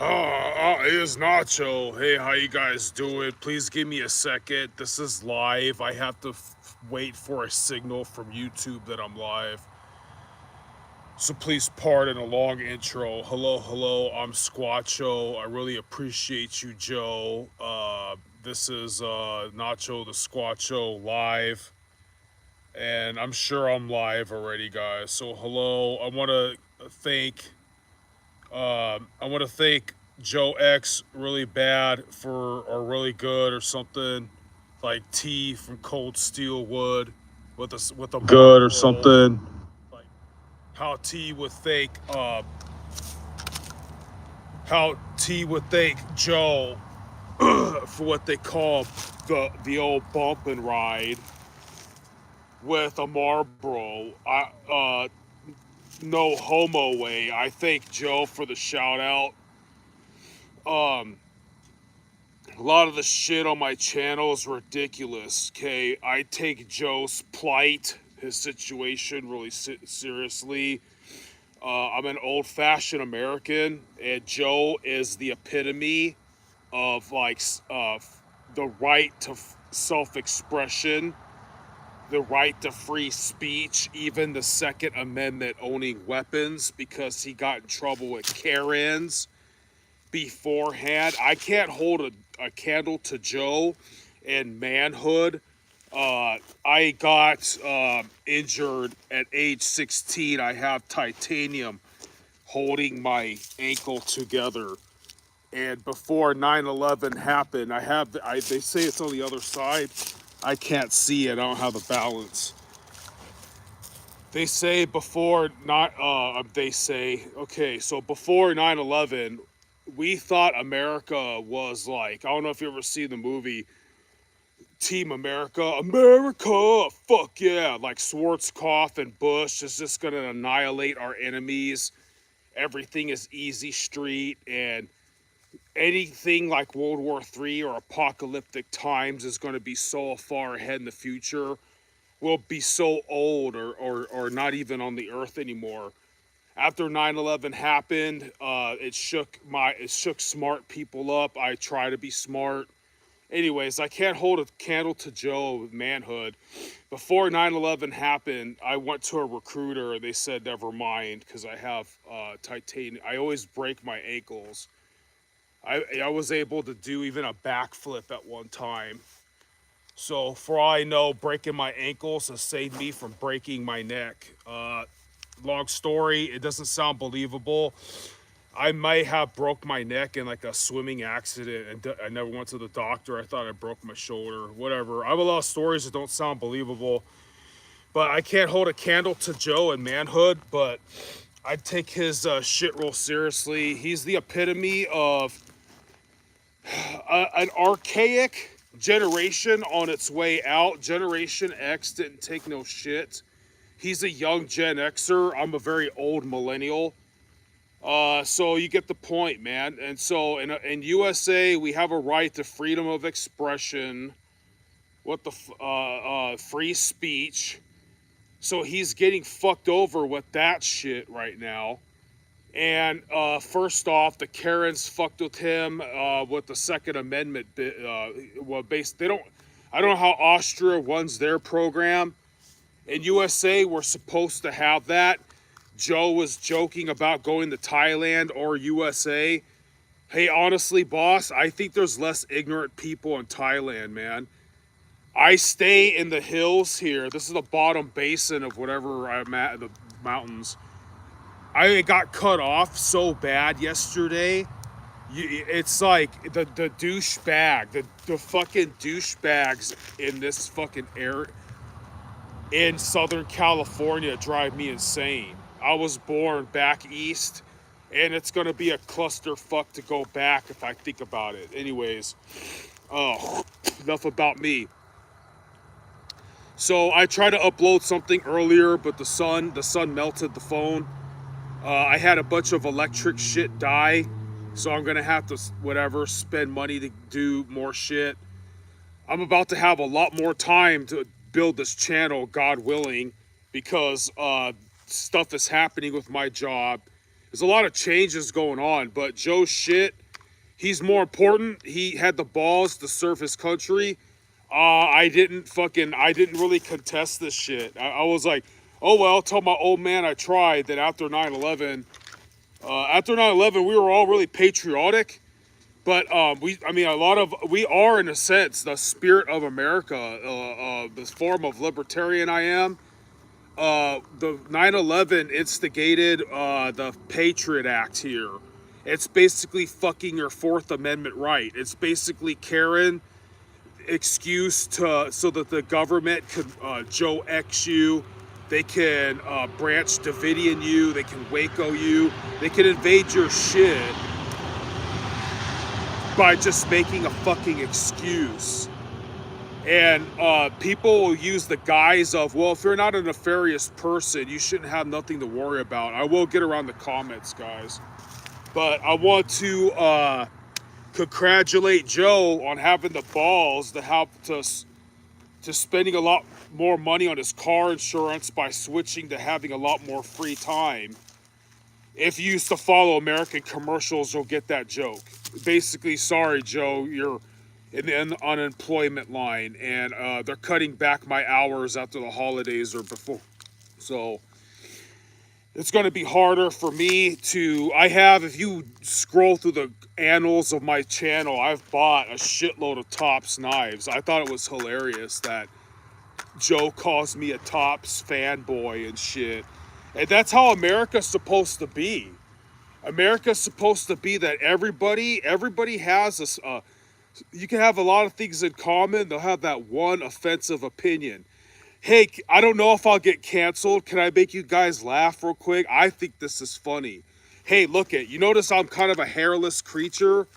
It is Nacho. Hey, how you guys doing? Please give me a second. This is live. I have to wait for a signal from YouTube that I'm live. So please pardon a long intro. Hello, hello. I'm Squatcho. I really appreciate you, Joe. This is Nacho the Squatcho live, and I'm sure I'm live already, guys. So hello. I want to thank Joe X really bad for or really good or something like T from Cold Steel Wood with a good or something. Like how T would thank how T would thank Joe for what they call the old bump and ride with a Marlboro. No homo way. I thank Joe for the shout out. Um, A lot of the shit on my channel is ridiculous, okay? I take Joe's plight, his situation, really seriously. I'm an old-fashioned American, and Joe is the epitome of, like, the right to self-expression, the right to free speech, even the Second Amendment owning weapons, because he got in trouble with Karens beforehand. I can't hold a candle to Joe in manhood. I got injured at age 16. I have titanium holding my ankle together. And before 9/11 happened, they say it's on the other side. I can't see it. I don't have the balance. They say before not they say okay, so before 9/11, we thought America was like, I don't know if you ever seen the movie Team America, America, fuck yeah, like Schwarzkopf and Bush is just gonna annihilate our enemies. Everything is easy street, and anything like World War III or apocalyptic times is going to be so far ahead in the future. We'll be so old or not even on the earth anymore. After 9/11 happened, it shook smart people up. I try to be smart. Anyways, I can't hold a candle to Joe with manhood. Before 9/11 happened, I went to a recruiter and they said never mind because I have titanium. I always break my ankles. I was able to do even a backflip at one time. So for all I know, breaking my ankles has saved me from breaking my neck. Long story, it doesn't sound believable. I might have broke my neck in like a swimming accident and I never went to the doctor. I thought I broke my shoulder, whatever. I have a lot of stories that don't sound believable, but I can't hold a candle to Joe in manhood, but I take his shit real seriously. He's the epitome of an archaic generation on its way out. Generation X didn't take no shit. He's a young Gen Xer. I'm a very old millennial. So you get the point, man. And so in USA, we have a right to freedom of expression. What the free speech. So he's getting fucked over with that shit right now. And first off, the Karens fucked with him with the Second Amendment. They don't. I don't know how Austria runs their program. In USA, we're supposed to have that. Joe was joking about going to Thailand or USA. Hey, honestly, boss, I think there's less ignorant people in Thailand, man. I stay in the hills here. This is the bottom basin of whatever I'm at, the mountains. I got cut off so bad yesterday. It's like the douchebag, the fucking douchebags in this fucking air in Southern California drive me insane. I was born back east, and it's gonna be a clusterfuck to go back if I think about it. Anyways, enough about me. So I tried to upload something earlier, but the sun melted the phone. I had a bunch of electric shit die, so I'm gonna have to whatever spend money to do more shit. I'm about to have a lot more time to build this channel, God willing, because stuff is happening with my job. There's a lot of changes going on, but Joe's shit, he's more important. He had the balls to serve his country. I didn't really contest this shit. I was like, oh well, tell my old man I tried. That after 9/11, we were all really patriotic. But we are in a sense the spirit of America, this form of libertarian I am. The 9/11 instigated the Patriot Act here. It's basically fucking your Fourth Amendment right. It's basically Karen excuse to so that the government could Joe X you. They can Branch Davidian you. They can Waco you. They can invade your shit by just making a fucking excuse. And people will use the guise of, well, if you're not a nefarious person, you shouldn't have nothing to worry about. I will get around the comments, guys. But I want to congratulate Joe on having the balls to have to spending a lot more money on his car insurance by switching to having a lot more free time. If you used to follow American commercials, you'll get that joke. Basically, sorry, Joe, you're in the unemployment line, and they're cutting back my hours after the holidays or before. So it's going to be harder for me to. If you scroll through the annals of my channel, I've bought a shitload of Tops knives. I thought it was hilarious that Joe calls me a Tops fanboy and shit. And that's how America's supposed to be. America's supposed to be that everybody has a. You can have a lot of things in common. They'll have that one offensive opinion. Hey, I don't know if I'll get canceled. Can I make you guys laugh real quick? I think this is funny. Hey, look it. You notice I'm kind of a hairless creature.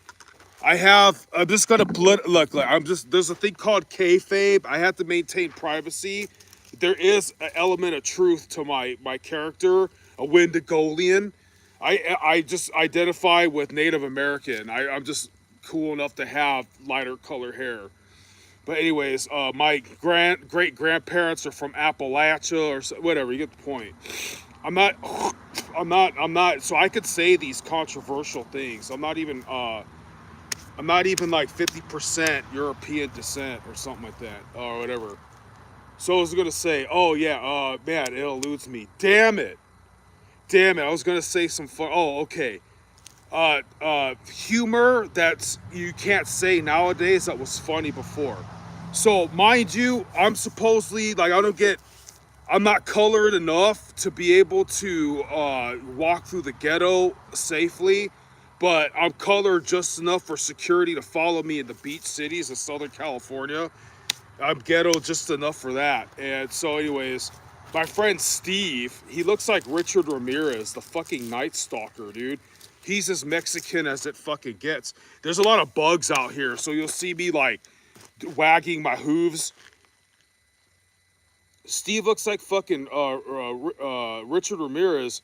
I'm just gonna look. There's a thing called kayfabe. I have to maintain privacy. There is an element of truth to my character, a Wendigolian. I just identify with Native American. I'm just cool enough to have lighter color hair. But anyways, my great grandparents are from Appalachia or whatever. You get the point. I'm not. So I could say these controversial things. I'm not even like 50% European descent or something like that or whatever. So I was gonna say, oh yeah, man, it eludes me. Damn it. I was gonna say some fun. Oh, okay. Humor that's you can't say nowadays that was funny before. So mind you, I'm supposedly like I'm not colored enough to be able to walk through the ghetto safely, but I'm colored just enough for security to follow me in the beach cities of Southern California. I'm ghetto just enough for that. And so anyways, my friend Steve, he looks like Richard Ramirez, the fucking Night Stalker, dude. He's as Mexican as it fucking gets. There's a lot of bugs out here, so you'll see me like wagging my hooves. Steve looks like fucking Richard Ramirez,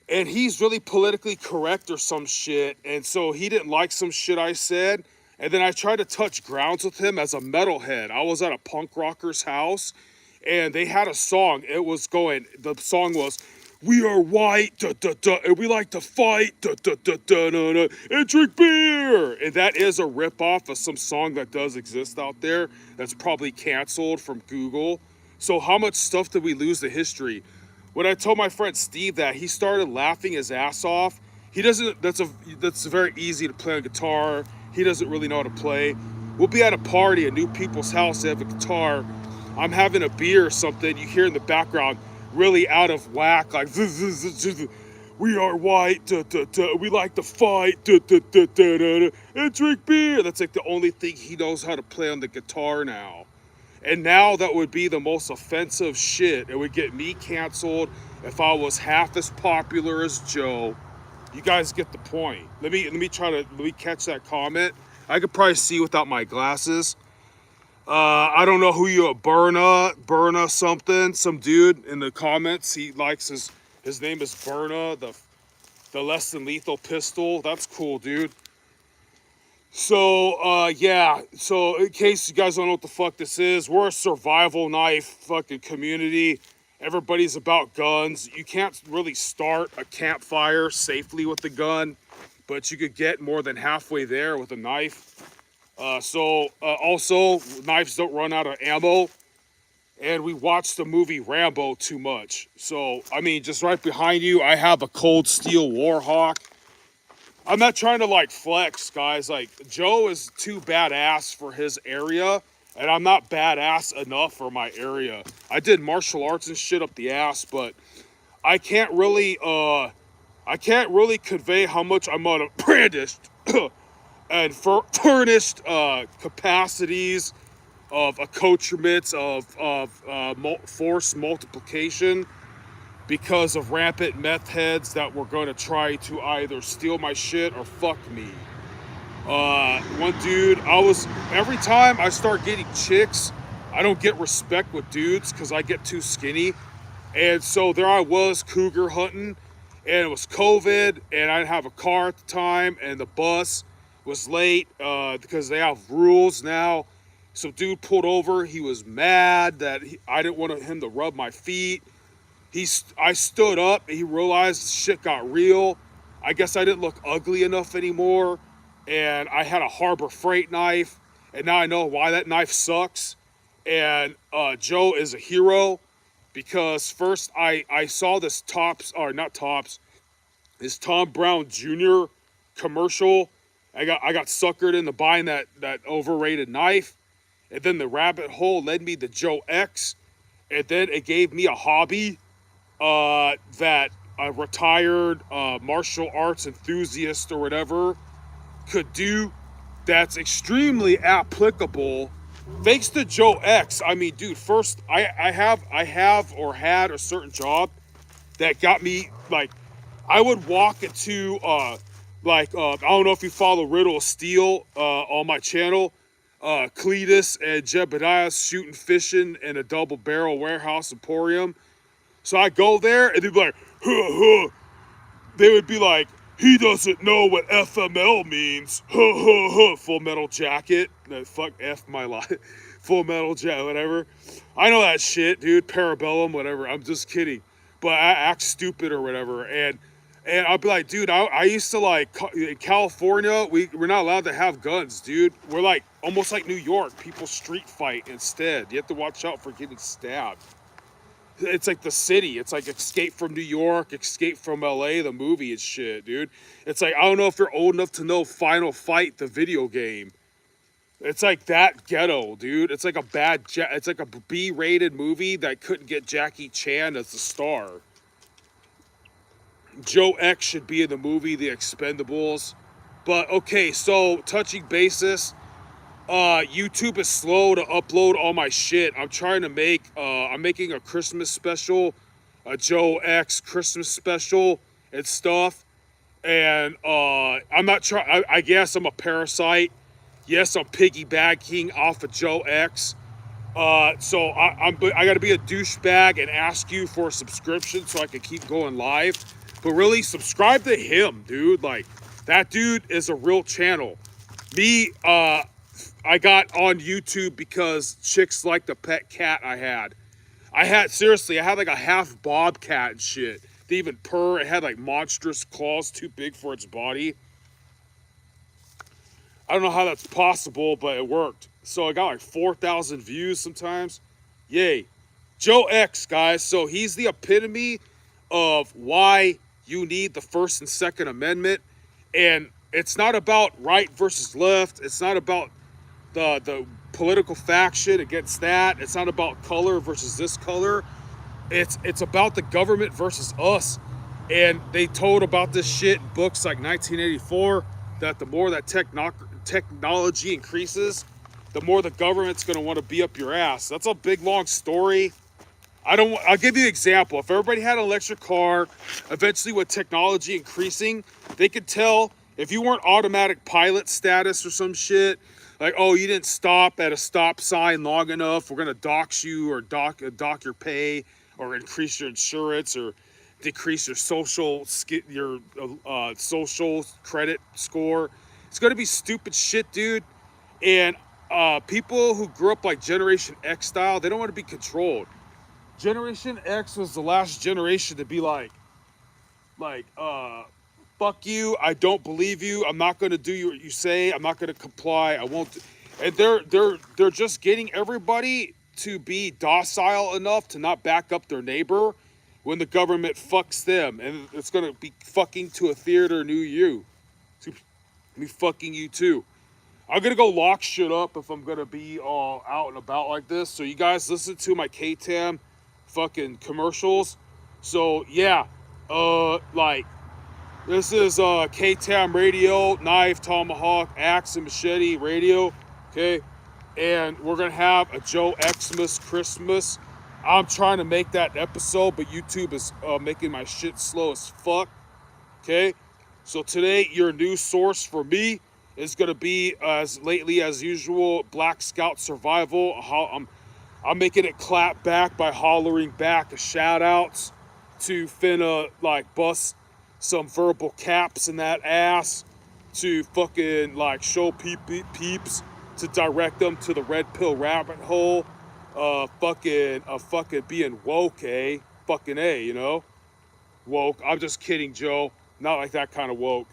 and he's really politically correct or some shit, and so he didn't like some shit I said, and then I tried to touch grounds with him as a metalhead. I was at a punk rocker's house, and they had a song. The song was, "We are white, da, da, da, and we like to fight, da, da, da, da, da, da, and drink beer." And that is a ripoff of some song that does exist out there that's probably canceled from Google. So how much stuff did we lose to history? When I told my friend Steve that, he started laughing his ass off. That's very easy to play on guitar. He doesn't really know how to play. We'll be at a party, a new people's house, they have a guitar. I'm having a beer or something. You hear in the background, really out of whack, like, "We are white, da, da, da. We like to fight, da, da, da, da, da, da, and drink beer." That's like the only thing he knows how to play on the guitar now. And now that would be the most offensive shit. It would get me canceled if I was half as popular as Joe. You guys get the point. Let me catch that comment. I could probably see without my glasses. I don't know who you are, Berna something, some dude in the comments. He likes his name is Berna, the less than lethal pistol. That's cool, dude. So, yeah. So in case you guys don't know what the fuck this is, we're a survival knife fucking community. everybody's about guns. You can't really start a campfire safely with a gun, but you could get more than halfway there with a knife. Also, knives don't run out of ammo. And we watched the movie Rambo too much. So, I mean, just right behind you, I have a Cold Steel Warhawk. I'm not trying to like flex, guys. Like, Joe is too badass for his area, and I'm not badass enough for my area. I did martial arts and shit up the ass, but I can't really convey how much I'm on a brandished and furnished capacities of accoutrements of force multiplication because of rampant meth heads that were going to try to either steal my shit or fuck me. One dude, every time I start getting chicks, I don't get respect with dudes because I get too skinny. And so there I was cougar hunting, and it was COVID, and I didn't have a car at the time, and the bus was late because they have rules now. Some dude pulled over. He was mad that I didn't want him to rub my feet. I stood up, and he realized the shit got real. I guess I didn't look ugly enough anymore, and I had a Harbor Freight knife, and now I know why that knife sucks. And Joe is a hero because first I saw this this Tom Brown Jr. commercial. I got suckered into buying that overrated knife, and then the rabbit hole led me to Joe X, and then it gave me a hobby that a retired martial arts enthusiast or whatever could do that's extremely applicable. Thanks to Joe X. I mean, dude, first I have or had a certain job that got me like I would walk into I don't know if you follow Riddle of Steel on my channel. Cletus and Jebediah shooting fishing in a double barrel warehouse emporium. So I go there and they'd be like, huh, huh. They would be like, he doesn't know what FML means. Huh, huh, huh. Full Metal Jacket. Fuck F my life. Full Metal Jacket, whatever. I know that shit, dude. Parabellum, whatever. I'm just kidding. But I act stupid or whatever. And I'll be like, dude, I used to like, in California, we're not allowed to have guns, dude. We're like, almost like New York. People street fight instead. You have to watch out for getting stabbed. It's like the city. It's like Escape from New York, Escape from LA, the movie and shit, dude. It's like, I don't know if you're old enough to know Final Fight, the video game. It's like that ghetto, dude. It's like it's like a B-rated movie that couldn't get Jackie Chan as the star. Joe X should be in the movie The Expendables. But okay, so touching basis, YouTube is slow to upload all my shit. I'm trying to I'm making a Christmas special, a Joe X Christmas special and stuff. And I'm not trying, I guess I'm a parasite. Yes, I'm piggybacking off of Joe X. So I gotta be a douchebag and ask you for a subscription so I can keep going live. But really, subscribe to him, dude. Like, that dude is a real channel. Me, I got on YouTube because chicks liked the pet cat I had. I had like a half bobcat and shit. They even purr. It had like monstrous claws too big for its body. I don't know how that's possible, but it worked. So I got like 4,000 views sometimes. Yay. Joe X, guys. So he's the epitome of why you need the First and Second Amendment. And it's not about right versus left. It's not about the political faction against that. It's not about color versus this color. It's about the government versus us. And they told about this shit in books like 1984, that the more that technology increases, the more the government's going to want to be up your ass. That's a big, long story. I'll give you an example. If everybody had an electric car, eventually with technology increasing, they could tell if you weren't automatic pilot status or some shit, like, oh, you didn't stop at a stop sign long enough, we're going to dox you or dock your pay or increase your insurance or decrease your social credit score. It's going to be stupid shit, dude. And people who grew up like Generation X style, they don't want to be controlled. Generation X was the last generation to be like, fuck you, I don't believe you, I'm not gonna do what you say, I'm not gonna comply, I won't. And they're just getting everybody to be docile enough to not back up their neighbor when the government fucks them, and it's gonna be fucking to a theater near you. It's gonna be fucking you too. I'm gonna go lock shit up if I'm gonna be all out and about like this. So you guys listen to my KTAM fucking commercials. So yeah, like this is KTAM Radio, knife, tomahawk, axe, and machete radio. Okay, and we're gonna have a Joe Xmas Christmas. I'm trying to make that episode, but YouTube is making my shit slow as fuck. Okay, so today your news source for me is gonna be, as lately as usual, Black Scout Survival. I'm making it clap back by hollering back shout outs to finna like bust some verbal caps in that ass to fucking like show peeps to direct them to the red pill rabbit hole. Fucking being woke, eh? Fucking A, you know? Woke. I'm just kidding, Joe. Not like that kind of woke.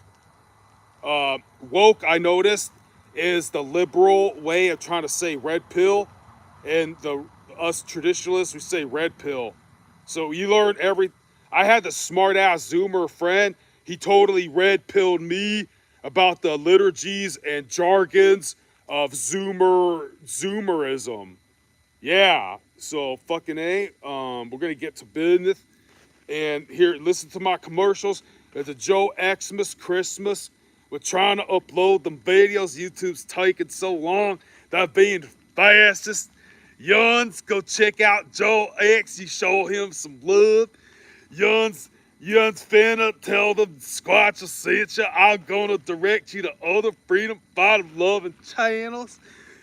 Woke, I noticed, is the liberal way of trying to say red pill, and us traditionalists, we say red pill. So you learn I had the smart ass Zoomer friend. He totally red pilled me about the liturgies and jargons of Zoomerism. Yeah. So fucking A. We're gonna get to business. And here, listen to my commercials. It's a Joe Xmas Christmas. We're trying to upload them videos. YouTube's taking so long. That being fastest. Yuns, go check out Joe X. You show him some love. Yuns finna tell them Squatch sent you. I'm gonna direct you to other freedom fighter loving channels.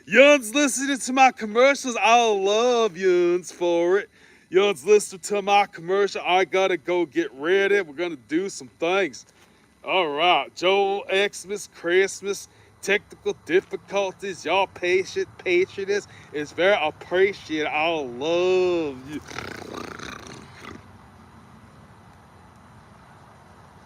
Yuns listening to my commercials. I love Yuns for it. Yuns listening to my commercial. I gotta go get ready. We're gonna do some things. All right, Joe Xmas Christmas. Technical difficulties. Y'all patience is very appreciated. I love you.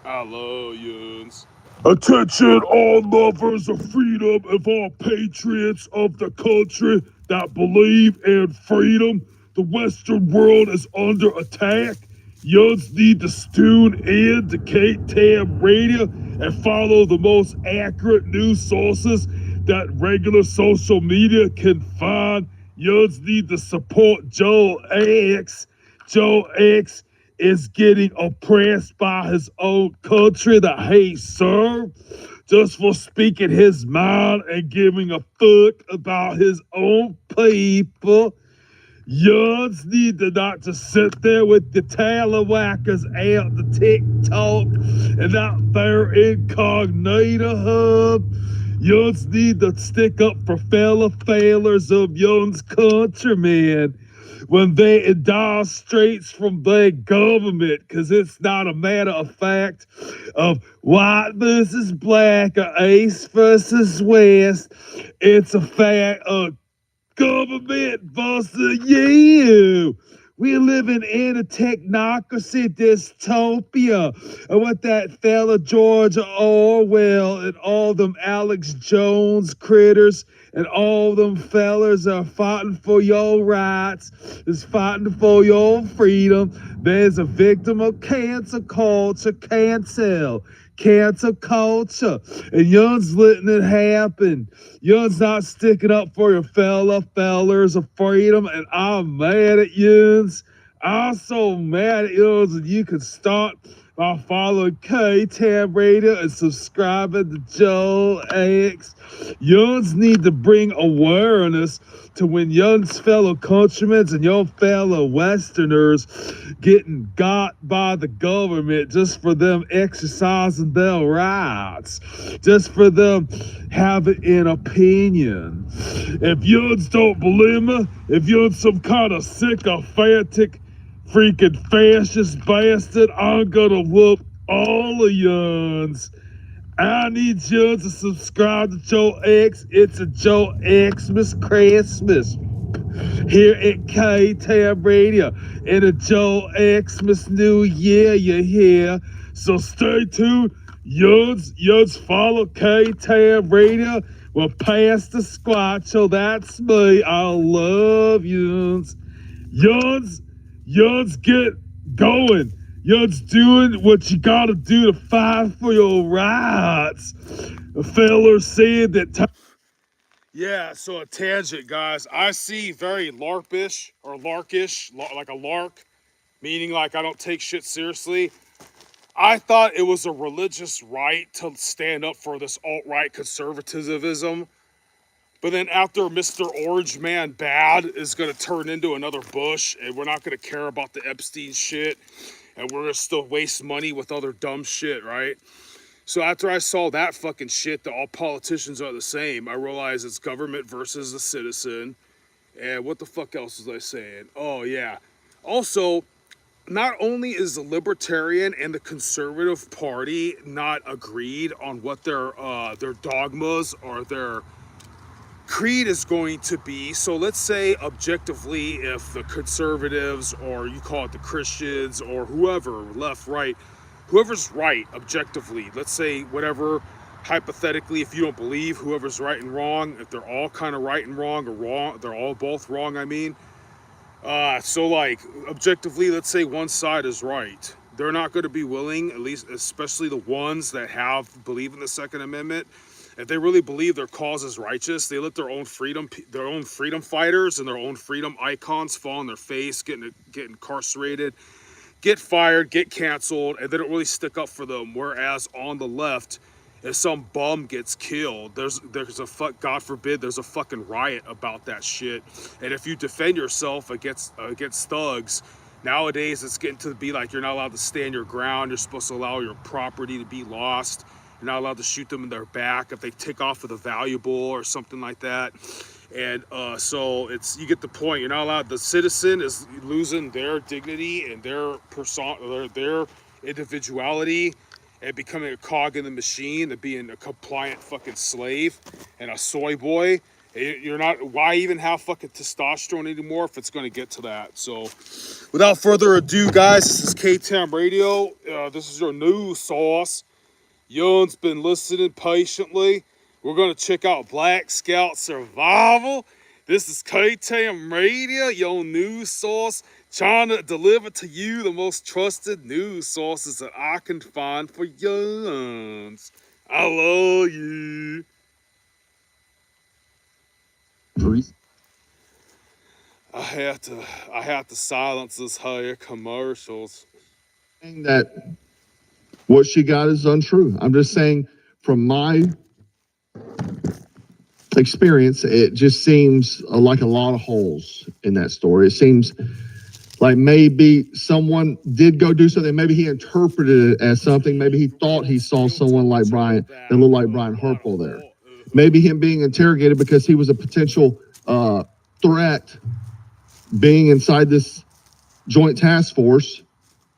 I love Yuns. Attention, all lovers of freedom and all patriots of the country that believe in freedom. The Western world is under attack. Yuns need to tune in to KTAM Radio and follow the most accurate news sources that regular social media can find. Yuns need to support Joe X. Joe X is getting oppressed by his own country that he served just for speaking his mind and giving a fuck about his own people. Yuns need to not just sit there with the tallywackers out the TikTok and out there incognito hub. Yuns need to stick up for fellow failures of Yuns countrymen when they in dire straits from their government, because it's not a matter of fact of white versus black or east versus west. It's a fact of government versus you. We're living in a technocracy dystopia. And what that fella George Orwell and all them Alex Jones critters and all them fellas are fighting for your rights, is fighting for your freedom. There's a victim of cancel culture, cancel culture, and Yuns letting it happen. Yuns not sticking up for your fellers of freedom, and I'm mad at Yuns. I'm so mad at Yuns, and you can start by following KTAM Radio and subscribing to Joe X. Yuns need to bring awareness to when Yuns fellow countrymen and your fellow Westerners getting got by the government just for them exercising their rights, just for them having an opinion. If Yuns don't believe me, if Yuns some kind of sycophantic freaking fascist bastard, I'm gonna whoop all of Yuns. I need Yuns to subscribe to Joe X. It's a Joe Xmas Christmas. here at TAAM Radio. And a Joe Xmas New Year, you hear? So stay tuned. Yuns, follow TAAM Radio. Well, Pastor Squatcho, that's me. I love yuns. Yuns, get going. Yuns, doing what you gotta do to fight for your rights. A feller said that. Yeah, so a tangent, guys. I see very larkish, like a lark, meaning like I don't take shit seriously. I thought it was a religious right to stand up for this alt-right conservatism. But then after Mr. Orange Man Bad is going to turn into another Bush, and we're not going to care about the Epstein shit, and we're going to still waste money with other dumb shit, right? So after I saw that fucking shit, that all politicians are the same, I realized it's government versus the citizen. And what the fuck else was I saying? Oh, yeah. Also, not only is the Libertarian and the Conservative Party not agreed on what their dogmas or their creed is going to be. So let's say objectively, if the conservatives, or you call it the Christians, or whoever, left, right, whoever's right objectively, let's say whatever, hypothetically, if you don't believe whoever's right and wrong, if they're all kind of right and wrong, or wrong, they're all both wrong, I mean. So like objectively, let's say one side is right. They're not going to be willing, at least especially the ones that believe in the Second Amendment. If they really believe their cause is righteous, they let their own freedom fighters and their own freedom icons fall on their face, get incarcerated, get fired, get canceled, and they don't really stick up for them. Whereas on the left, if some bum gets killed, there's a God forbid, there's a fucking riot about that shit. And if you defend yourself against thugs, nowadays it's getting to be like you're not allowed to stand your ground. You're supposed to allow your property to be lost. You're not allowed to shoot them in their back if they take off with a valuable or something like that. And so you get the point. You're not allowed. The citizen is losing their dignity and their their individuality, and becoming a cog in the machine, and being a compliant fucking slave and a soy boy. You're not. Why even have fucking testosterone anymore if it's going to get to that? So, without further ado, guys, this is TAAM Radio. This is your news source. Young's been listening patiently. We're going to check out Black Scout Survival. This is TAAM Radio, your news source, trying to deliver to you the most trusted news sources that I can find for youngs. I love you. I have to silence this higher commercials. That what she got is untrue. I'm just saying, from my experience, it just seems like a lot of holes in that story. It seems like maybe someone did go do something. Maybe he interpreted it as something. Maybe he thought he saw someone like Brian that looked like Brian Harple there. Maybe him being interrogated because he was a potential threat, being inside this joint task force,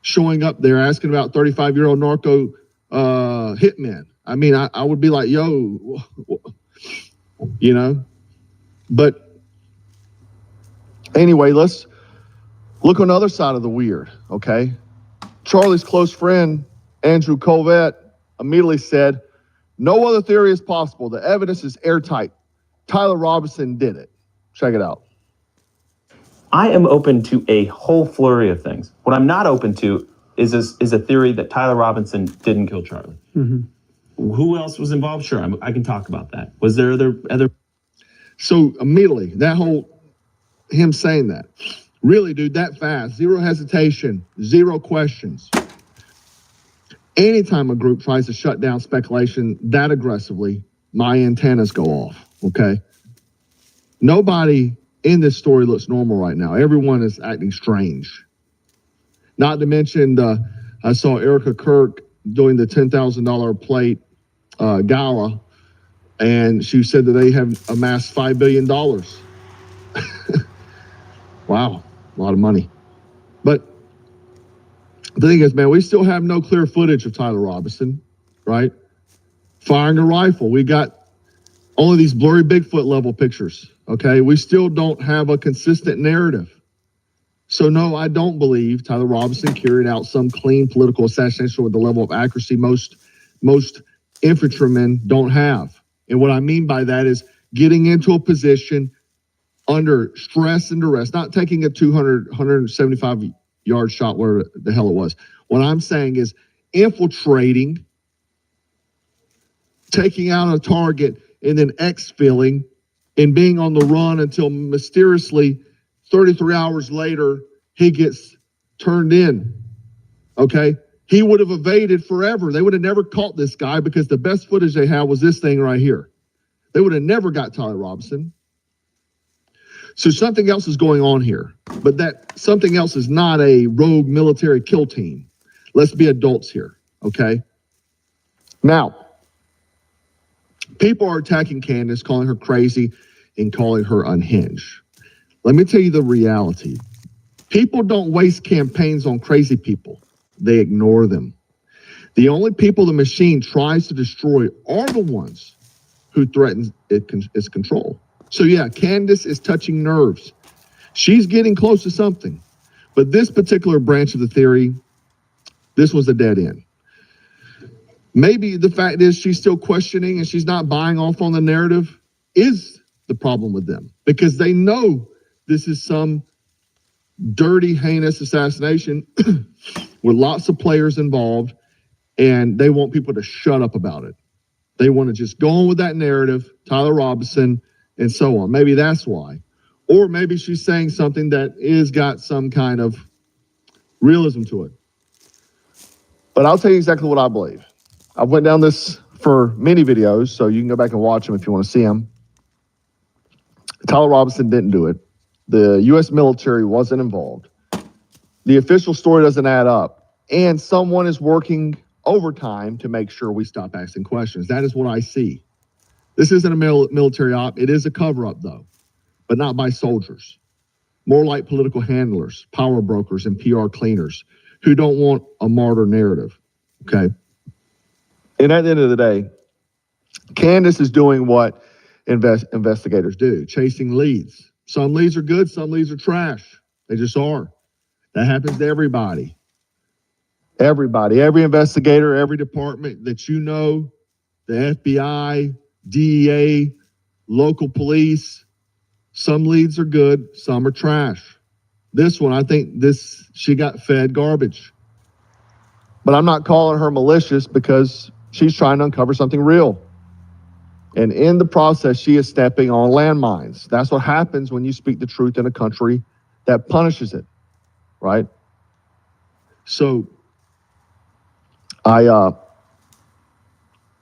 showing up there asking about 35-year-old narco hitmen. I mean, I would be like, yo, you know. But anyway, let's look on the other side of the weird, okay? Charlie's close friend, Andrew Colvett, immediately said, no other theory is possible. The evidence is airtight. Tyler Robinson did it. Check it out. I am open to a whole flurry of things. What I'm not open to is a theory that Tyler Robinson didn't kill Charlie. Mm-hmm. Who else was involved? Sure, I can talk about that. Was there other? So immediately, him saying that, really, dude, that fast, zero hesitation, zero questions. Anytime a group tries to shut down speculation that aggressively, my antennas go off, okay? Nobody in this story looks normal right now. Everyone is acting strange. Not to mention, I saw Erica Kirk doing the $10,000 plate gala, and she said that they have amassed $5 billion. Wow, a lot of money. But the thing is, man, we still have no clear footage of Tyler Robinson, right? Firing a rifle. We got Only these blurry Bigfoot level pictures, okay? We still don't have a consistent narrative. So no, I don't believe Tyler Robinson carried out some clean political assassination with the level of accuracy most infantrymen don't have. And what I mean by that is getting into a position under stress and duress, not taking a 175-yard shot where the hell it was. What I'm saying is infiltrating, taking out a target, and then exfilling and being on the run until mysteriously 33 hours later, he gets turned in, okay? He would have evaded forever. They would have never caught this guy because the best footage they had was this thing right here. They would have never got Tyler Robinson. So something else is going on here, but that something else is not a rogue military kill team. Let's be adults here, okay? Now, people are attacking Candace, calling her crazy and calling her unhinged. Let me tell you the reality. People don't waste campaigns on crazy people. They ignore them. The only people the machine tries to destroy are the ones who threaten its control. So yeah, Candace is touching nerves. She's getting close to something. But this particular branch of the theory, this was a dead end. Maybe the fact is she's still questioning and she's not buying off on the narrative is the problem with them, because they know this is some dirty, heinous assassination with lots of players involved, and they want people to shut up about it. They want to just go on with that narrative, Tyler Robinson, and so on. Maybe that's why. Or maybe she's saying something that is got some kind of realism to it. But I'll tell you exactly what I believe. I went down this for many videos, so you can go back and watch them if you want to see them. Tyler Robinson didn't do it. The U.S. military wasn't involved. The official story doesn't add up. And someone is working overtime to make sure we stop asking questions. That is what I see. This isn't a military op. It is a cover-up, though, but not by soldiers. More like political handlers, power brokers, and PR cleaners who don't want a martyr narrative, okay? And at the end of the day, Candace is doing what investigators do, chasing leads. Some leads are good, some leads are trash. They just are. That happens to everybody. Everybody, every investigator, every department that you know, the FBI, DEA, local police, some leads are good, some are trash. This one, I think she got fed garbage. But I'm not calling her malicious because she's trying to uncover something real. And in the process, she is stepping on landmines. That's what happens when you speak the truth in a country that punishes it, right? So I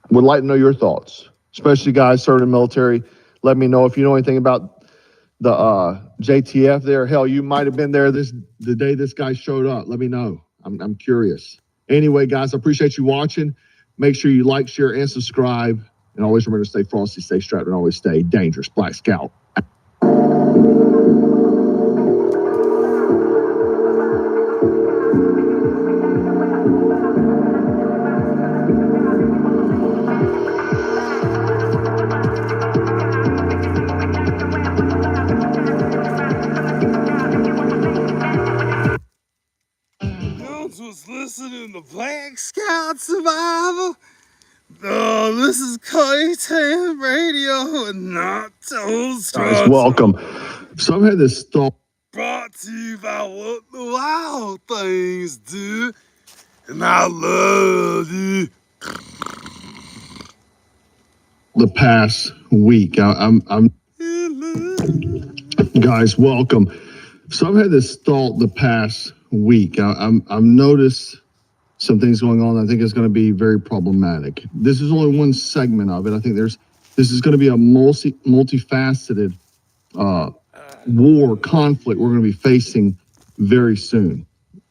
would like to know your thoughts, especially guys serving in the military. Let me know if you know anything about the JTF there. Hell, you might have been there the day this guy showed up. Let me know. I'm curious. Anyway, guys, I appreciate you watching. Make sure you like, share, and subscribe. And always remember to stay frosty, stay strapped, and always stay dangerous. Black Scout. Was listening to Black Scout Survival. Oh, this is TAAM Radio and not Toast. Guys, welcome. So I've had this thought. Brought to you by What the Wild Things Do. And I love you. The past week, guys, welcome. So I've had this thought the past week. I've noticed some things going on. I think it's going to be very problematic. This is only one segment of it. I think this is going to be a multifaceted war conflict we're going to be facing very soon,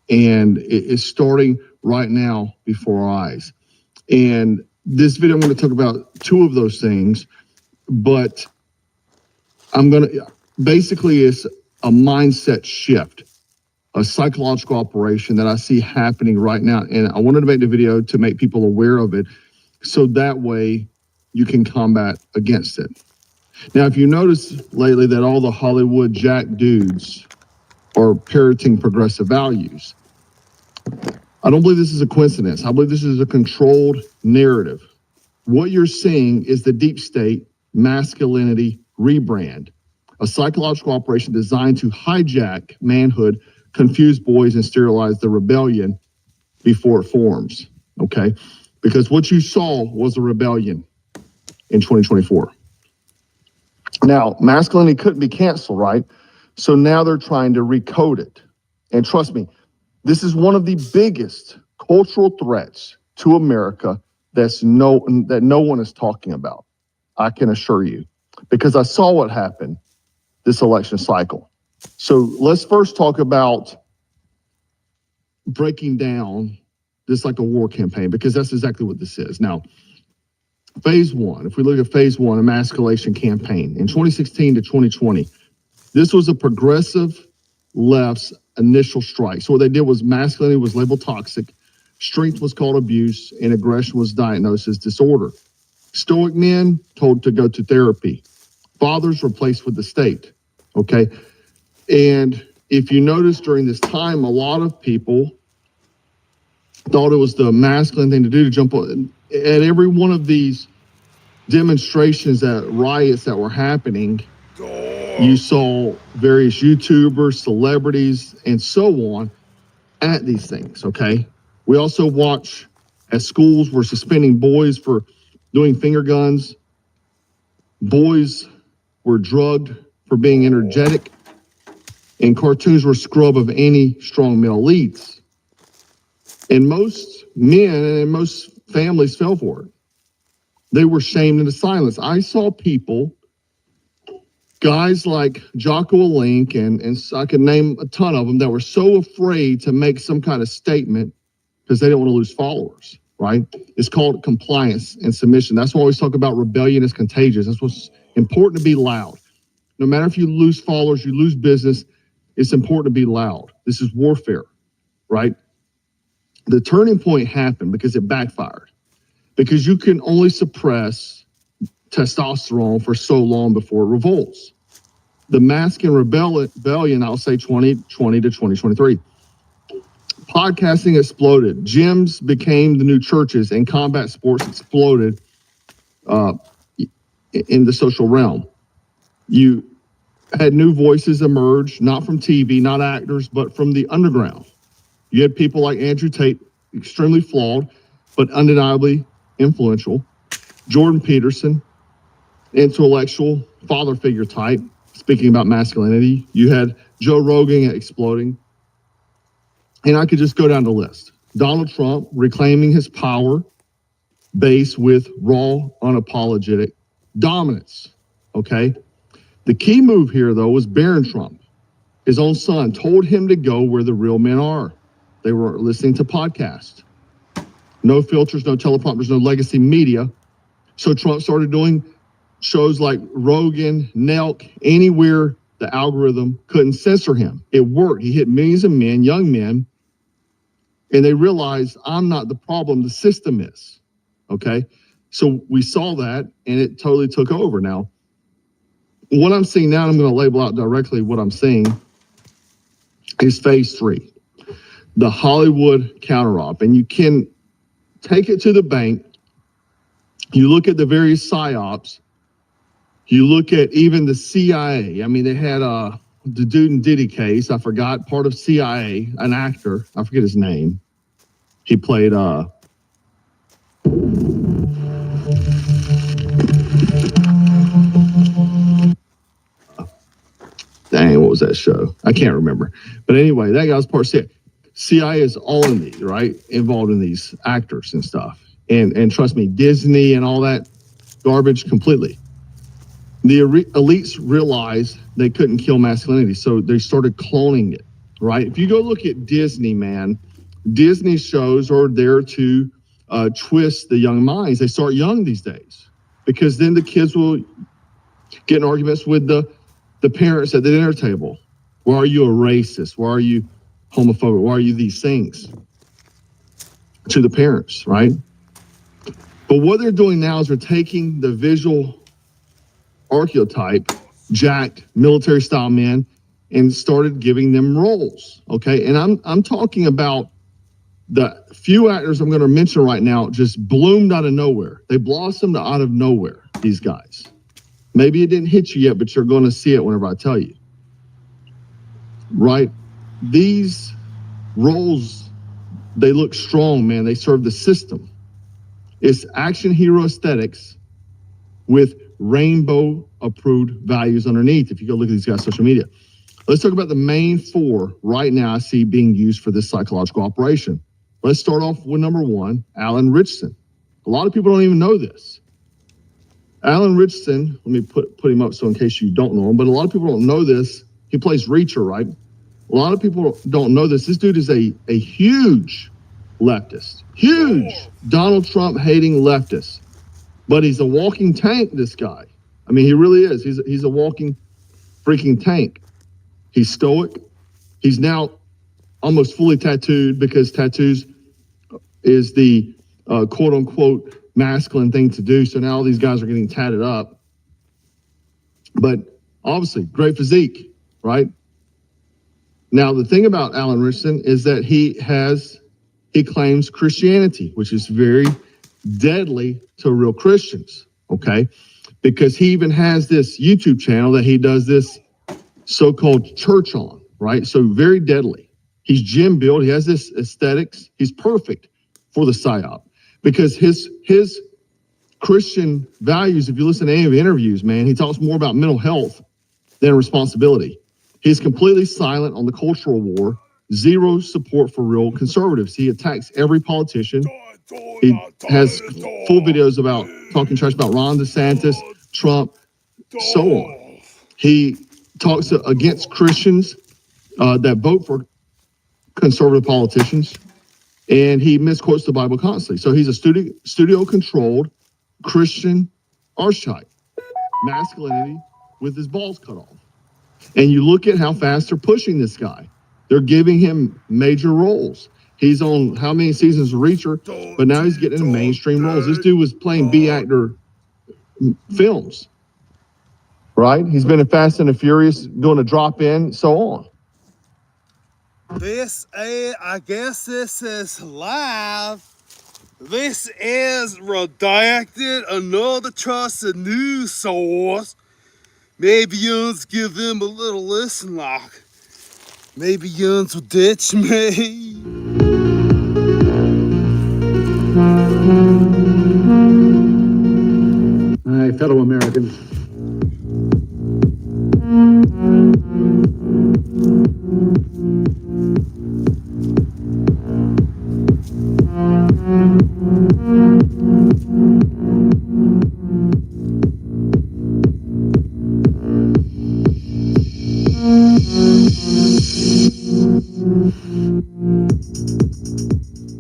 and it's starting right now before our eyes. And this video, I'm going to talk about two of those things, but basically it's a mindset shift, a psychological operation that I see happening right now. And I wanted to make the video to make people aware of it. So that way you can combat against it. Now, if you notice lately that all the Hollywood jack dudes are parroting progressive values, I don't believe this is a coincidence. I believe this is a controlled narrative. What you're seeing is the deep state masculinity rebrand, a psychological operation designed to hijack manhood, confuse boys, and sterilize the rebellion before it forms, okay? Because what you saw was a rebellion in 2024. Now, masculinity couldn't be canceled, right? So now they're trying to recode it. And trust me, this is one of the biggest cultural threats to America that no one is talking about. I can assure you, because I saw what happened this election cycle. So let's first talk about breaking down this like a war campaign, because that's exactly what this is. Now, phase one, if we look at phase one, emasculation campaign in 2016 to 2020, this was a progressive left's initial strike. So what they did was masculinity was labeled toxic, strength was called abuse, and aggression was diagnosed as disorder. Stoic men told to go to therapy. Fathers replaced with the state, okay? And if you notice during this time, a lot of people thought it was the masculine thing to do to jump on. At every one of these demonstrations, riots that were happening, you saw various YouTubers, celebrities, and so on at these things, okay? We also watch as schools were suspending boys for doing finger guns. Boys were drugged for being energetic, and cartoons were scrub of any strong male leads. And most men and most families fell for it. They were shamed into silence. I saw people, guys like Jocko Willink, and I could name a ton of them, that were so afraid to make some kind of statement because they didn't want to lose followers, right? It's called compliance and submission. That's why I always talk about rebellion is contagious. That's what's important, to be loud. No matter if you lose followers, you lose business, it's important to be loud. This is warfare, right? The turning point happened because it backfired. Because you can only suppress testosterone for so long before it revolts. The masculine rebellion, I'll say 2020 to 2023. Podcasting exploded. Gyms became the new churches, and combat sports exploded in the social realm. You had new voices emerge, not from TV, not actors, but from the underground. You had people like Andrew Tate, extremely flawed, but undeniably influential. Jordan Peterson, intellectual father figure type, speaking about masculinity. You had Joe Rogan exploding. And I could just go down the list. Donald Trump reclaiming his power base with raw, unapologetic dominance. Okay? The key move here, though, was Barron Trump. His own son told him to go where the real men are. They were listening to podcasts. No filters, no teleprompters, no legacy media. So Trump started doing shows like Rogan, Nelk, anywhere the algorithm couldn't censor him. It worked. He hit millions of men, young men, and they realized, I'm not the problem, the system is. Okay? So we saw that, and it totally took over. Now, what I'm seeing now, I'm going to label out directly what I'm seeing, is phase three, the Hollywood counter-op. And you can take it to the bank. You look at the various psyops. You look at even the CIA. I mean, they had the dude in Diddy case. I forgot, part of CIA, an actor. I forget his name. He played dang, what was that show? I can't remember. But anyway, that guy was part of CIA. CIA is all in these, right? Involved in these actors and stuff. And trust me, Disney and all that garbage completely. The elites realized they couldn't kill masculinity, so they started cloning it, right? If you go look at Disney, man, Disney shows are there to twist the young minds. They start young these days, because then the kids will get in arguments with the parents at the dinner table. Why are you a racist? Why are you homophobic? Why are you these things? To the parents, right? But what they're doing now is they're taking the visual archetype, jacked military style men, and started giving them roles. Okay. And I'm talking about the few actors I'm going to mention right now just bloomed out of nowhere. They blossomed out of nowhere, these guys. Maybe it didn't hit you yet, but you're going to see it whenever I tell you. Right? These roles, they look strong, man. They serve the system. It's action hero aesthetics with rainbow approved values underneath. If you go look at these guys' social media. Let's talk about the main four right now I see being used for this psychological operation. Let's start off with number one, Alan Richardson. A lot of people don't even know this. Alan Richardson, let me put him up so in case you don't know him, but a lot of people don't know this. He plays Reacher, right? A lot of people don't know this. This dude is a huge leftist, huge Donald Trump hating leftist, but he's a walking tank, this guy. I mean, he really is. He's a walking freaking tank. He's stoic. He's now almost fully tattooed because tattoos is the quote unquote masculine thing to do. So now all these guys are getting tatted up. But obviously, great physique, right? Now, the thing about Alan Richardson is that he claims Christianity, which is very deadly to real Christians, okay? Because he even has this YouTube channel that he does this so-called church on, right? So very deadly. He's gym built. He has this aesthetics. He's perfect for the psyop because his Christian values, if you listen to any of the interviews, man, he talks more about mental health than responsibility. He's completely silent on the cultural war, zero support for real conservatives. He attacks every politician. He has full videos about talking trash about Ron DeSantis, Trump, so on. He talks against Christians that vote for conservative politicians, and he misquotes the Bible constantly. So he's a studio-controlled Christian archetype, masculinity with his balls cut off. And you look at how fast they're pushing this guy. They're giving him major roles. He's on how many seasons of Reacher, but now he's getting into mainstream roles. This dude was playing B-actor films, right? He's been in Fast and the Furious, doing a drop-in, so on. I guess this is live. This is redacted, another trusted news source. Maybe Yuns give them a little listen, like maybe Yuns will ditch me. My fellow Americans,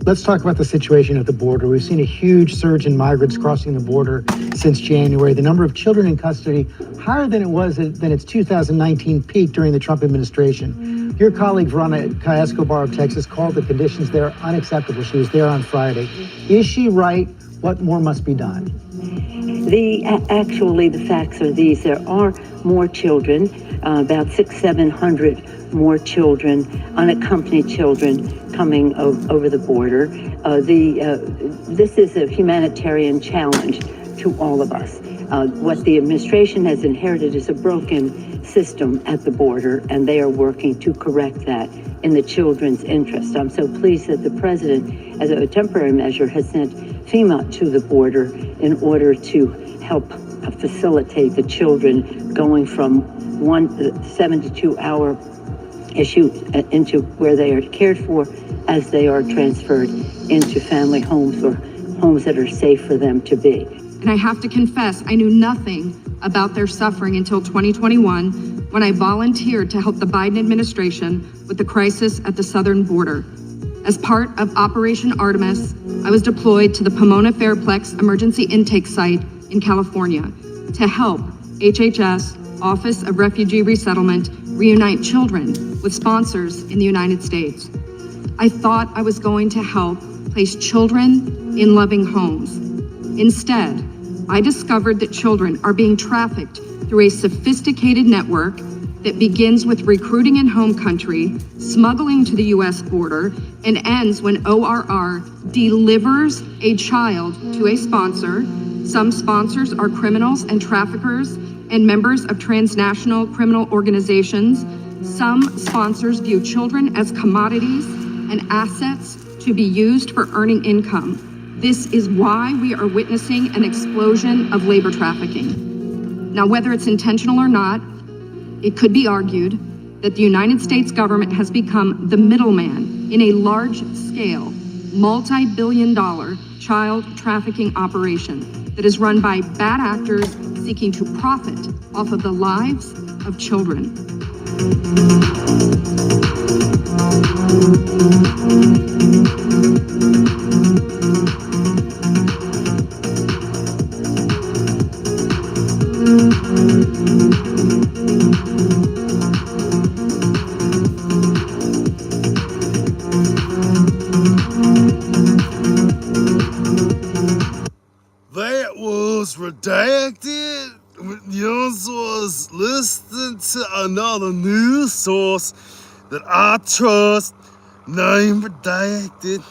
let's talk about the situation at the border. We've seen a huge surge in migrants crossing the border since January. The number of children in custody higher than its 2019 peak during the Trump administration. Your colleague Veronica Escobar of Texas called the conditions there unacceptable. She was there on Friday. Is she right? What more must be done? Actually, the facts are these. There are more children, about 600-700 more children, unaccompanied children coming over the border. This is a humanitarian challenge to all of us. What the administration has inherited is a broken system at the border, and they are working to correct that in the children's interest. I'm so pleased that the president, as a temporary measure, has sent FEMA to the border in order to help facilitate the children going from 72-hour issue into where they are cared for as they are transferred into family homes or homes that are safe for them to be. And I have to confess, I knew nothing about their suffering until 2021, when I volunteered to help the Biden administration with the crisis at the southern border. As part of Operation Artemis, I was deployed to the Pomona Fairplex Emergency Intake Site in California to help HHS, Office of Refugee Resettlement, reunite children with sponsors in the United States. I thought I was going to help place children in loving homes, Instead, I discovered that children are being trafficked through a sophisticated network that begins with recruiting in home country, smuggling to the U.S. border, and ends when ORR delivers a child to a sponsor. Some sponsors are criminals and traffickers and members of transnational criminal organizations. Some sponsors view children as commodities and assets to be used for earning income. This is why we are witnessing an explosion of labor trafficking. Now, whether it's intentional or not, it could be argued that the United States government has become the middleman in a large-scale, multi-billion-dollar child trafficking operation that is run by bad actors seeking to profit off of the lives of children. That was redacted. Yours was listening to another news source that I trust, name redacted.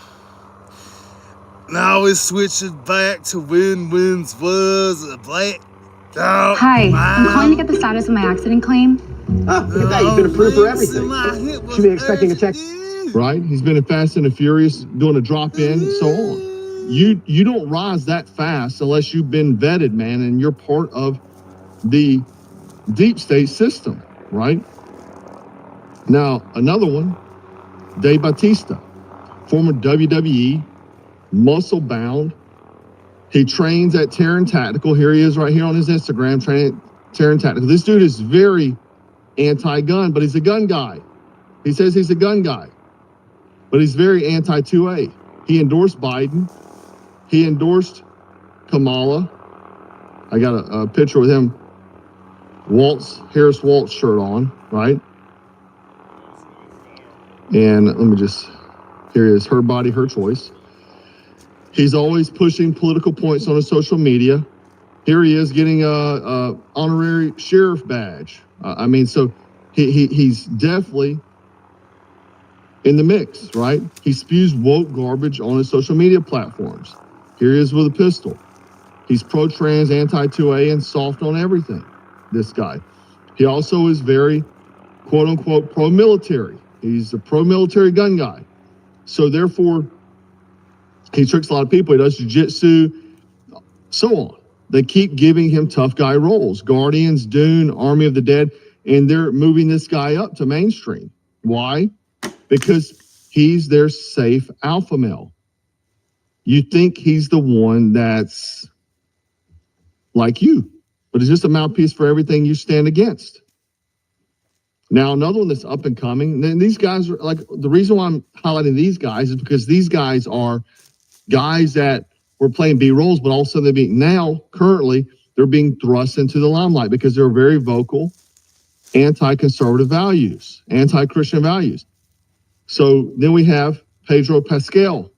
Now we're switching back to when Wins was a black out. Hi, I'm calling to get the status of my accident claim. Oh, look at that. You've been approved for everything. Should be expecting a check. Right? He's been in Fast and the Furious doing a drop-in and so on. You don't rise that fast unless you've been vetted, man, and you're part of the deep state system, right? Now, another one, Dave Bautista, former WWE, muscle-bound. He trains at Terran Tactical. Here he is right here on his Instagram, training at Terran Tactical. This dude is very anti-gun, but he's a gun guy. He says he's a gun guy, but he's very anti-2A. He endorsed Biden. He endorsed Kamala. I got a picture with him, Harris Waltz shirt on, right? And let me just, here he is, her body, her choice. He's always pushing political points on his social media. Here he is getting a honorary sheriff badge. I mean, so he's definitely in the mix, right? He spews woke garbage on his social media platforms. Here he is with a pistol. He's pro-trans, anti-2A, and soft on everything, this guy. He also is very, quote-unquote, pro-military. He's a pro-military gun guy. So therefore, he tricks a lot of people. He does jiu-jitsu, so on. They keep giving him tough guy roles. Guardians, Dune, Army of the Dead, and they're moving this guy up to mainstream. Why? Because he's their safe alpha male. You think he's the one that's like you, but he's just a mouthpiece for everything you stand against. Now, another one that's up and coming, and these guys are like, the reason why I'm highlighting these guys is because these guys are guys that were playing B roles, but also currently, they're being thrust into the limelight because they're very vocal, anti-conservative values, anti-Christian values. So then we have Pedro Pascal.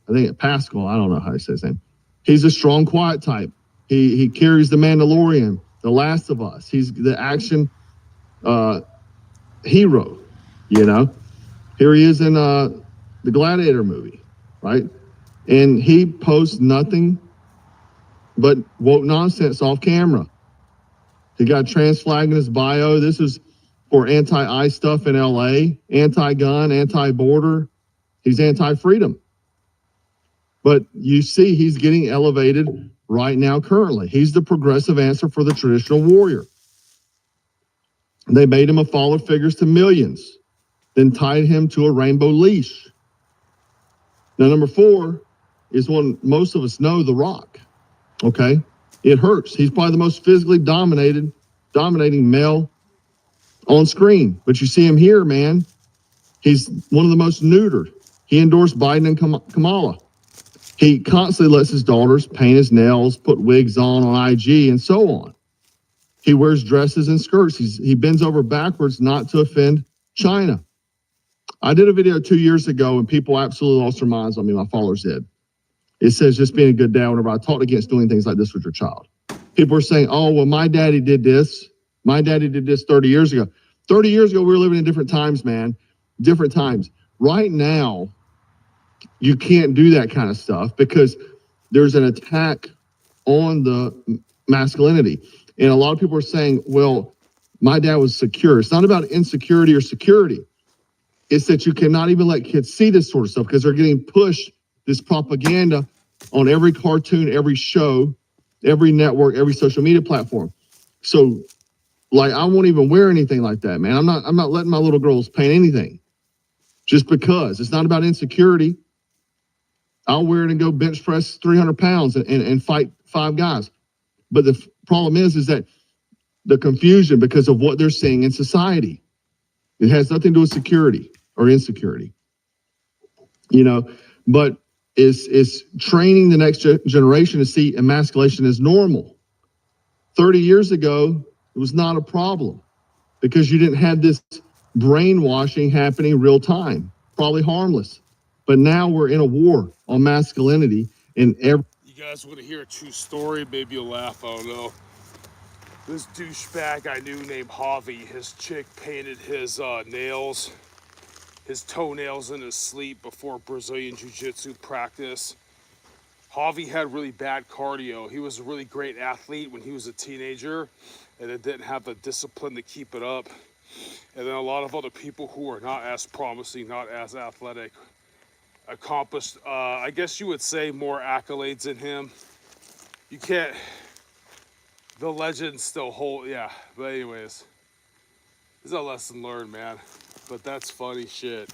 I think Pascal, I don't know how to say his name. He's a strong, quiet type. He carries the Mandalorian, The Last of Us. He's the action hero, you know. Here he is in the Gladiator movie, right? And he posts nothing but woke nonsense off camera. He got trans flag in his bio. This is for anti-ICE stuff in LA, anti-gun, anti-border. He's anti-freedom. But you see he's getting elevated right now currently. He's the progressive answer for the traditional warrior. They made him a father figures to millions, then tied him to a rainbow leash. Now, number 4 is one most of us know, The Rock. Okay? It hurts. He's probably the most physically dominating male on screen. But you see him here, man. He's one of the most neutered. He endorsed Biden and Kamala. He constantly lets his daughters paint his nails, put wigs on IG, and so on. He wears dresses and skirts. He bends over backwards not to offend China. I did a video 2 years ago, and people absolutely lost their minds on me. My followers did. It says just being a good dad whenever I taught against doing things like this with your child. People are saying, oh, well, my daddy did this. My daddy did this 30 years ago. 30 years ago, we were living in different times, man. Different times. Right now, you can't do that kind of stuff because there's an attack on the masculinity. And a lot of people are saying, well, my dad was secure. It's not about insecurity or security. It's that you cannot even let kids see this sort of stuff because they're getting pushed this propaganda on every cartoon, every show, every network, every social media platform. So, like, I won't even wear anything like that, man. I'm not letting my little girls paint anything just because. It's not about insecurity. I'll wear it and go bench press 300 pounds and fight 5 guys. But the problem is that the confusion because of what they're seeing in society. It has nothing to do with security or insecurity. You know, but it's training the next generation to see emasculation as normal. 30 years ago, it was not a problem because you didn't have this brainwashing happening real time, probably harmless. But now we're in a war on masculinity and every. You guys want to hear a true story? Maybe you'll laugh, I don't know. This douchebag I knew named Javi, his chick painted his nails, his toenails in his sleep before Brazilian Jiu-Jitsu practice. Javi had really bad cardio. He was a really great athlete when he was a teenager and then didn't have the discipline to keep it up. And then a lot of other people who are not as promising, not as athletic, accomplished, I guess you would say, more accolades than him. You can't, the legend still hold, yeah. But anyways, this is a lesson learned, man. But that's funny shit.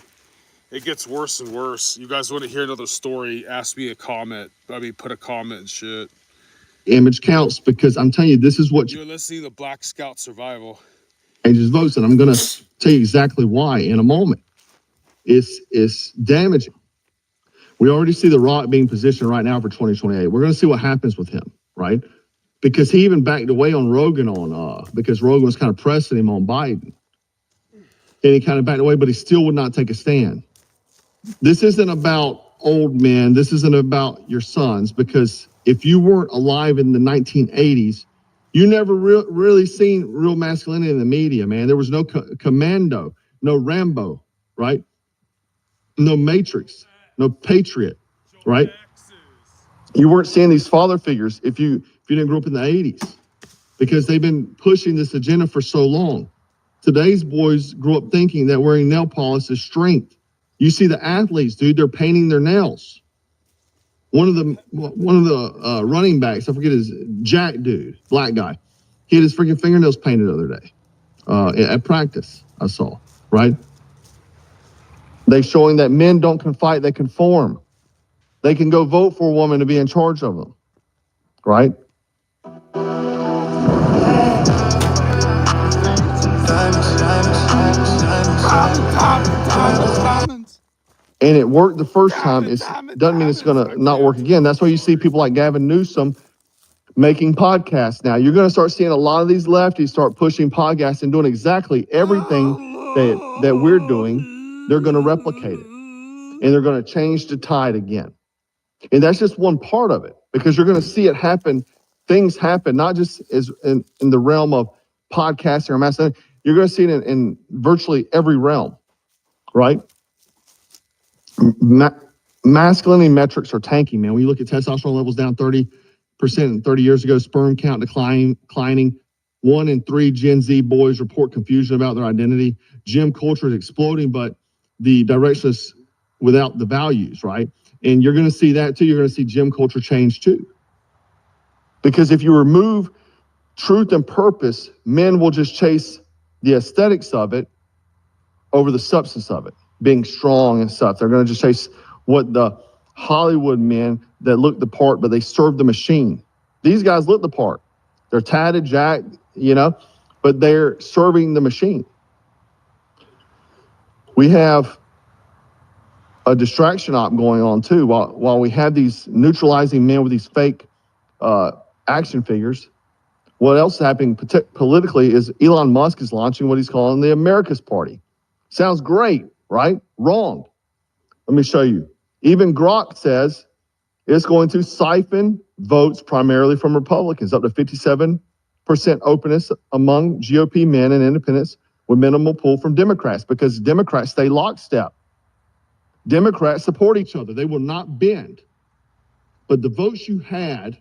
It gets worse and worse. You guys want to hear another story? Ask me a comment. Put a comment and shit. Image counts because I'm telling you, this is what You're listening to Black Scout Survival. Changes votes, and I'm going to tell you exactly why in a moment. It's damaging. We already see The Rock being positioned right now for 2028. We're going to see what happens with him, right? Because he even backed away on Rogan because Rogan was kind of pressing him on Biden. And he kind of backed away, but he still would not take a stand. This isn't about old men. This isn't about your sons, because if you weren't alive in the 1980s, you never really seen real masculinity in the media, man. There was no Commando, no Rambo, right? No Matrix, no Patriot, right? You weren't seeing these father figures if you didn't grow up in the 80s, because they've been pushing this agenda for so long. Today's boys grew up thinking that wearing nail polish is strength. You see the athletes, dude, they're painting their nails. One of the running backs, I forget his Jack dude, black guy. He had his freaking fingernails painted the other day at practice. I saw, right? They showing that men don't fight, they conform. They can go vote for a woman to be in charge of them, right? And it worked the first time. It doesn't mean it's going to not work again. That's why you see people like Gavin Newsom making podcasts now. You're going to start seeing a lot of these lefties start pushing podcasts and doing exactly everything that we're doing. They're going to replicate it. And they're going to change the tide again. And that's just one part of it, because you're going to see it happen. Things happen, not just as in the realm of podcasting or masculinity. You're going to see it in virtually every realm, right? Masculinity metrics are tanking, man. When you look at testosterone levels down 30% 30 years ago, sperm count declining. 1 in 3 Gen Z boys report confusion about their identity. Gym culture is exploding, but the direction is without the values, right? And you're going to see that too. You're going to see gym culture change too. Because if you remove truth and purpose, men will just chase the aesthetics of it over the substance of it, being strong and stuff. They're going to just chase what the Hollywood men that look the part, but they serve the machine. These guys look the part. They're tatted, jacked, but they're serving the machine. We have a distraction op going on too. While we have these neutralizing men with these fake action figures, what else is happening politically is Elon Musk is launching what he's calling the America's Party. Sounds great, right? Wrong. Let me show you. Even Grok says It's going to siphon votes primarily from Republicans, up to 57% openness among GOP men and independents with minimal pull from Democrats, because Democrats stay lockstep. Democrats support each other. They will not bend. But the votes you had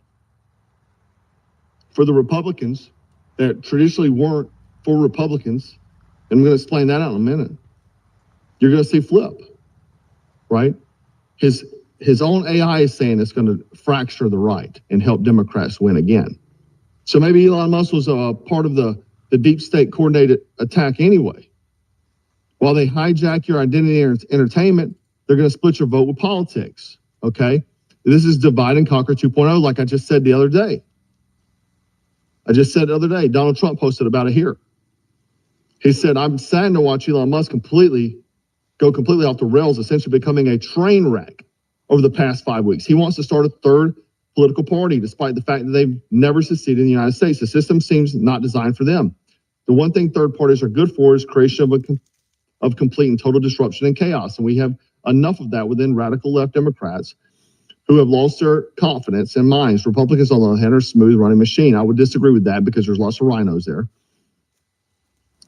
for the Republicans that traditionally weren't for Republicans, and I'm going to explain that out in a minute, you're going to see flip, right? His own AI is saying it's going to fracture the right and help Democrats win again. So maybe Elon Musk was a part of the deep state coordinated attack anyway. While they hijack your identity and entertainment, they're going to split your vote with politics, okay? This is divide and conquer 2.0, like I just said the other day. Donald Trump posted about it here. He said, I'm saddened to watch Elon Musk go completely off the rails, essentially becoming a train wreck over the past 5 weeks. He wants to start a third political party, despite the fact that they've never succeeded in the United States. The system seems not designed for them. The one thing third parties are good for is creation of complete and total disruption and chaos. And we have enough of that within radical left Democrats who have lost their confidence and minds. Republicans, on the other hand, are a smooth running machine. I would disagree with that because there's lots of rhinos there.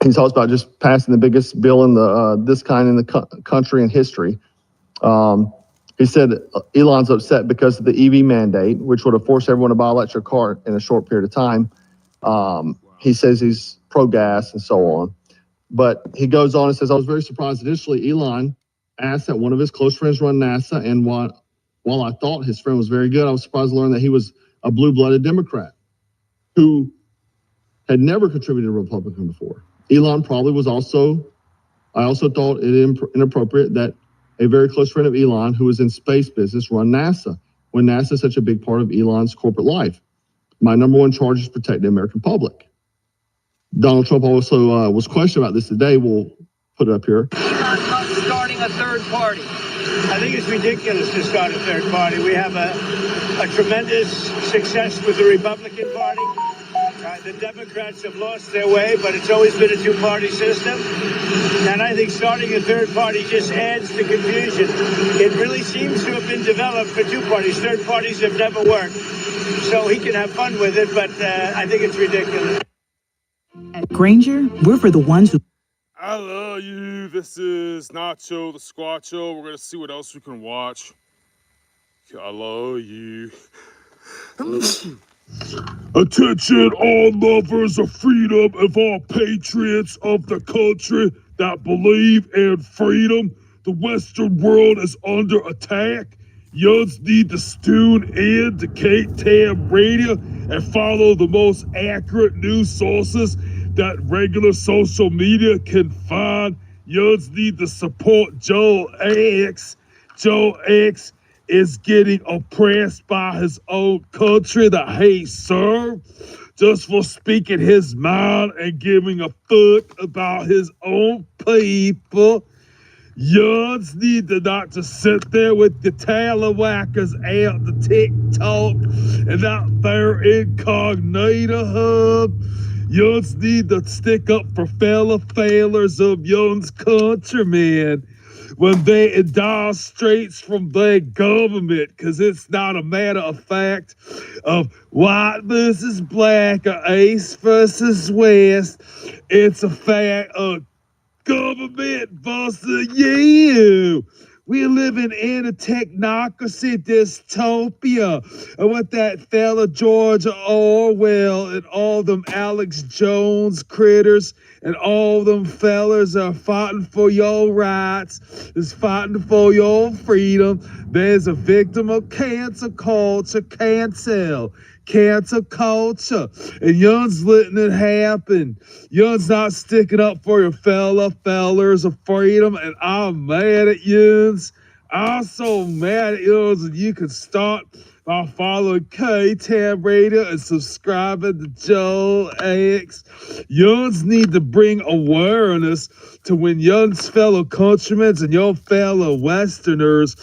He talks about just passing the biggest bill in this kind in the country in history. He said Elon's upset because of the EV mandate, which would have forced everyone to buy an electric car in a short period of time. He says he's pro-gas and so on. But he goes on and says, I was very surprised initially Elon asked that one of his close friends run NASA, and while I thought his friend was very good, I was surprised to learn that he was a blue-blooded Democrat who had never contributed to Republican before. Elon probably was I also thought it inappropriate that a very close friend of Elon, who was in space business, run NASA, when NASA is such a big part of Elon's corporate life. My number one charge is protect the American public. Donald Trump also was questioned about this today. We'll put it up here. Elon Musk starting a third party. I think it's ridiculous to start a third party. We have a tremendous success with the Republican Party. The Democrats have lost their way, but it's always been a two-party system. And I think starting a third party just adds to confusion. It really seems to have been developed for two parties. Third parties have never worked. So he can have fun with it, but I think it's ridiculous. At Granger, we're for the ones who... I love you. This is Nacho the Squatcho. We're going to see what else we can watch. I love you. Attention, all lovers of freedom and all patriots of the country that believe in freedom. The Western world is under attack. You need to tune in to TAAM Radio and follow the most accurate news sources that regular social media can find. You need to support Joe X. Joe X is getting oppressed by his own country that he served just for speaking his mind and giving a fuck about his own people. Yuns need to not just sit there with the tallywackers out the TikTok and out their incognito hub. Yuns need to stick up for fellow failures of Yuns countrymen when they endorse straights from their government, because it's not a matter of fact of white versus black or east versus west. It's a fact of government versus you. We're living in a technocracy dystopia. And with that fella George Orwell and all them Alex Jones critters and all them fellas are fighting for your rights, is fighting for your freedom. There's a victim of cancel culture, cancel culture, and Young's letting it happen. Young's not sticking up for your fellers of freedom, and I'm mad at Young's. I'm so mad at Young's, and you can start by following TAAM Radio and subscribing to Joe X. Young's need to bring awareness to when Young's fellow countrymen and your fellow Westerners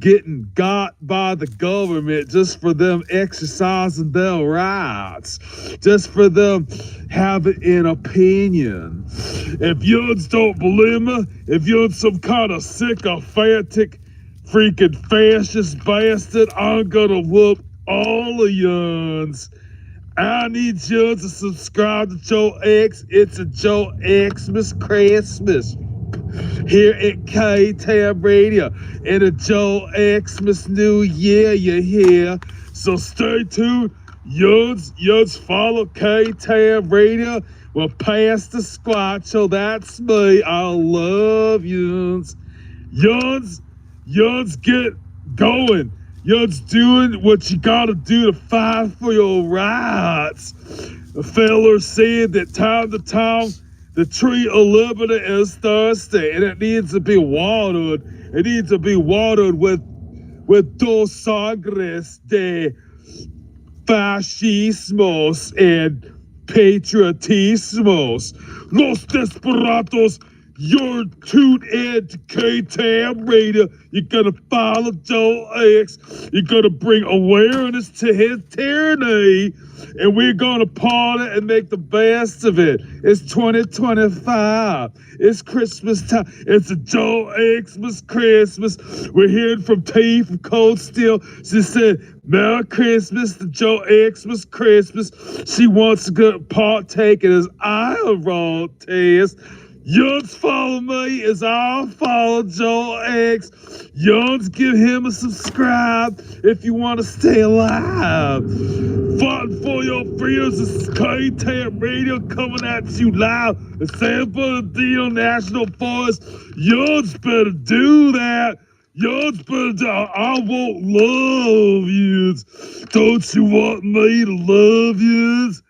getting got by the government just for them exercising their rights, just for them having an opinion. If Young's don't believe me, if you're some kind of sycophantic freaking fascist bastard. I'm gonna whoop all of yuns. I need you to subscribe to Joe X. It's a Joe Xmas Christmas here at TAAM Radio and a Joe Xmas New Year. You hear? So stay tuned. Yuns follow TAAM Radio. Well, Pastor Squatcho, that's me. I love yuns. Yuns, get going. Yuns doing what you gotta do to fight for your rights. A feller said that time to time, the tree of liberty is thirsty, and it needs to be watered. It needs to be watered with dos sangres de fascismos and patriotismos. Los Desperados, you're tuned in to TAAM Radio. You're gonna follow Joe X. You're gonna bring awareness to his tyranny, and we're gonna party and make the best of it. It's 2025. It's Christmas time. It's a Joe Xmas Christmas. We're hearing from T from Cold Steel. She said, Merry Christmas to Joe Xmas Christmas. She wants to get partake in his eye test. Yuns follow me as I follow Joe X. Yuns, give him a subscribe if you want to stay alive. Fighting for your freedoms. This is TAAM Radio coming at you live in San Bernardino National Forest. Yuns better do that. Yuns better do. I won't love yous. Don't you want me to love yous?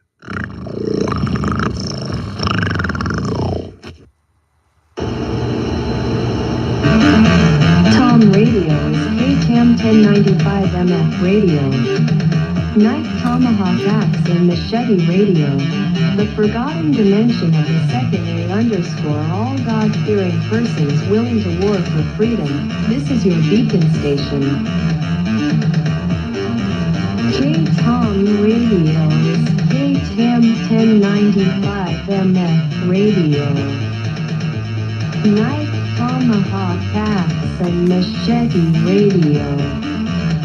TAAM Radio is TAAM 1095 MF Radio. Knife Tomahawk Axe and Machete Radio. The forgotten dimension of the second A _ all God-fearing persons willing to war for freedom. This is your beacon station. TAAM Radio is TAAM 1095 MF Radio. Knife Tomahawk Axe and Machete Radio.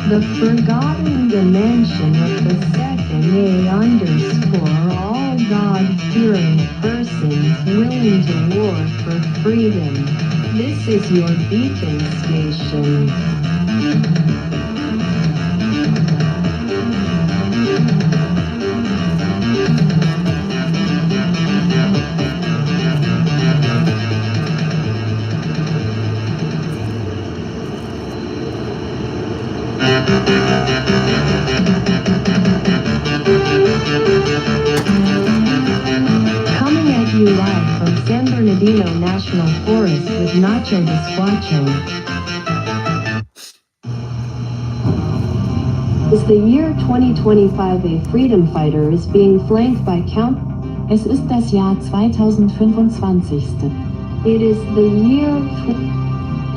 The forgotten dimension of the second A _ all God-fearing persons willing to war for freedom. This is your beacon station. Coming at you live from San Bernardino National Forest with Nacho the Squatcho. As the year 2025 a freedom fighter is being flanked by Es ist das Jahr 2025. It is the year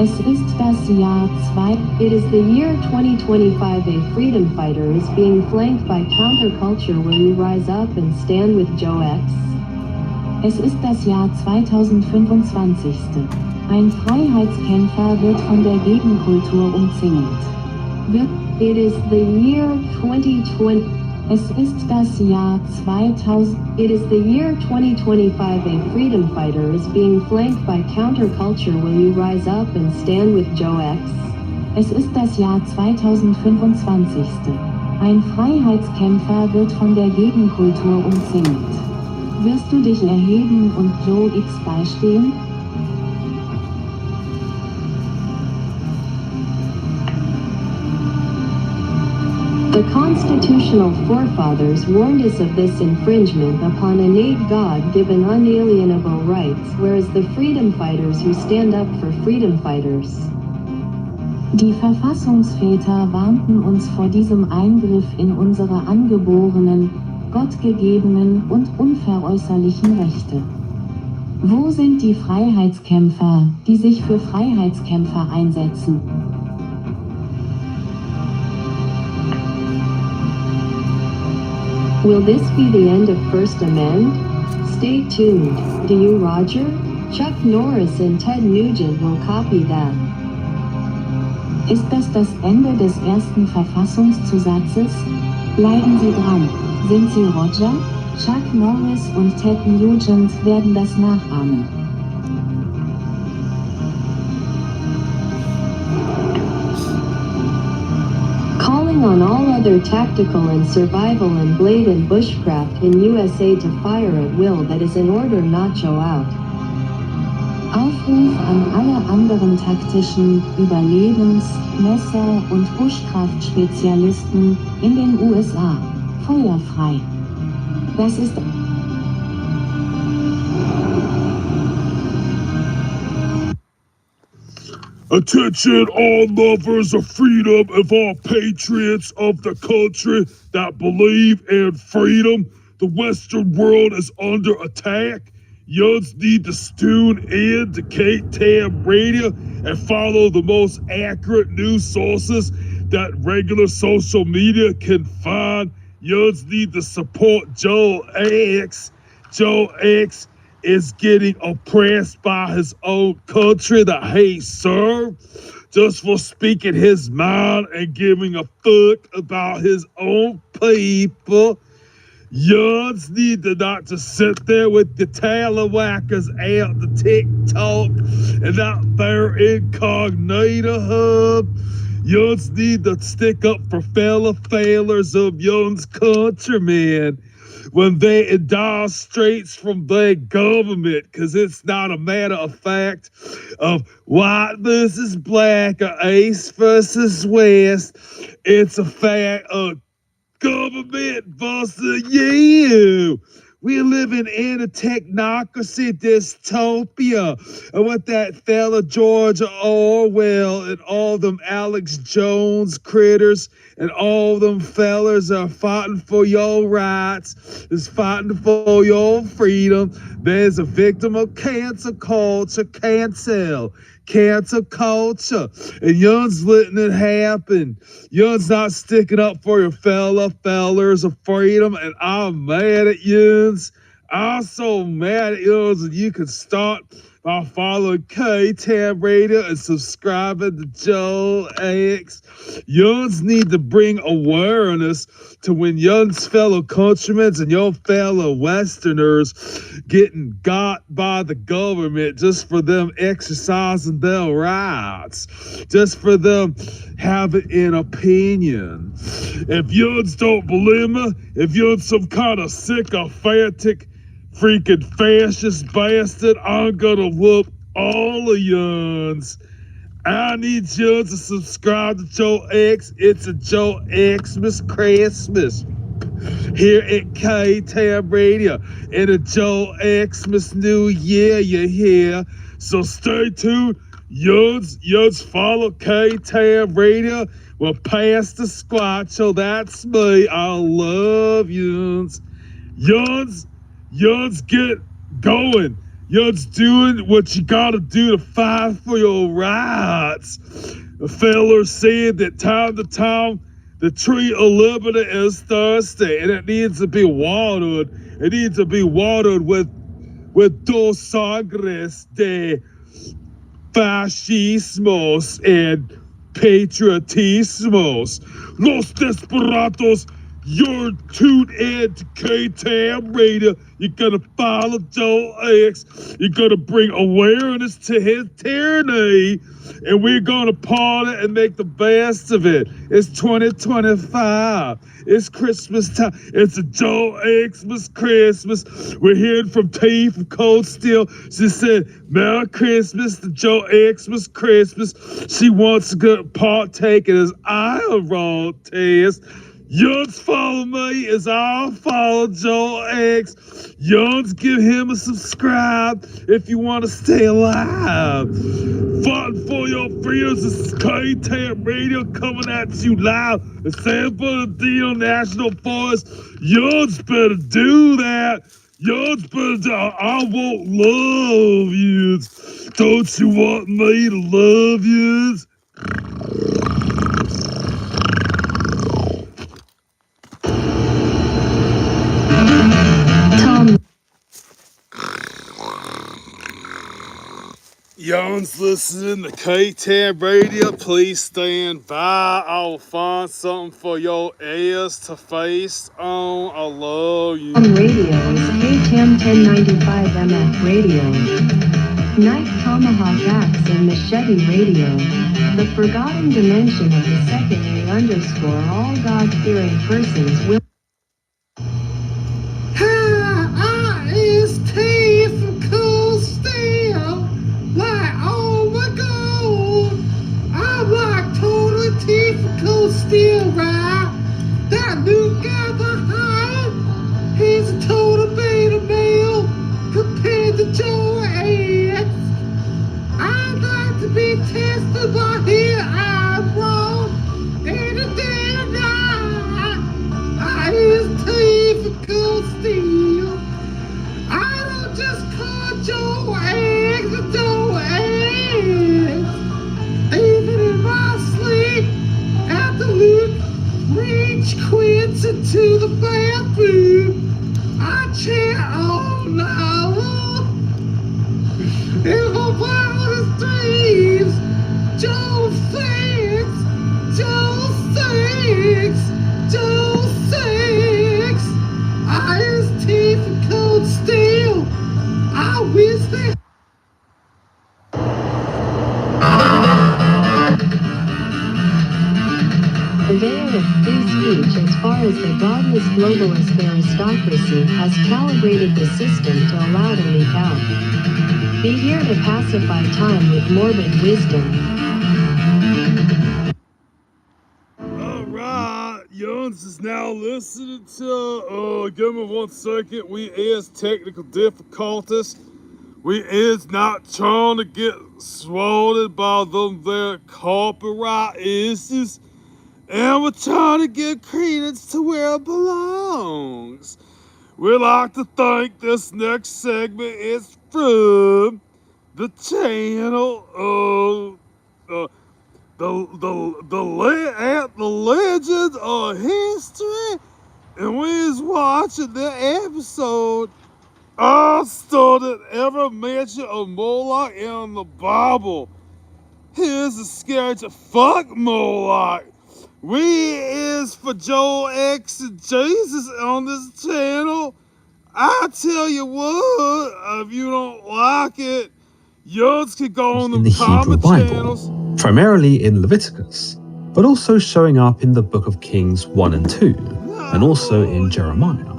Es ist das Jahr It is the year 2025 a freedom fighter is being flanked by counterculture. Will you rise up and stand with Joe X? Es ist das Jahr 2025. Ein Freiheitskämpfer wird von der Gegenkultur umzingelt. It is the year 2020. Es ist das Jahr 2000. It is the year 2025 a freedom fighter is being flanked by counterculture. Will you rise up and stand with Joe X? Es ist das Jahr 2025. Ein Freiheitskämpfer wird von der Gegenkultur umzingelt. Wirst du dich erheben und Joe X beistehen? The constitutional forefathers warned us of this infringement upon innate God-given unalienable rights, whereas the freedom fighters who stand up for freedom fighters. Die Verfassungsväter warnten uns vor diesem Eingriff in unsere angeborenen, gottgegebenen und unveräußerlichen Rechte. Wo sind die Freiheitskämpfer, die sich für Freiheitskämpfer einsetzen? Will this be the end of First Amendment? Stay tuned. Do you, Roger? Chuck Norris and Ted Nugent will copy that. Ist das Ende des ersten Verfassungszusatzes? Bleiben Sie dran. Sind Sie Roger? Chuck Norris und Ted Nugent werden das nachahmen. Calling on all other tactical and survival and blade and bushcraft in USA to fire at will that is in order Nacho out. Aufruf an alle anderen taktischen Überlebens-, Messer- und Bushcraft-Spezialisten in den USA. Feuer frei. Das ist Attention, all lovers of freedom and all patriots of the country that believe in freedom. The Western world is under attack. You need to tune in to TAAM Radio and follow the most accurate news sources that regular social media can find. You need to support Joe X. Joe X is getting oppressed by his own country that he served just for speaking his mind and giving a fuck about his own people. Yuns need to not just sit there with the talawhackers out the TikTok and not their incognito hub. Yuns need to stick up for fellow failures of Yuns countrymen when they endorse straights from their government, because it's not a matter of fact of white versus black or east versus west. It's a fact of government versus you. We're living in a technocracy dystopia. And with that fella George Orwell and all them Alex Jones critters and all them fellers are fighting for your rights, is fighting for your freedom. There's a victim of cancel culture, cancel culture, and Young's letting it happen. Young's not sticking up for your fellers of freedom, and I'm mad at Young's. I'm so mad at Young's, and you can start by following TAAM Radio and subscribing to Joe X. Young's need to bring awareness to when Young's fellow countrymen and your fellow Westerners getting got by the government just for them exercising their rights, just for them having an opinion. If Young's don't believe me, if you're some kind of sycophantic freaking fascist bastard, I'm gonna whoop all of yuns. I need you to subscribe to Joe X. It's a Joe Xmas Christmas here at TAAM Radio and a Joe Xmas New Year, you hear? So stay tuned. Yuns follow TAAM Radio with Pastor Squatcho. That's me. I love yuns. Yuns, get going. Yuns doing what you gotta do to fight for your rights. A feller said that time to time the tree of liberty is thirsty and it needs to be watered. It needs to be watered with dos sangres de fascismos and patriotismos. Los Desperados, you're tuned in to TAAM Radio. You're gonna follow Joe X. You're gonna bring awareness to his tyranny, and we're gonna party and make the best of it. It's 2025. It's Christmas time. It's a Joe Xmas Christmas. We're hearing from T from Cold Steel. She said, Merry Christmas to Joe Xmas Christmas. She wants to partake in his iron test. Yuns follow me as I follow Joe X. Yuns, give him a subscribe if you want to stay alive. Fighting for your freedoms. This is TAAM Radio coming at you live in San Bernardino National Forest. Yuns better do that. Yuns better do. I won't love yous. Don't you want me to love yous? Young's listening to TAAM Radio. Please stand by. I'll find something for your ears to face on. I love you. TAAM Radio is KTAM 1095 MF Radio. Knife Tomahawk Axe and Machete Radio. The forgotten dimension of the second A _ all God-fearing persons will. Still right, that new guy behind, he's a total beta male compared to Joe X. I'd like to be tested, but here I'm wrong. Any day or night, I is typical steel. I don't just call Joe X a Joe X. Even in my sleep, after Luke reached Quince into the bathroom, I chant all night. In my wildest dreams, Joe 6, Joe 6, Joe 6. His teeth are cold steel. I wish they. The veil of free speech as far as the godless globalist aristocracy has calibrated the system to allow to leak out. Be here to pacify time with morbid wisdom. Alright, Young's is now listening to, give me 1 second, we is technical difficulties. We is not trying to get swallowed by them their copyright issues. And we're trying to give credence to where it belongs. We'd like to thank this next segment is from the channel of the Legend of History. And we is watching the episode I started ever mention of Moloch in the Bible. Here's the scary to fuck Moloch. We is for Joe X and Jesus on this channel. I tell you what, if you don't like it, yours could go on in the Hebrew Bible, primarily in Leviticus, but also showing up in the Book of Kings 1 and 2, and also in Jeremiah.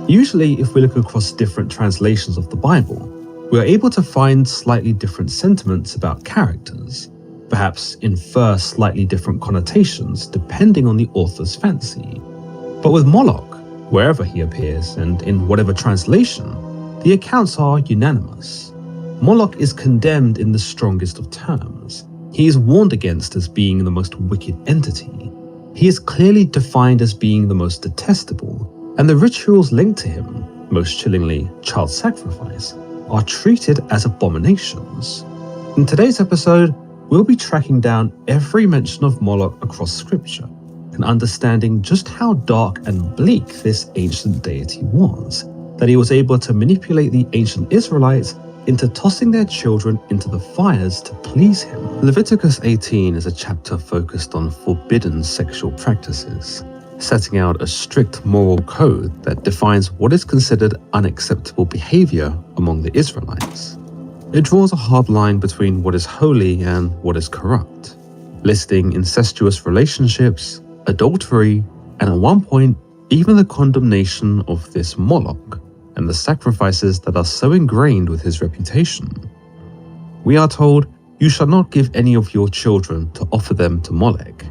Usually, if we look across different translations of the Bible, we are able to find slightly different sentiments about characters, perhaps infer slightly different connotations depending on the author's fancy. But with Moloch, wherever he appears and in whatever translation, the accounts are unanimous. Moloch is condemned in the strongest of terms. He is warned against as being the most wicked entity. He is clearly defined as being the most detestable, and the rituals linked to him, most chillingly child sacrifice, are treated as abominations. In today's episode, we'll be tracking down every mention of Moloch across scripture and understanding just how dark and bleak this ancient deity was, that he was able to manipulate the ancient Israelites into tossing their children into the fires to please him. Leviticus 18 is a chapter focused on forbidden sexual practices, setting out a strict moral code that defines what is considered unacceptable behavior among the Israelites. It draws a hard line between what is holy and what is corrupt, listing incestuous relationships, adultery, and at one point, even the condemnation of this Moloch and the sacrifices that are so ingrained with his reputation. We are told, "You shall not give any of your children to offer them to Molech,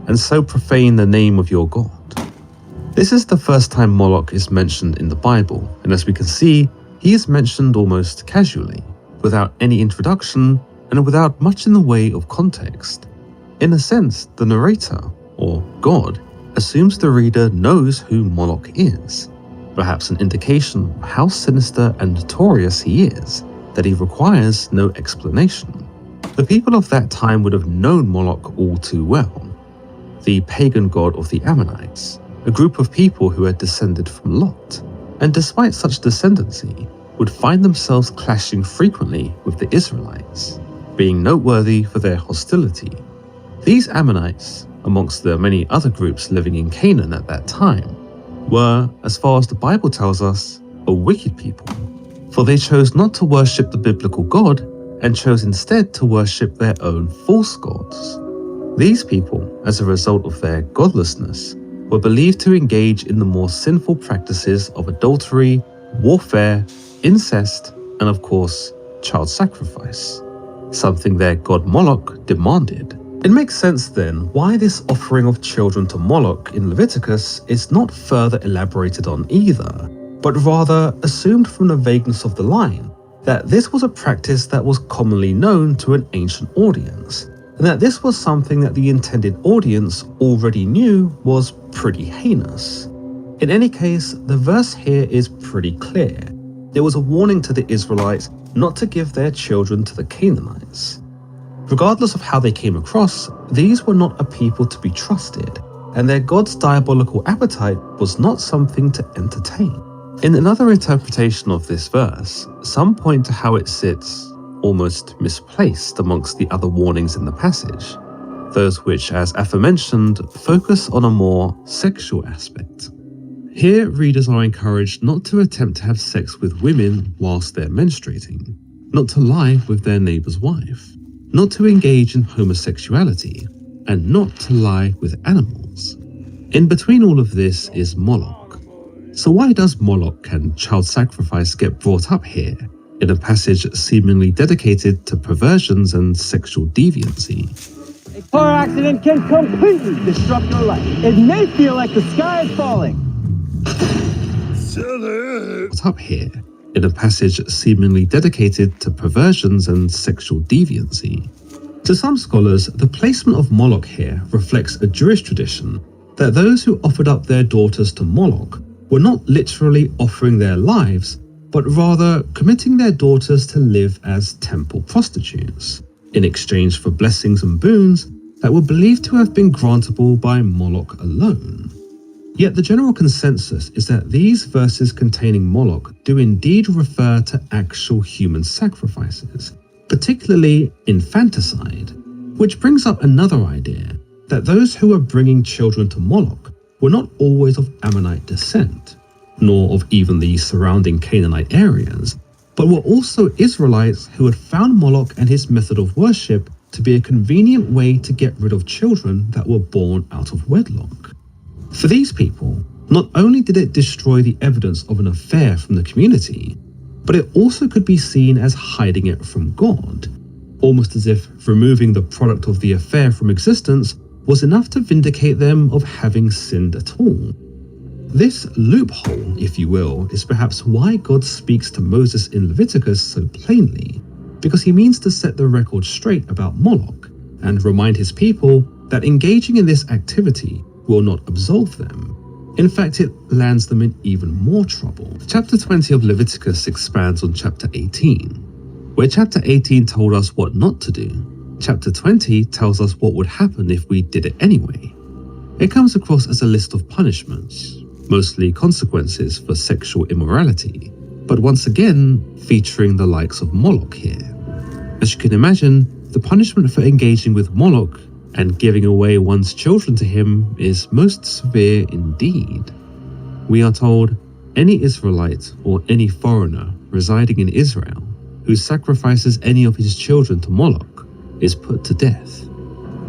and so profane the name of your God." This is the first time Moloch is mentioned in the Bible, and as we can see, he is mentioned almost casually, without any introduction and without much in the way of context. In a sense, the narrator, or God, assumes the reader knows who Moloch is, perhaps an indication of how sinister and notorious he is, that he requires no explanation. The people of that time would have known Moloch all too well, the pagan god of the Ammonites, a group of people who had descended from Lot, and despite such descendancy, would find themselves clashing frequently with the Israelites. being noteworthy for their hostility. These Ammonites, amongst the many other groups living in Canaan at that time, were, as far as the Bible tells us, a wicked people, for they chose not to worship the biblical God and chose instead to worship their own false gods. These people, as a result of their godlessness, were believed to engage in the more sinful practices of adultery, warfare, incest, and of course, child sacrifice, something their god Moloch demanded. It makes sense then why this offering of children to Moloch in Leviticus is not further elaborated on either, but rather assumed from the vagueness of the line that this was a practice that was commonly known to an ancient audience, and that this was something that the intended audience already knew was pretty heinous. In any case, the verse here is pretty clear. There was a warning to the Israelites not to give their children to the Canaanites. Regardless of how they came across, these were not a people to be trusted, and their God's diabolical appetite was not something to entertain. In another interpretation of this verse, some point to how it sits almost misplaced amongst the other warnings in the passage, those which, as aforementioned, focus on a more sexual aspect. Here, readers are encouraged not to attempt to have sex with women whilst they're menstruating, not to lie with their neighbour's wife, not to engage in homosexuality, and not to lie with animals. In between all of this is Moloch. So why does Moloch and child sacrifice get brought up here, in a passage seemingly dedicated to perversions and sexual deviancy? A car accident can completely disrupt your life. It may feel like the sky is falling. Brought up here, in a passage seemingly dedicated to perversions and sexual deviancy. To some scholars, the placement of Moloch here reflects a Jewish tradition that those who offered up their daughters to Moloch were not literally offering their lives, but rather committing their daughters to live as temple prostitutes, in exchange for blessings and boons that were believed to have been grantable by Moloch alone. Yet the general consensus is that these verses containing Moloch do indeed refer to actual human sacrifices, particularly infanticide, which brings up another idea, that those who were bringing children to Moloch were not always of Ammonite descent, nor of even the surrounding Canaanite areas, but were also Israelites who had found Moloch and his method of worship to be a convenient way to get rid of children that were born out of wedlock. For these people, not only did it destroy the evidence of an affair from the community, but it also could be seen as hiding it from God, almost as if removing the product of the affair from existence was enough to vindicate them of having sinned at all. This loophole, if you will, is perhaps why God speaks to Moses in Leviticus so plainly, because he means to set the record straight about Moloch and remind his people that engaging in this activity will not absolve them. In fact, it lands them in even more trouble. Chapter 20 of Leviticus expands on chapter 18. Where chapter 18 told us what not to do, chapter 20 tells us what would happen if we did it anyway. It comes across as a list of punishments, mostly consequences for sexual immorality, but once again featuring the likes of Moloch here. As you can imagine, the punishment for engaging with Moloch and giving away one's children to him is most severe indeed. We are told, any Israelite or any foreigner residing in Israel who sacrifices any of his children to Moloch is put to death.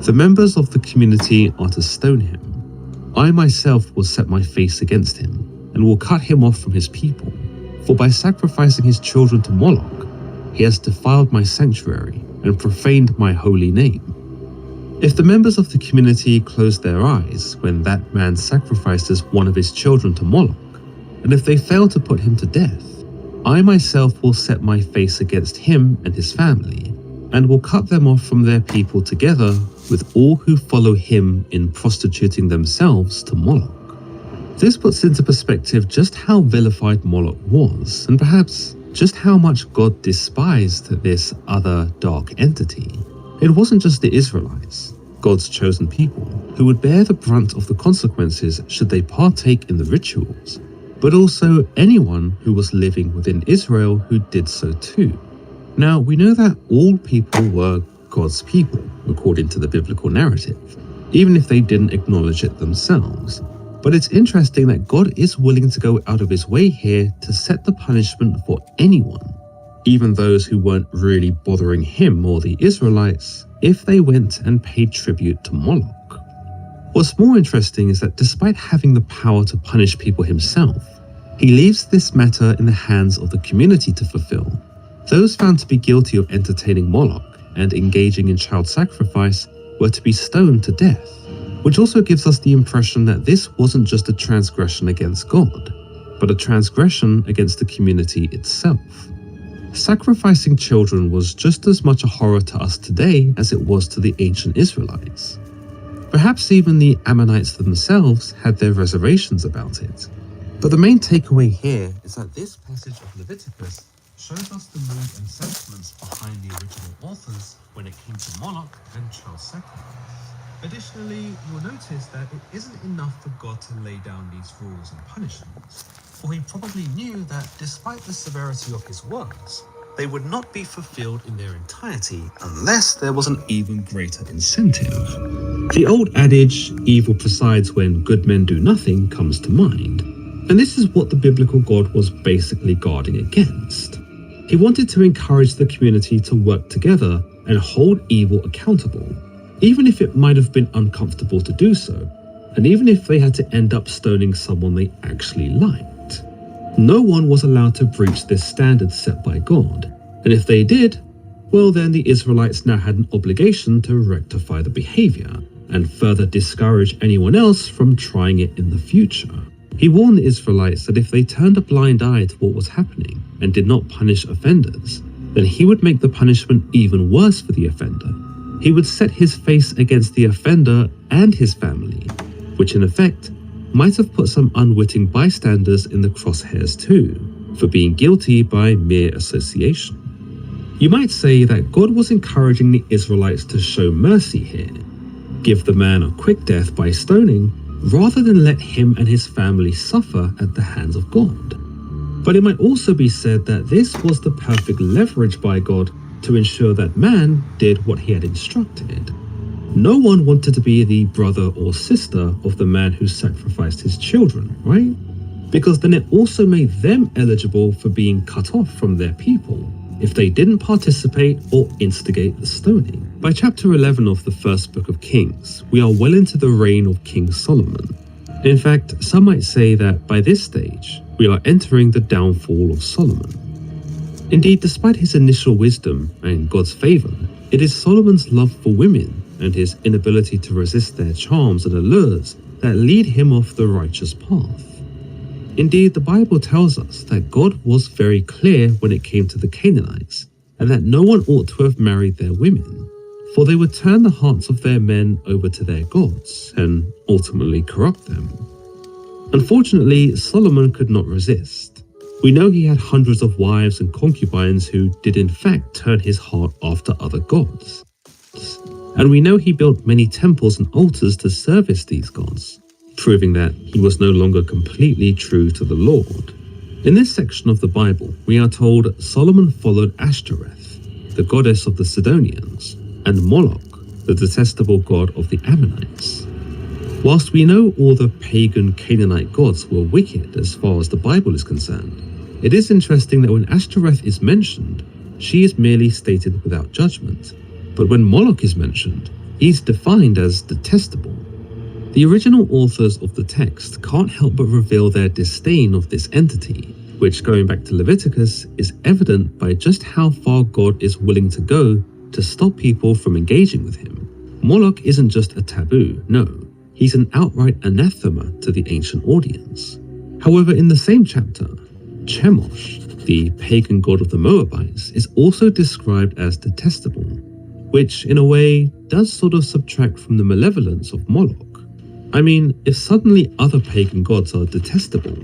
The members of the community are to stone him. I myself will set my face against him and will cut him off from his people, for by sacrificing his children to Moloch, he has defiled my sanctuary and profaned my holy name. If the members of the community close their eyes when that man sacrifices one of his children to Moloch, and if they fail to put him to death, I myself will set my face against him and his family, and will cut them off from their people together with all who follow him in prostituting themselves to Moloch. This puts into perspective just how vilified Moloch was, and perhaps just how much God despised this other dark entity. It wasn't just the Israelites, God's chosen people, who would bear the brunt of the consequences should they partake in the rituals, but also anyone who was living within Israel who did so too. Now, we know that all people were God's people, according to the biblical narrative, even if they didn't acknowledge it themselves. But it's interesting that God is willing to go out of his way here to set the punishment for anyone, even those who weren't really bothering him or the Israelites, if they went and paid tribute to Moloch. What's more interesting is that despite having the power to punish people himself, he leaves this matter in the hands of the community to fulfill. Those found to be guilty of entertaining Moloch and engaging in child sacrifice were to be stoned to death, which also gives us the impression that this wasn't just a transgression against God, but a transgression against the community itself. Sacrificing children was just as much a horror to us today as it was to the ancient Israelites. Perhaps even the Ammonites themselves had their reservations about it. But the main takeaway here is that this passage of Leviticus shows us the mood and sentiments behind the original authors when it came to Moloch and child sacrifice. Additionally, you'll notice that it isn't enough for God to lay down these rules and punishments, for he probably knew that despite the severity of his words, they would not be fulfilled in their entirety unless there was an even greater incentive. The old adage, evil presides when good men do nothing, comes to mind. And this is what the biblical God was basically guarding against. He wanted to encourage the community to work together and hold evil accountable, even if it might have been uncomfortable to do so, and even if they had to end up stoning someone they actually liked. No one was allowed to breach this standard set by God, and if they did, well then the Israelites now had an obligation to rectify the behavior and further discourage anyone else from trying it in the future. He warned the Israelites that if they turned a blind eye to what was happening and did not punish offenders, then he would make the punishment even worse for the offender. He would set his face against the offender and his family, which in effect might have put some unwitting bystanders in the crosshairs too, for being guilty by mere association. You might say that God was encouraging the Israelites to show mercy here, give the man a quick death by stoning, rather than let him and his family suffer at the hands of God. But it might also be said that this was the perfect leverage by God to ensure that man did what he had instructed. No one wanted to be the brother or sister of the man who sacrificed his children, right? Because then it also made them eligible for being cut off from their people if they didn't participate or instigate the stoning. By chapter 11 of the first book of Kings, we are well into the reign of King Solomon. In fact, some might say that by this stage, we are entering the downfall of Solomon. Indeed, despite his initial wisdom and God's favor, it is Solomon's love for women and his inability to resist their charms and allures that lead him off the righteous path. Indeed, the Bible tells us that God was very clear when it came to the Canaanites, and that no one ought to have married their women, for they would turn the hearts of their men over to their gods and ultimately corrupt them. Unfortunately, Solomon could not resist. We know he had hundreds of wives and concubines who did in fact turn his heart after other gods. And we know he built many temples and altars to service these gods, proving that he was no longer completely true to the Lord. In this section of the Bible, we are told Solomon followed Ashtoreth, the goddess of the Sidonians, and Moloch, the detestable god of the Ammonites. Whilst we know all the pagan Canaanite gods were wicked as far as the Bible is concerned, it is interesting that when Ashtoreth is mentioned, she is merely stated without judgment. But when Moloch is mentioned, he's defined as detestable. The original authors of the text can't help but reveal their disdain of this entity, which, going back to Leviticus, is evident by just how far God is willing to go to stop people from engaging with him. Moloch isn't just a taboo, no, he's an outright anathema to the ancient audience. However, in the same chapter, Chemosh, the pagan god of the Moabites, is also described as detestable, which in a way does sort of subtract from the malevolence of Moloch. I mean, if suddenly other pagan gods are detestable,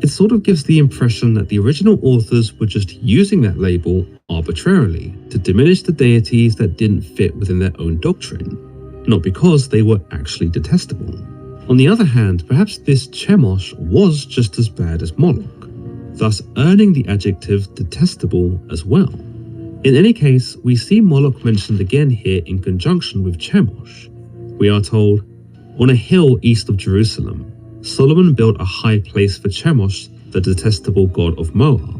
it sort of gives the impression that the original authors were just using that label arbitrarily to diminish the deities that didn't fit within their own doctrine, not because they were actually detestable. On the other hand, perhaps this Chemosh was just as bad as Moloch, thus earning the adjective detestable as well. In any case, we see Moloch mentioned again here in conjunction with Chemosh. We are told, on a hill east of Jerusalem, Solomon built a high place for Chemosh, the detestable god of Moab,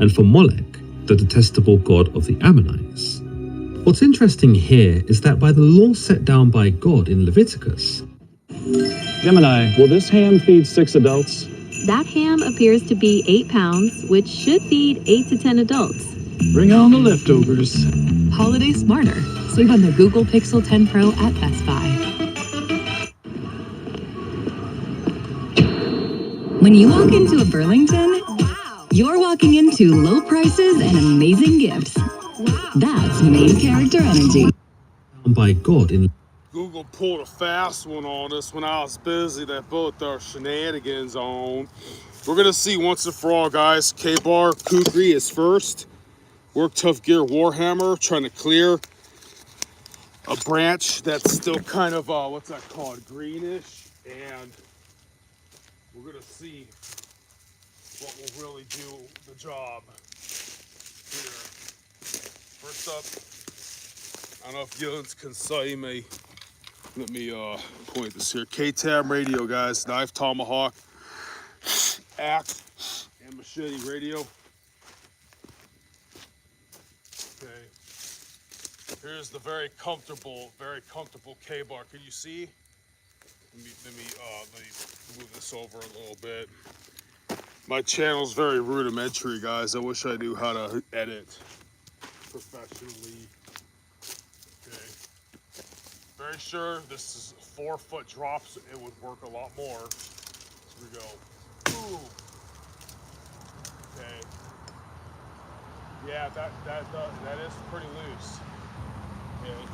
and for Molech, the detestable god of the Ammonites. What's interesting here is that by the law set down by God in Leviticus, Gemini, will this ham feed 6 adults? That ham appears to be 8 pounds, which should feed 8 to 10 adults. Bring on the leftovers. Holiday smarter. Save on the Google Pixel 10 Pro at Best Buy. When you walk into a Burlington, you're walking into low prices and amazing gifts. That's main character energy. By God in Google pulled a fast one on us when I was busy. They put their shenanigans on. We're gonna see once and for all, guys. K-Bar Kukri is first. Work Tough Gear Warhammer trying to clear a branch that's still kind of what's that called, greenish, and we're gonna see what will really do the job here. First up, I don't know if Yons can see me. Let me point this here. TAAM Radio, guys. Knife, tomahawk, axe, and machete radio. Okay. Here's the very comfortable K-Bar. Can you see? Let me move this over a little bit. My channel's very rudimentary, guys. I wish I knew how to edit professionally. Okay. Very sure this is 4-foot drops. It would work a lot more. Here we go. Ooh. Okay. Yeah, that is pretty loose. Okay.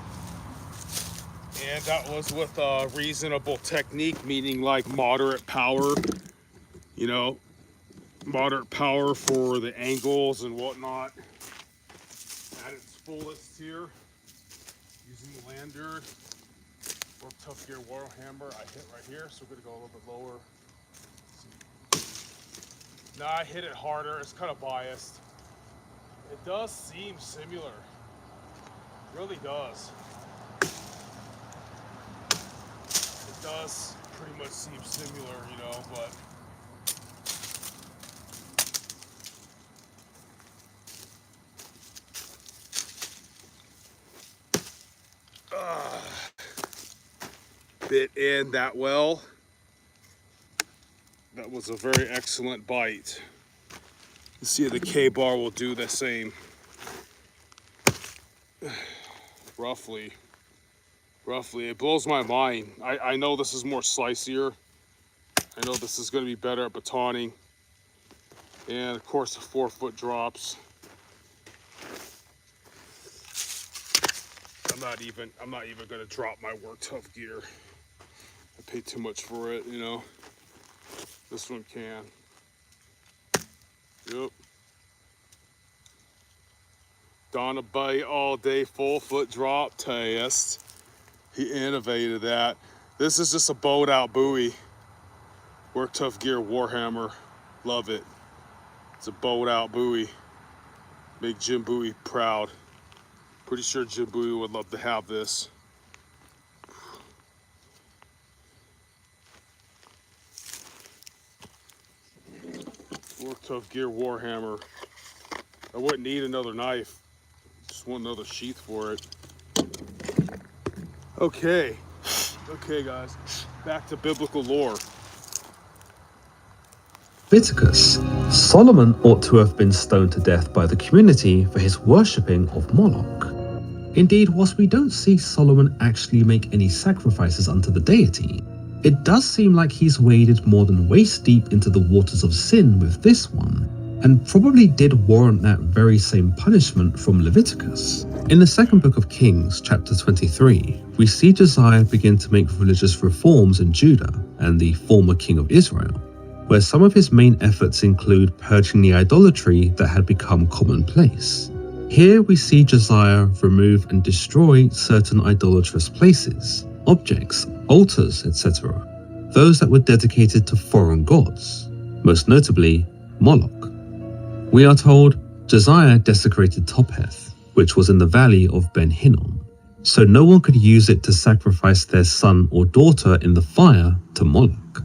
And that was with a reasonable technique, meaning like moderate power. You know, moderate power for the angles and whatnot. At its fullest here, using the lander or Tough Gear Warhammer. I hit right here, so we're gonna go a little bit lower. Now I hit it harder. It's kind of biased. It does seem similar. It really does. It does pretty much seem similar, you know, but bit in that well. That was a very excellent bite. You see the K-Bar will do the same. Roughly. It blows my mind. I know this is more slicier. I know this is going to be better at batoning. And of course the 4-foot drops. I'm not even going to drop my Work Tough gear. I paid too much for it, you know. This one can. Yep. Donna Bay all day 4-foot drop test. He innovated that. This is just a bowed out buoy. Work Tough Gear Warhammer. Love it. It's a bowed out buoy. Make Jim Bowie proud. Pretty sure Jim Bowie would love to have this. Work Tough Gear Warhammer. I wouldn't need another knife. Just want another sheath for it. Okay. Okay, guys. Back to biblical lore. Leviticus. Solomon ought to have been stoned to death by the community for his worshipping of Moloch. Indeed, whilst we don't see Solomon actually make any sacrifices unto the deity, it does seem like he's waded more than waist deep into the waters of sin with this one, and probably did warrant that very same punishment from Leviticus. In the second book of Kings, chapter 23, we see Josiah begin to make religious reforms in Judah and the former king of Israel, where some of his main efforts include purging the idolatry that had become commonplace. Here we see Josiah remove and destroy certain idolatrous places, objects, altars, etc., those that were dedicated to foreign gods, most notably Moloch. We are told Josiah desecrated Topheth, which was in the valley of Ben Hinnom, so no one could use it to sacrifice their son or daughter in the fire to Moloch.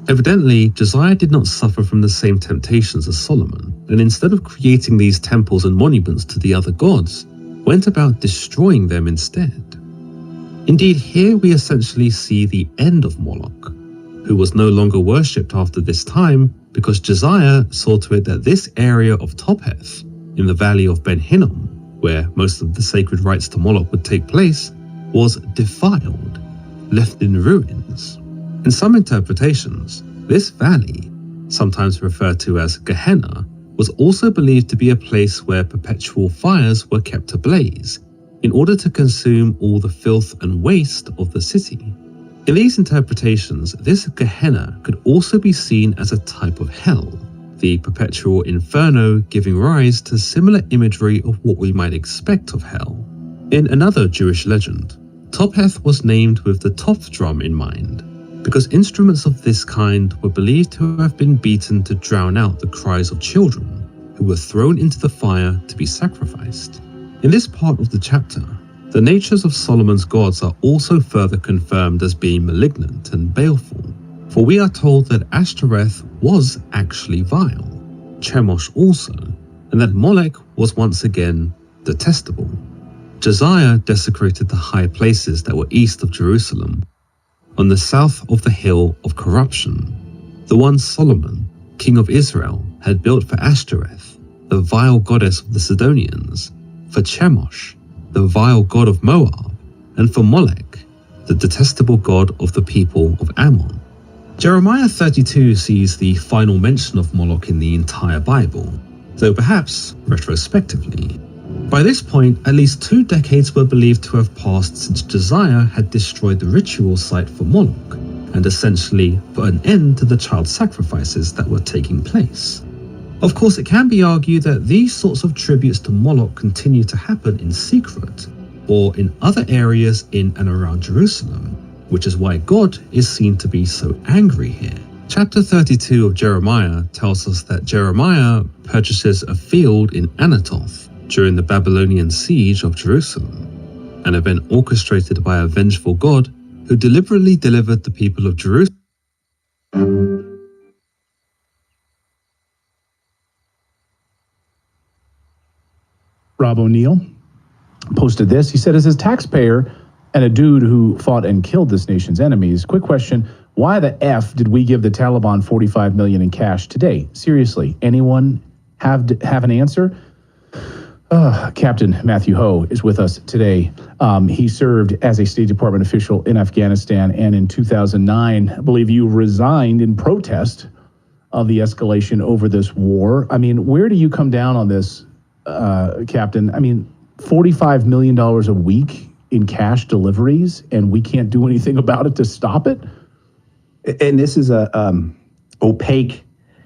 Evidently, Josiah did not suffer from the same temptations as Solomon, and instead of creating these temples and monuments to the other gods, went about destroying them instead. Indeed, here we essentially see the end of Moloch, who was no longer worshipped after this time because Josiah saw to it that this area of Topheth, in the valley of Ben Hinnom, where most of the sacred rites to Moloch would take place, was defiled, left in ruins. In some interpretations, this valley, sometimes referred to as Gehenna, was also believed to be a place where perpetual fires were kept ablaze in order to consume all the filth and waste of the city. In these interpretations, this Gehenna could also be seen as a type of hell, the perpetual inferno giving rise to similar imagery of what we might expect of hell. In another Jewish legend, Topheth was named with the Toph drum in mind, because instruments of this kind were believed to have been beaten to drown out the cries of children who were thrown into the fire to be sacrificed. In this part of the chapter, the natures of Solomon's gods are also further confirmed as being malignant and baleful, for we are told that Ashtoreth was actually vile, Chemosh also, and that Molech was once again detestable. Josiah desecrated the high places that were east of Jerusalem, on the south of the hill of corruption, the one Solomon, king of Israel, had built for Ashtoreth, the vile goddess of the Sidonians, for Chemosh, the vile god of Moab, and for Molech, the detestable god of the people of Ammon. Jeremiah 32 sees the final mention of Moloch in the entire Bible, though perhaps retrospectively. By this point, at least 2 decades were believed to have passed since Josiah had destroyed the ritual site for Moloch, and essentially put an end to the child sacrifices that were taking place. Of course, it can be argued that these sorts of tributes to Moloch continue to happen in secret, or in other areas in and around Jerusalem, which is why God is seen to be so angry here. Chapter 32 of Jeremiah tells us that Jeremiah purchases a field in Anathoth during the Babylonian siege of Jerusalem, an event orchestrated by a vengeful God who deliberately delivered the people of Jerusalem. Rob O'Neill posted this. He said, as a taxpayer and a dude who fought and killed this nation's enemies, quick question, why the F did we give the Taliban $45 million in cash today? Seriously, anyone have an answer? Captain Matthew Ho is with us today. He served as a State Department official in Afghanistan, and in 2009, I believe you resigned in protest of the escalation over this war. I mean, where do you come down on this, Captain? I mean, $45 million a week in cash deliveries, and we can't do anything about it to stop it? And this is a opaque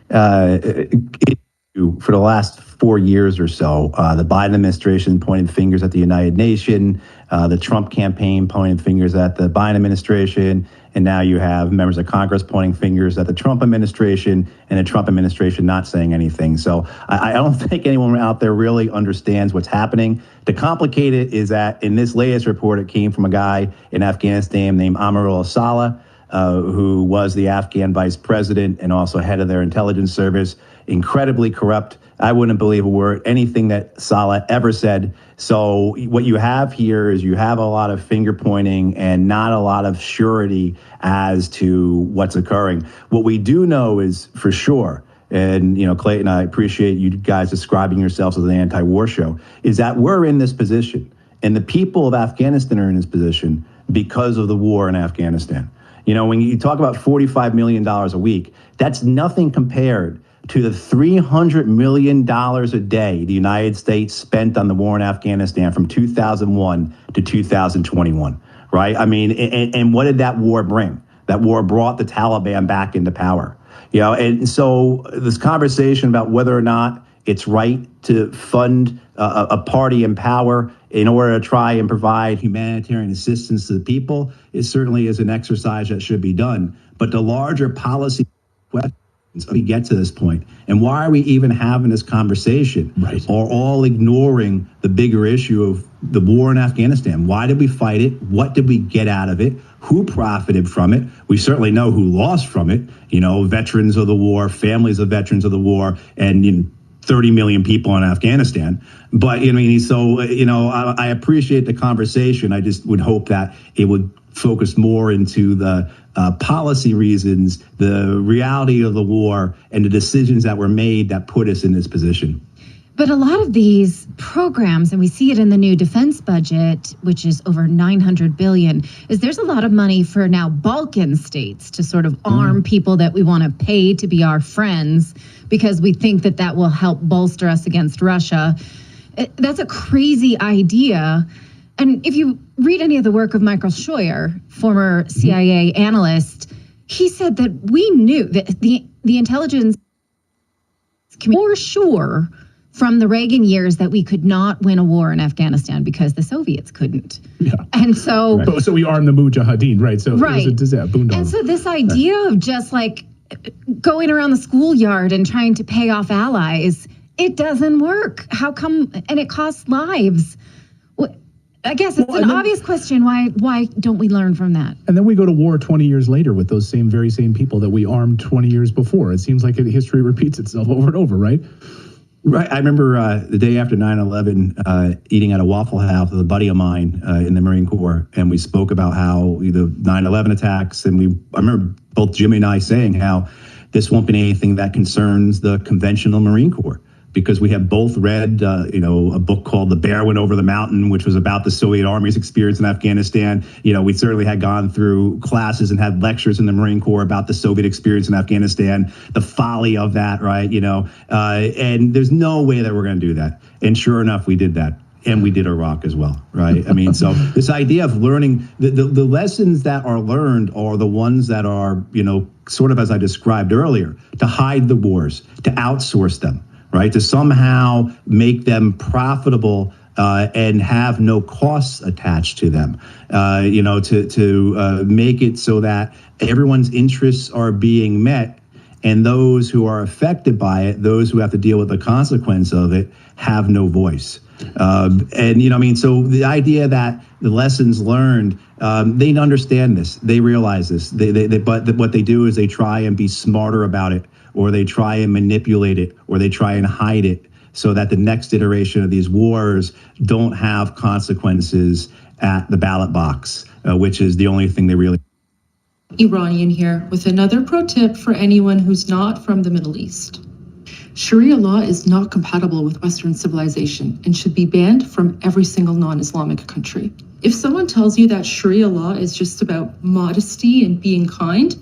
issue for the last 4 years or so. The Biden administration pointed fingers at the United Nations, the Trump campaign pointed fingers at the Biden administration, and now you have members of Congress pointing fingers at the Trump administration, and the Trump administration not saying anything. So I don't think anyone out there really understands what's happening. To complicate it is that in this latest report, it came from a guy in Afghanistan named Amarullah Saleh, who was the Afghan vice president and also head of their intelligence service, incredibly corrupt. I wouldn't believe a word, anything that Saleh ever said. So what you have here is you have a lot of finger pointing and not a lot of surety as to what's occurring. What we do know is for sure, and Clayton, I appreciate you guys describing yourselves as an anti-war show, is that we're in this position, and the people of Afghanistan are in this position because of the war in Afghanistan. When you talk about $45 million a week, that's nothing compared to the $300 million a day the United States spent on the war in Afghanistan from 2001 to 2021, right? I mean, and what did that war bring? That war brought the Taliban back into power, and so this conversation about whether or not it's right to fund a party in power in order to try and provide humanitarian assistance to the people, it certainly is an exercise that should be done. But the larger policy question we get to this point? And why are we even having this conversation? Right. Or all ignoring the bigger issue of the war in Afghanistan? Why did we fight it? What did we get out of it? Who profited from it? We certainly know who lost from it. You know, veterans of the war, families of veterans of the war, and 30 million people in Afghanistan. But I appreciate the conversation. I just would hope that it would focus more into the policy reasons, the reality of the war, and the decisions that were made that put us in this position. But a lot of these programs, and we see it in the new defense budget, which is over $900 billion, is there's a lot of money for now Balkan states to sort of arm people that we want to pay to be our friends because we think that that will help bolster us against Russia. That's a crazy idea. And if you read any of the work of Michael Scheuer, former CIA analyst, he said that we knew that the intelligence community for sure from the Reagan years that we could not win a war in Afghanistan because the Soviets couldn't. Yeah. And so... Right. So we armed the Mujahideen, right? So right. It was a boondoggle. And so this idea of just like going around the schoolyard and trying to pay off allies, it doesn't work. How come? And it costs lives. I guess it's an obvious question. Why don't we learn from that? And then we go to war 20 years later with those very same people that we armed 20 years before. It seems like history repeats itself over and over, right? Right. I remember the day after 9/11 eating at a Waffle House with a buddy of mine in the Marine Corps, and we spoke about how the 9/11 attacks, and I remember both Jimmy and I saying how this won't be anything that concerns the conventional Marine Corps, because we have both read, a book called The Bear Went Over the Mountain, which was about the Soviet Army's experience in Afghanistan. We certainly had gone through classes and had lectures in the Marine Corps about the Soviet experience in Afghanistan, the folly of that, right? And there's no way that we're going to do that. And sure enough, we did that. And we did Iraq as well, right? I mean, so this idea of learning, the lessons that are learned are the ones that are, sort of as I described earlier, to hide the wars, to outsource them, right? To somehow make them profitable and have no costs attached to them, to make it so that everyone's interests are being met, and those who are affected by it, those who have to deal with the consequence of it, have no voice. So the idea that the lessons learned, they understand this, they realize this, but what they do is they try and be smarter about it, or they try and manipulate it, or they try and hide it so that the next iteration of these wars don't have consequences at the ballot box, which is the only thing they really. Iranian here with another pro tip for anyone who's not from the Middle East. Sharia law is not compatible with Western civilization and should be banned from every single non-Islamic country. If someone tells you that Sharia law is just about modesty and being kind,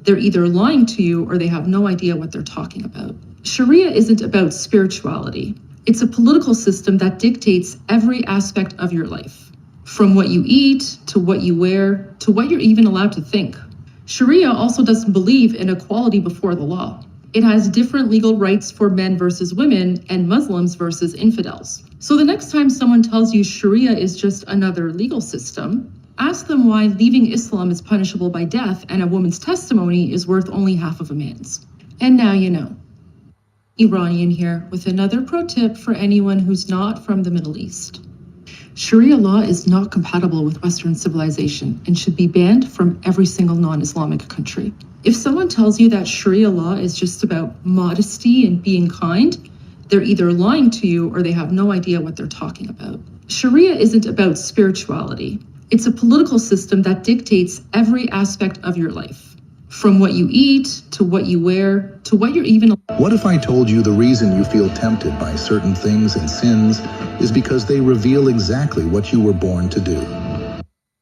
they're either lying to you or they have no idea what they're talking about. Sharia isn't about spirituality. It's a political system that dictates every aspect of your life, from what you eat, to what you wear, to what you're even allowed to think. Sharia also doesn't believe in equality before the law. It has different legal rights for men versus women and Muslims versus infidels. So the next time someone tells you Sharia is just another legal system, ask them why leaving Islam is punishable by death and a woman's testimony is worth only half of a man's. And now you know. Iranian here with another pro tip for anyone who's not from the Middle East. Sharia law is not compatible with Western civilization and should be banned from every single non-Islamic country. If someone tells you that Sharia law is just about modesty and being kind, they're either lying to you or they have no idea what they're talking about. Sharia isn't about spirituality. It's a political system that dictates every aspect of your life, from what you eat, to what you wear, to what you're even. What if I told you the reason you feel tempted by certain things and sins is because they reveal exactly what you were born to do?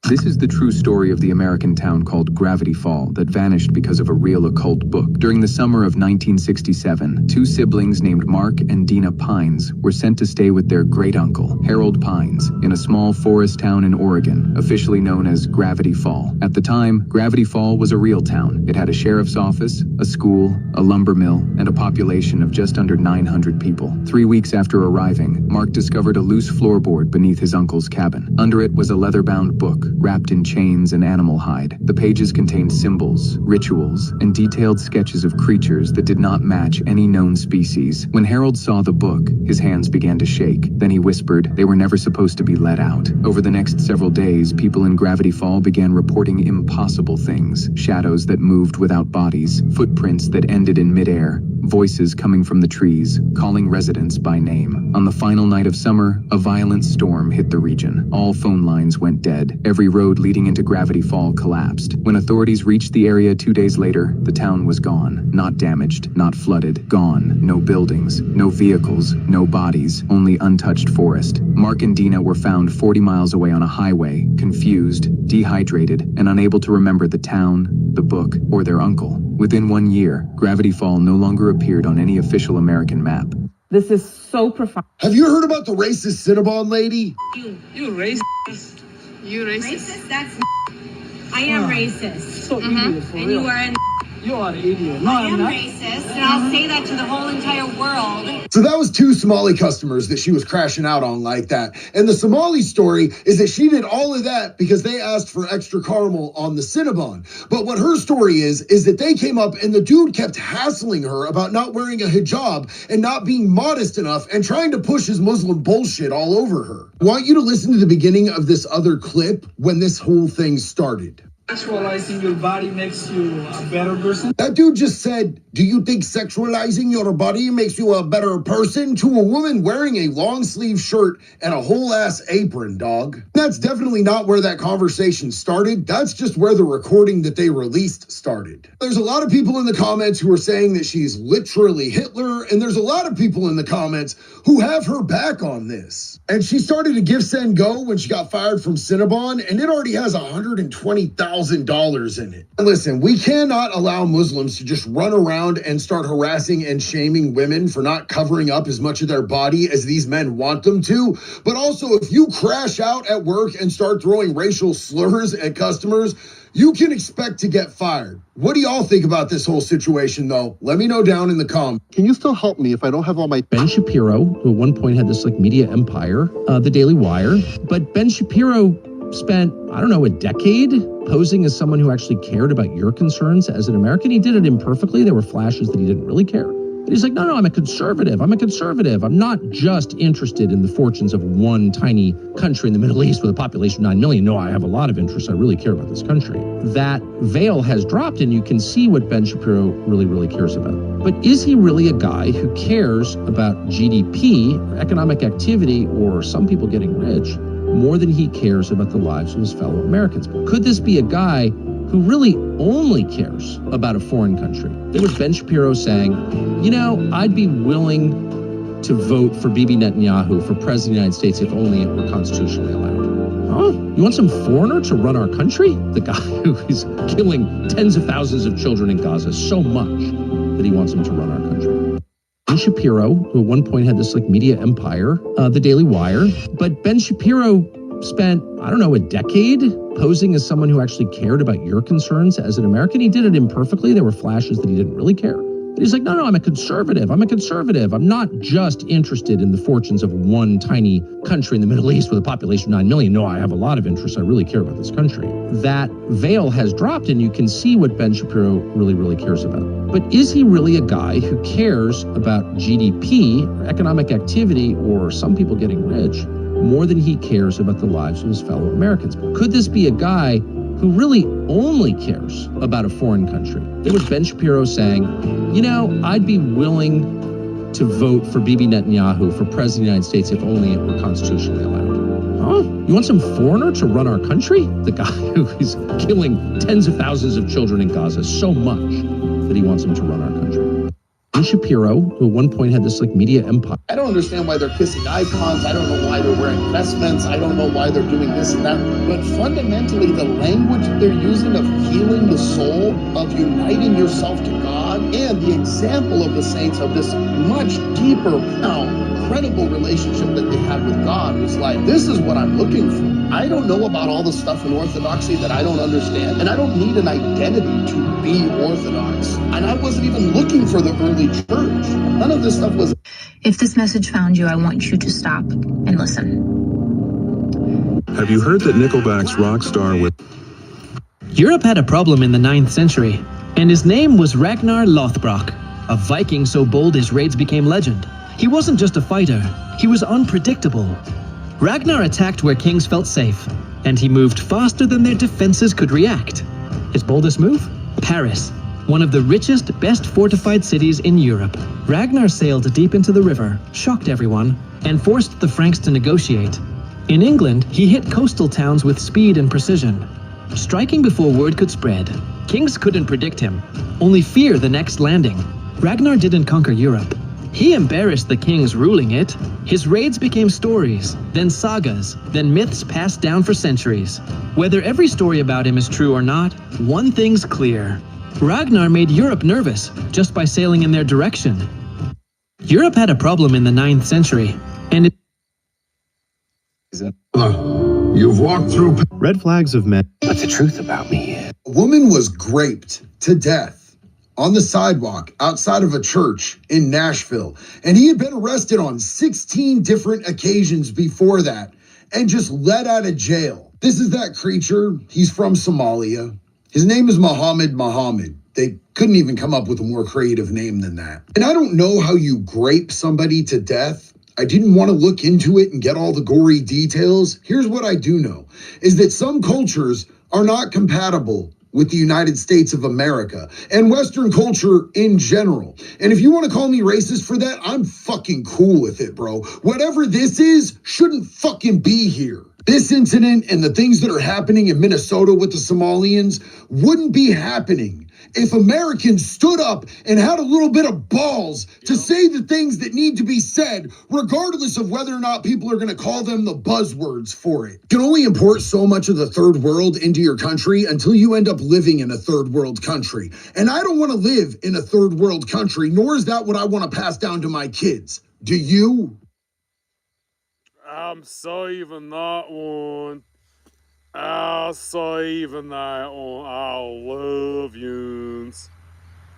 This is the true story of the American town called Gravity Fall that vanished because of a real occult book. During the summer of 1967, two siblings named Mark and Dina Pines were sent to stay with their great-uncle, Harold Pines, in a small forest town in Oregon, officially known as Gravity Fall. At the time, Gravity Fall was a real town. It had a sheriff's office, a school, a lumber mill, and a population of just under 900 people. 3 weeks after arriving, Mark discovered a loose floorboard beneath his uncle's cabin. Under it was a leather-bound book, wrapped in chains and animal hide. The pages contained symbols, rituals, and detailed sketches of creatures that did not match any known species. When Harold saw the book, his hands began to shake. Then he whispered they were never supposed to be let out. Over the next several days, people in Gravity Fall began reporting impossible things. Shadows that moved without bodies, footprints that ended in midair, voices coming from the trees, calling residents by name. On the final night of summer, a violent storm hit the region. All phone lines went dead. Every road leading into Gravity Fall collapsed. When authorities reached the area 2 days later, the town was gone. Not damaged, not flooded, gone. No buildings, no vehicles, no bodies, only untouched forest. Mark and Dina were found 40 miles away on a highway, confused, dehydrated, and unable to remember the town, the book, or their uncle. Within 1 year, Gravity Fall no longer appeared on any official American map. This is so profound. Have you heard about the racist Cinnabon lady? You racist. You Racist? That's I am racist. So idiot, for And real. you are an You are an idiot. No, I I'm am not. racist, and I'll say that to the whole entire world. So that was 2 Somali customers that she was crashing out on like that. And the Somali story is that she did all of that because they asked for extra caramel on the Cinnabon. But what her story is that they came up and the dude kept hassling her about not wearing a hijab and not being modest enough and trying to push his Muslim bullshit all over her. I want you to listen to the beginning of this other clip when this whole thing started. Sexualizing your body makes you a better person. That dude just said, do you think sexualizing your body makes you a better person? To a woman wearing a long sleeve shirt and a whole ass apron, dog. That's definitely not where that conversation started. That's just where the recording that they released started. There's a lot of people in the comments who are saying that she's literally Hitler, and there's a lot of people in the comments who have her back on this. And she started a Give Send Go when she got fired from Cinnabon, and it already has $120,000 in it. And listen, we cannot allow Muslims to just run around and start harassing and shaming women for not covering up as much of their body as these men want them to. But also, if you crash out at work and start throwing racial slurs at customers, you can expect to get fired. What do y'all think about this whole situation, though? Let me know down in the comments. Can you still help me if I don't have all my... Ben Shapiro, who at one point had this like media empire, the Daily Wire, but Ben Shapiro spent, I don't know, a decade posing as someone who actually cared about your concerns as an American. He did it imperfectly. There were flashes that he didn't really care. But he's like, no, I'm a conservative. I'm not just interested in the fortunes of one tiny country in the Middle East with a population of 9 million. No, I have a lot of interests. I really care about this country. That veil has dropped and you can see what Ben Shapiro really, really cares about. But is he really a guy who cares about GDP, or economic activity, or some people getting rich more than he cares about the lives of his fellow Americans? Could this be a guy who really only cares about a foreign country? There was Ben Shapiro saying, you know, I'd be willing to vote for Bibi Netanyahu for president of the United States if only it were constitutionally allowed. Huh? You want some foreigner to run our country? The guy who is killing tens of thousands of children in Gaza so much that he wants him to run our country. Ben Shapiro, who at one point had this like media empire, the Daily Wire, but Ben Shapiro spent, I don't know, a decade posing as someone who actually cared about your concerns as an American. He did it imperfectly. There were flashes that he didn't really care. But he's like, no, I'm a conservative. I'm not just interested in the fortunes of one tiny country in the Middle East with a population of 9 million. No, I have a lot of interests. I really care about this country. That veil has dropped and you can see what Ben Shapiro really, really cares about. But is he really a guy who cares about GDP, or economic activity, or some people getting rich more than he cares about the lives of his fellow Americans? Could this be a guy who really only cares about a foreign country? There was Ben Shapiro saying, you know, I'd be willing to vote for Bibi Netanyahu for president of the United States if only it were constitutionally allowed. Huh? You want some foreigner to run our country? The guy who is killing tens of thousands of children in Gaza so much that he wants him to run our country. Ben Shapiro, who at one point had this like media empire. I don't understand why they're kissing icons. I don't know why they're wearing vestments. I don't know why they're doing this and that. But fundamentally, the language that they're using of healing the soul, of uniting yourself to God, and the example of the saints of this much deeper, incredible relationship that they had with God was like, this is what I'm looking for. I don't know about all the stuff in Orthodoxy that I don't understand, and I don't need an identity to be Orthodox. And I wasn't even looking for the early church. None of this stuff was... If this message found you, I want you to stop and listen. Have you heard that Nickelback's rock star with... Europe had a problem in the 9th century, and his name was Ragnar Lothbrok, a Viking so bold his raids became legend. He wasn't just a fighter, he was unpredictable. Ragnar attacked where kings felt safe, and he moved faster than their defenses could react. His boldest move? Paris, one of the richest, best fortified cities in Europe. Ragnar sailed deep into the river, shocked everyone, and forced the Franks to negotiate. In England, he hit coastal towns with speed and precision, striking before word could spread. Kings couldn't predict him, only fear the next landing. Ragnar didn't conquer Europe. He embarrassed the kings ruling it. His raids became stories, then sagas, then myths passed down for centuries. Whether every story about him is true or not, one thing's clear. Ragnar made Europe nervous just by sailing in their direction. Europe had a problem in the 9th century, and it... You've walked through... Red flags of men. But the truth about me is... A woman was raped to death on the sidewalk outside of a church in Nashville, and he had been arrested on 16 different occasions before that and just let out of jail. This is that creature. He's from Somalia. His name is Muhammad. They couldn't even come up with a more creative name than that. And I don't know how you grape somebody to death. I didn't want to look into it and get all the gory details. Here's what I do know, is that some cultures are not compatible with the United States of America and Western culture in general. And if you want to call me racist for that, I'm fucking cool with it, bro. Whatever this is shouldn't fucking be here. This incident and the things that are happening in Minnesota with the Somalians wouldn't be happening if Americans stood up and had a little bit of balls to say the things that need to be said, regardless of whether or not people are going to call them the buzzwords for it. You can only import so much of the third world into your country until you end up living in a third world country. And I don't want to live in a third world country, nor is that what I want to pass down to my kids. Do you? I'm saving that one. I'll saving that one. I love yous.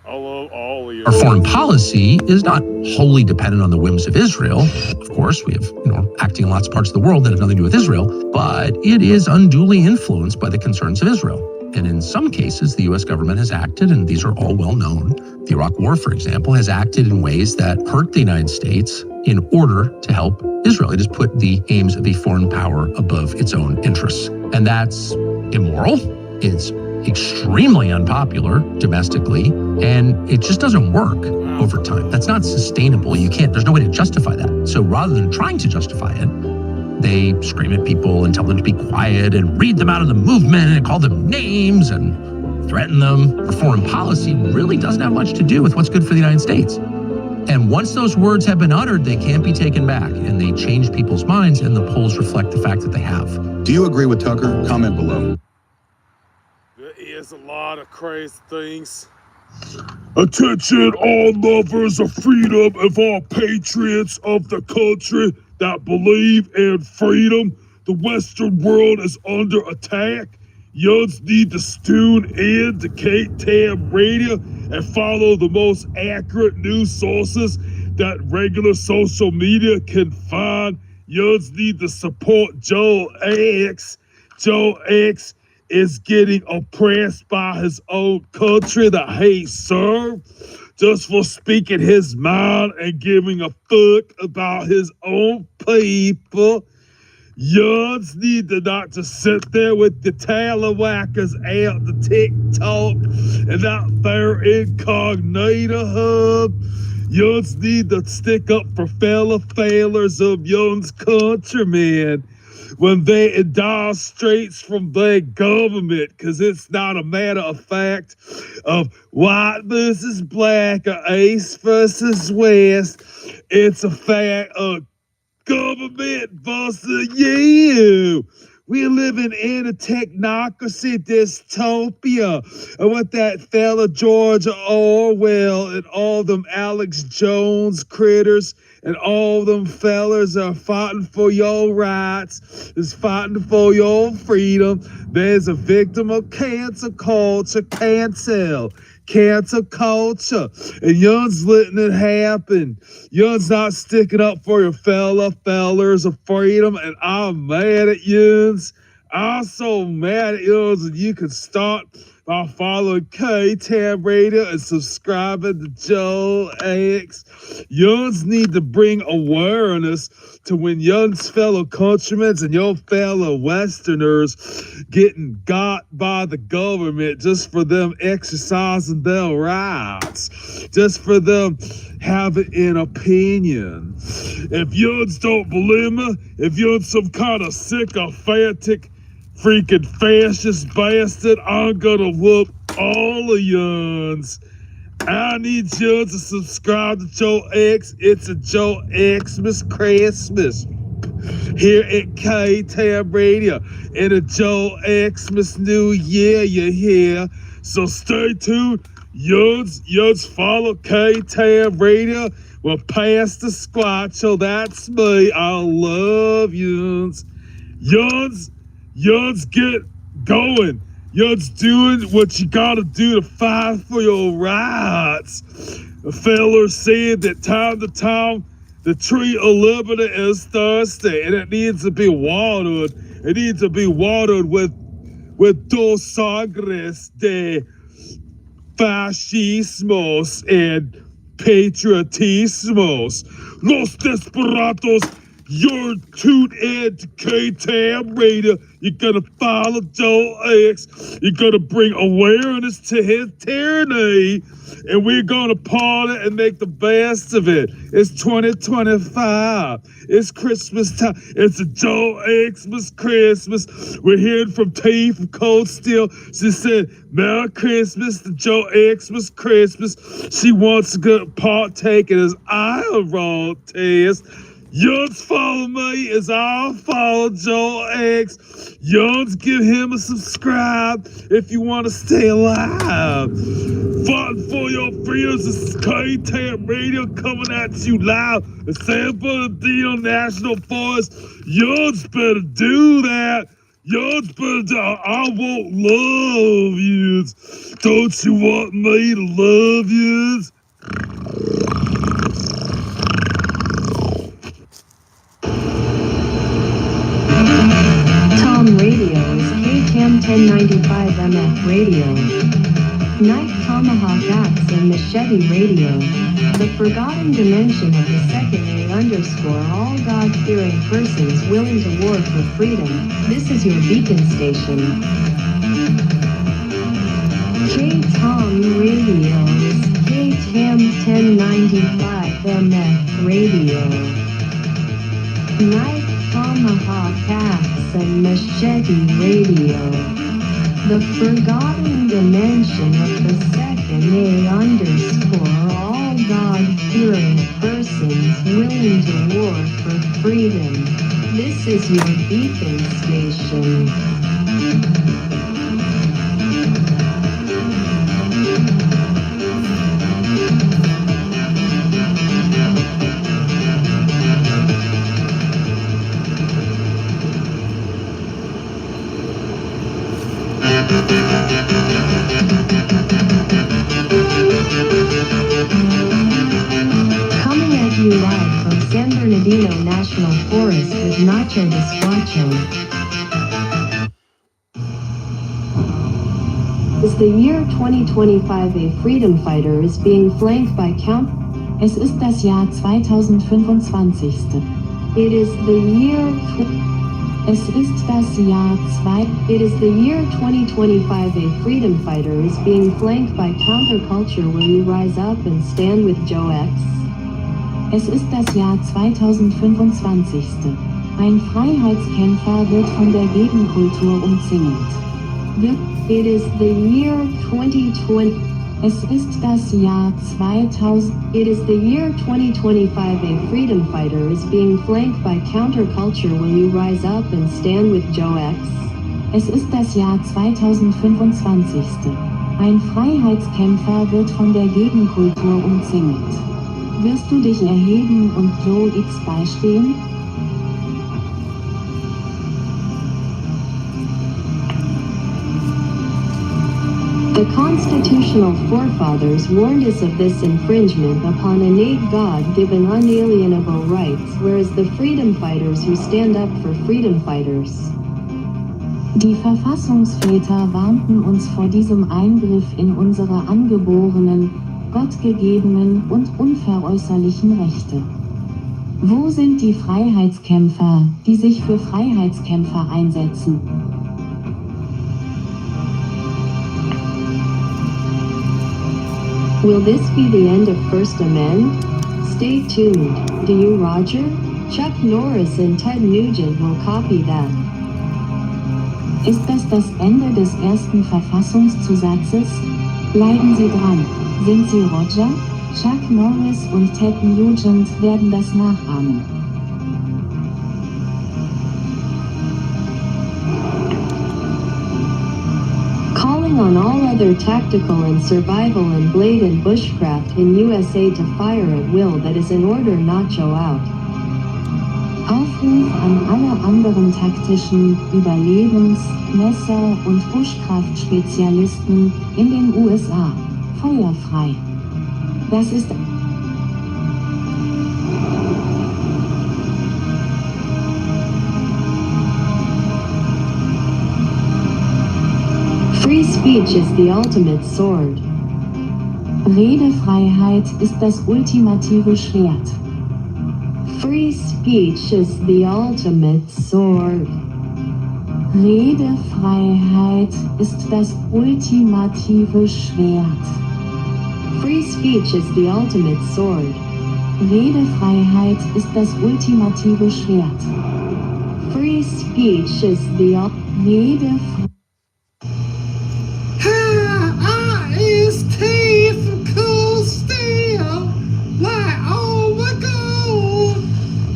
I love all of you. Our foreign policy is not wholly dependent on the whims of Israel. Of course, we have, acting in lots of parts of the world that have nothing to do with Israel, but it is unduly influenced by the concerns of Israel. And in some cases, the U.S. government has acted, and these are all well known. The Iraq War, for example, has acted in ways that hurt the United States in order to help Israel. It has put the aims of a foreign power above its own interests. And that's immoral. It's extremely unpopular domestically, and it just doesn't work over time. That's not sustainable. There's no way to justify that. So rather than trying to justify it, they scream at people and tell them to be quiet and read them out of the movement and call them names and threaten them. Our foreign policy really doesn't have much to do with what's good for the United States. And once those words have been uttered, they can't be taken back, and they change people's minds, and the polls reflect the fact that they have. Do you agree with Tucker? Comment below. There is a lot of crazy things. Attention, all lovers of freedom and all patriots of the country that believe in freedom. The Western world is under attack. Yuns need to tune in to TAAM Radio and follow the most accurate news sources that regular social media can find. Yuns need to support Joe X. Joe X is getting oppressed by his own country that he served just for speaking his mind and giving a fuck about his own people. Yuns need to not just sit there with the talawackers out the TikTok and that their incognito hub. Yuns need to stick up for fellow failures of Yuns countrymen when they endorse straights from their government, because it's not a matter of fact of white versus black or east versus west. It's a fact of government versus you. We're living in a technocracy dystopia. And with that fella George Orwell and all them Alex Jones critters and all them fellas are fighting for your rights, is fighting for your freedom. There's a victim of cancer culture. Cancel. cancel culture, and young's letting it happen. Young's not sticking up for your fellers of freedom, and I'm mad at young's. I'm so mad at young's, and you can start by following TAAM Radio and subscribing to Joe X. Young's need to bring awareness to when young's fellow countrymen and your fellow Westerners getting got by the government just for them exercising their rights, just for them having an opinion. If young's don't believe me, if young's some kind of sycophantic freaking fascist bastard, I'm gonna whoop all of yuns. I need you to subscribe to Joe X. It's a Joe Xmas Christmas here at TAAM Radio and a Joe Xmas New Year, you hear? So stay tuned. Yuns follow TAAM Radio with Pastor Squatcho. That's me. I love yuns. Yuns, get going. Yuns doing what you gotta do to fight for your rights. A feller said that time to time, the tree of liberty is thirsty, and it needs to be watered. It needs to be watered with dos sangres de fascismos and patriotismos. Los Desperados. You're tuned in to TAAM Radio. You're gonna follow Joe X. You're gonna bring awareness to his tyranny, and we're gonna party and make the best of it. It's 2025. It's Christmas time. It's a Joe Xmas Christmas. We're hearing from T from Cold Steel. She said, "Merry Christmas to Joe Xmas Christmas." She wants to partake in his iron test. Yuns follow me as I follow Joe X. Yuns, give him a subscribe if you want to stay alive. Fighting for your freedoms. This is TAAM Radio coming at you live in San Bernardino National Forest. Yuns better do that. Yuns better do. I won't love yous. Don't you want me to love yous? TAAM Radio is TAAM 1095 MF Radio. Knife Tomahawk Axe and Machete Radio. The forgotten dimension of the second A underscore all God-fearing persons willing to war for freedom. This is your beacon station. TAAM Radio is TAAM 1095 MF Radio. Knife Tomahawk Axe and Machete Radio. The forgotten dimension of the second A underscore all God-fearing persons willing to war for freedom. This is your beacon station. Coming at you live from San Bernardino National Forest with Nacho Desquacho. As the year 2025 a freedom fighter is being flanked by Count. Es ist das Jahr 2025. It is the year. Es ist das Jahr 2. It is the year 2025 a freedom fighter is being flanked by counterculture. Will you rise up and stand with Joe X? Es ist das Jahr 2025. Ein Freiheitskämpfer wird von der Gegenkultur umzingelt. It is the year 2020. Es ist das Jahr 2000. It is the year 2025 a freedom fighter is being flanked by counterculture. Will you rise up and stand with Joe X? Es ist das Jahr 2025. Ein Freiheitskämpfer wird von der Gegenkultur umzingelt. Wirst du dich erheben und Joe X beistehen? The constitutional forefathers warned us of this infringement upon innate God-given unalienable rights, whereas the freedom fighters who stand up for freedom fighters. Die Verfassungsväter warnten uns vor diesem Eingriff in unsere angeborenen, gottgegebenen und unveräußerlichen Rechte. Wo sind die Freiheitskämpfer, die sich für Freiheitskämpfer einsetzen? Will this be the end of First Amendment? Stay tuned. Do you, Roger? Chuck Norris and Ted Nugent will copy that. Ist das Ende des ersten Verfassungszusatzes? Bleiben Sie dran. Sind Sie Roger? Chuck Norris und Ted Nugent werden das nachahmen. Calling on all other tactical and survival and blade and bushcraft in USA to fire at will that is in order not show out. Aufruf an alle anderen taktischen Überlebens-, Messer- und Buschkraftspezialisten in den USA. Feuerfrei. Das ist Free speech is the ultimate sword. Redefreiheit ist das ultimative Schwert. Free speech is the ultimate sword. Redefreiheit ist das ultimative Schwert. Free speech is the ultimate sword. Redefreiheit ist das ultimative Schwert. Free speech is the Redefreiheit. Is typical still like, oh my god,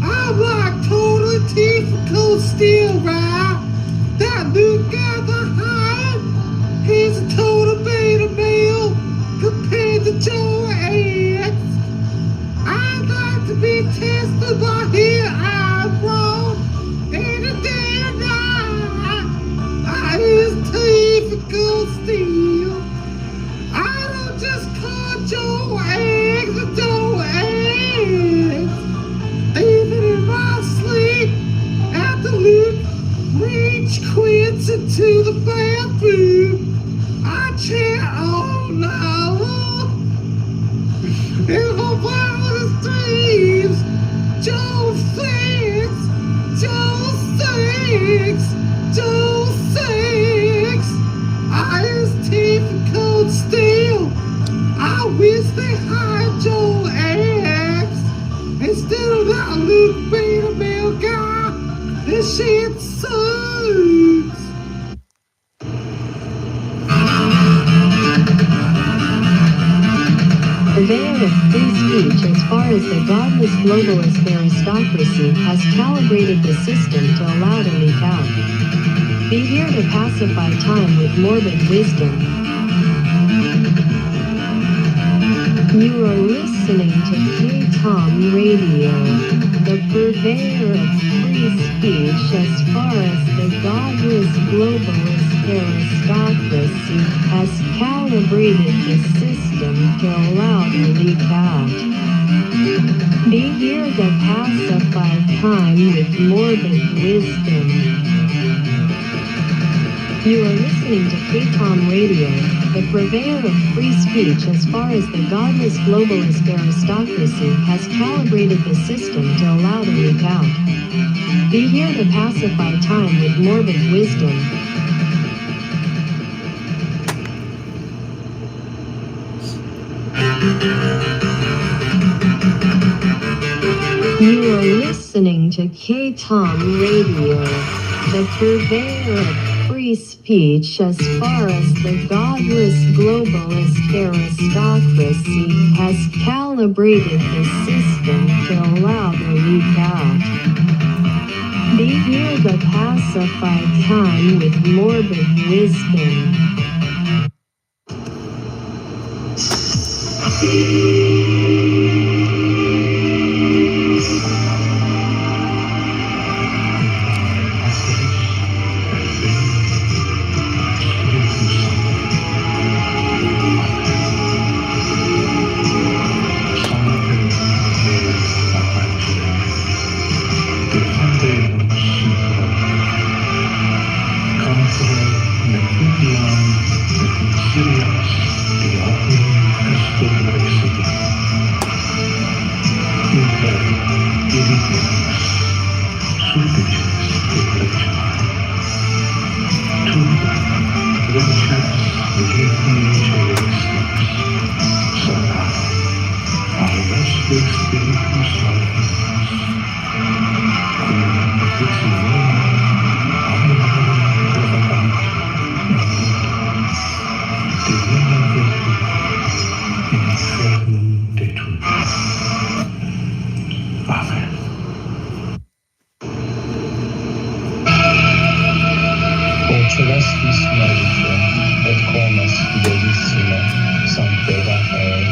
I'm like totally typical still, right? That new guy behind, he's a total beta male compared to Joe X. I'd like to be tested by his eyebrow in a day and night. I is typical still. I don't just call Joe Eggs a Joe Eggs. Even in my sleep, after Luke reach quits into the bathroom, I chant, oh no. In my wildest dreams, Joe Six, Joe Six, Joe Six. I is typical still. I wish they hired Joe X instead of that Luke beta male guy. This shit sucks. Purveyor of free speech as far as the godless globalist aristocracy has calibrated the system to allow to leak out. Be here to pacify time with morbid wisdom. You are listening to TAAM Radio, the purveyor of free speech as far as the godless globalist aristocracy has calibrated the system to allow to leak out. Be here to pacify time with morbid wisdom. You are listening to TAAM Radio, the purveyor of free speech as far as the godless globalist aristocracy has calibrated the system to allow to leak out. Be here to pacify time with morbid wisdom. You are listening to TAAM Radio, the purveyor of free speech as far as the godless globalist aristocracy has calibrated the system to allow the leak out. Be here to pacify time with morbid wisdom. Celestis Medice, et comes fidelissime, Sancte Raphael,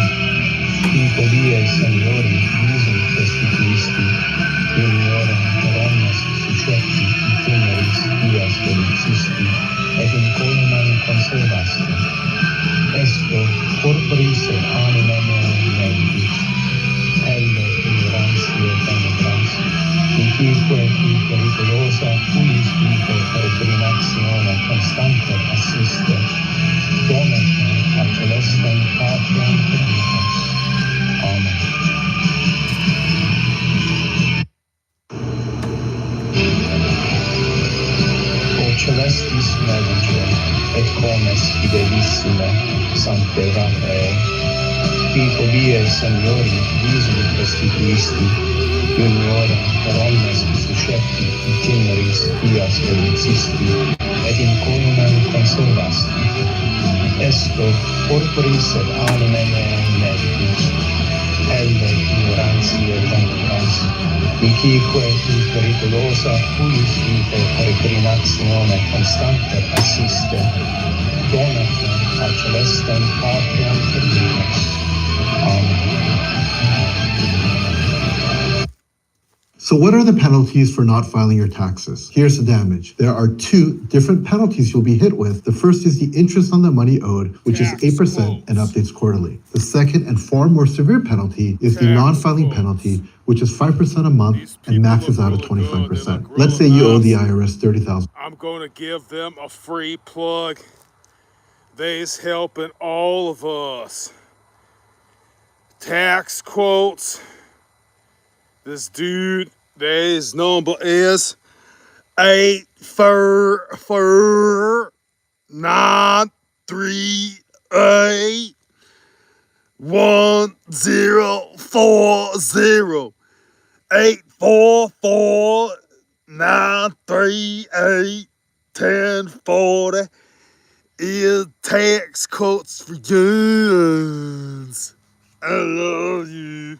qui podie Seniori visum restituisti, uniore per omnes sucepti itineris dias delixisti, et in columam conservasti. Esto corporis et anima mea medicis, helle ignorantiae tenebras, Miquique qui periculosa fuis vitae peregrinatione constante assiste, donet me a celestem patriam perditas. Amen. O celestis medice, et comes fidelissime, Sancte Raphael, qui podie Seniori visum restituisti, uniore per omnes sucepti itineris dias delixisti, et in columam conservasti. Esto corporis et anima mea medicis, helle ignorantiae tenebras, miquique in periculosa fuis vitae peregrinatione constante assiste, donet me a celestem patriam perditas. Amen. So what are the penalties for not filing your taxes? Here's the damage. There are two different penalties you'll be hit with. The first is the interest on the money owed, which is 8% and updates quarterly. The second and far more severe penalty is the non-filing penalty, which is 5% a month and maxes out at 25%. Let's say you owe the IRS $30,000. I'm going to give them a free plug. They's helping all of us. Tax quotes. This dude, his number is 844-938-1040. 844-938-1040 is tax quotes for guns. I love you.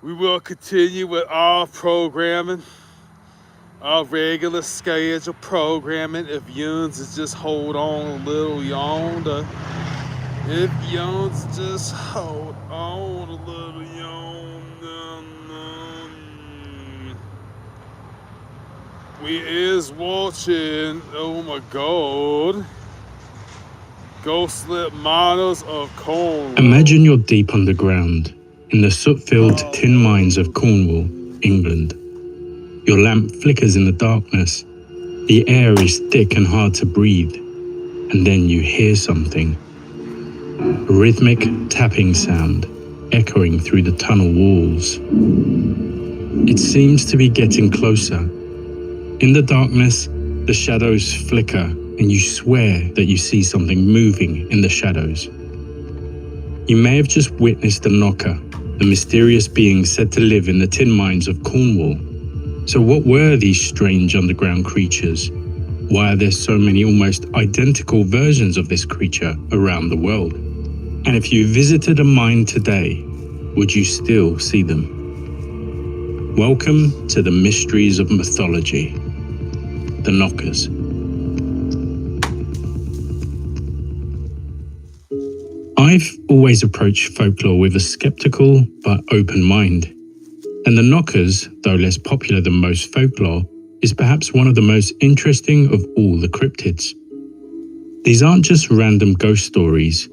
We will continue with our programming, our regular schedule programming. If Yuns is just hold on a little yonder. If Yuns just hold on a little yonder. We is watching, oh my God, Ghostlit Miners of Cornwall. Imagine you're deep underground in the soot-filled tin mines of Cornwall, England. Your lamp flickers in the darkness. The air is thick and hard to breathe. And then you hear something. A rhythmic tapping sound echoing through the tunnel walls. It seems to be getting closer. In the darkness, the shadows flicker and you swear that you see something moving in the shadows. You may have just witnessed a knocker, the mysterious being said to live in the tin mines of Cornwall. So what were these strange underground creatures? Why are there so many almost identical versions of this creature around the world? And if you visited a mine today, would you still see them? Welcome to the mysteries of mythology, the knockers. I've always approached folklore with a skeptical but open mind. And the knockers, though less popular than most folklore, is perhaps one of the most interesting of all the cryptids. These aren't just random ghost stories.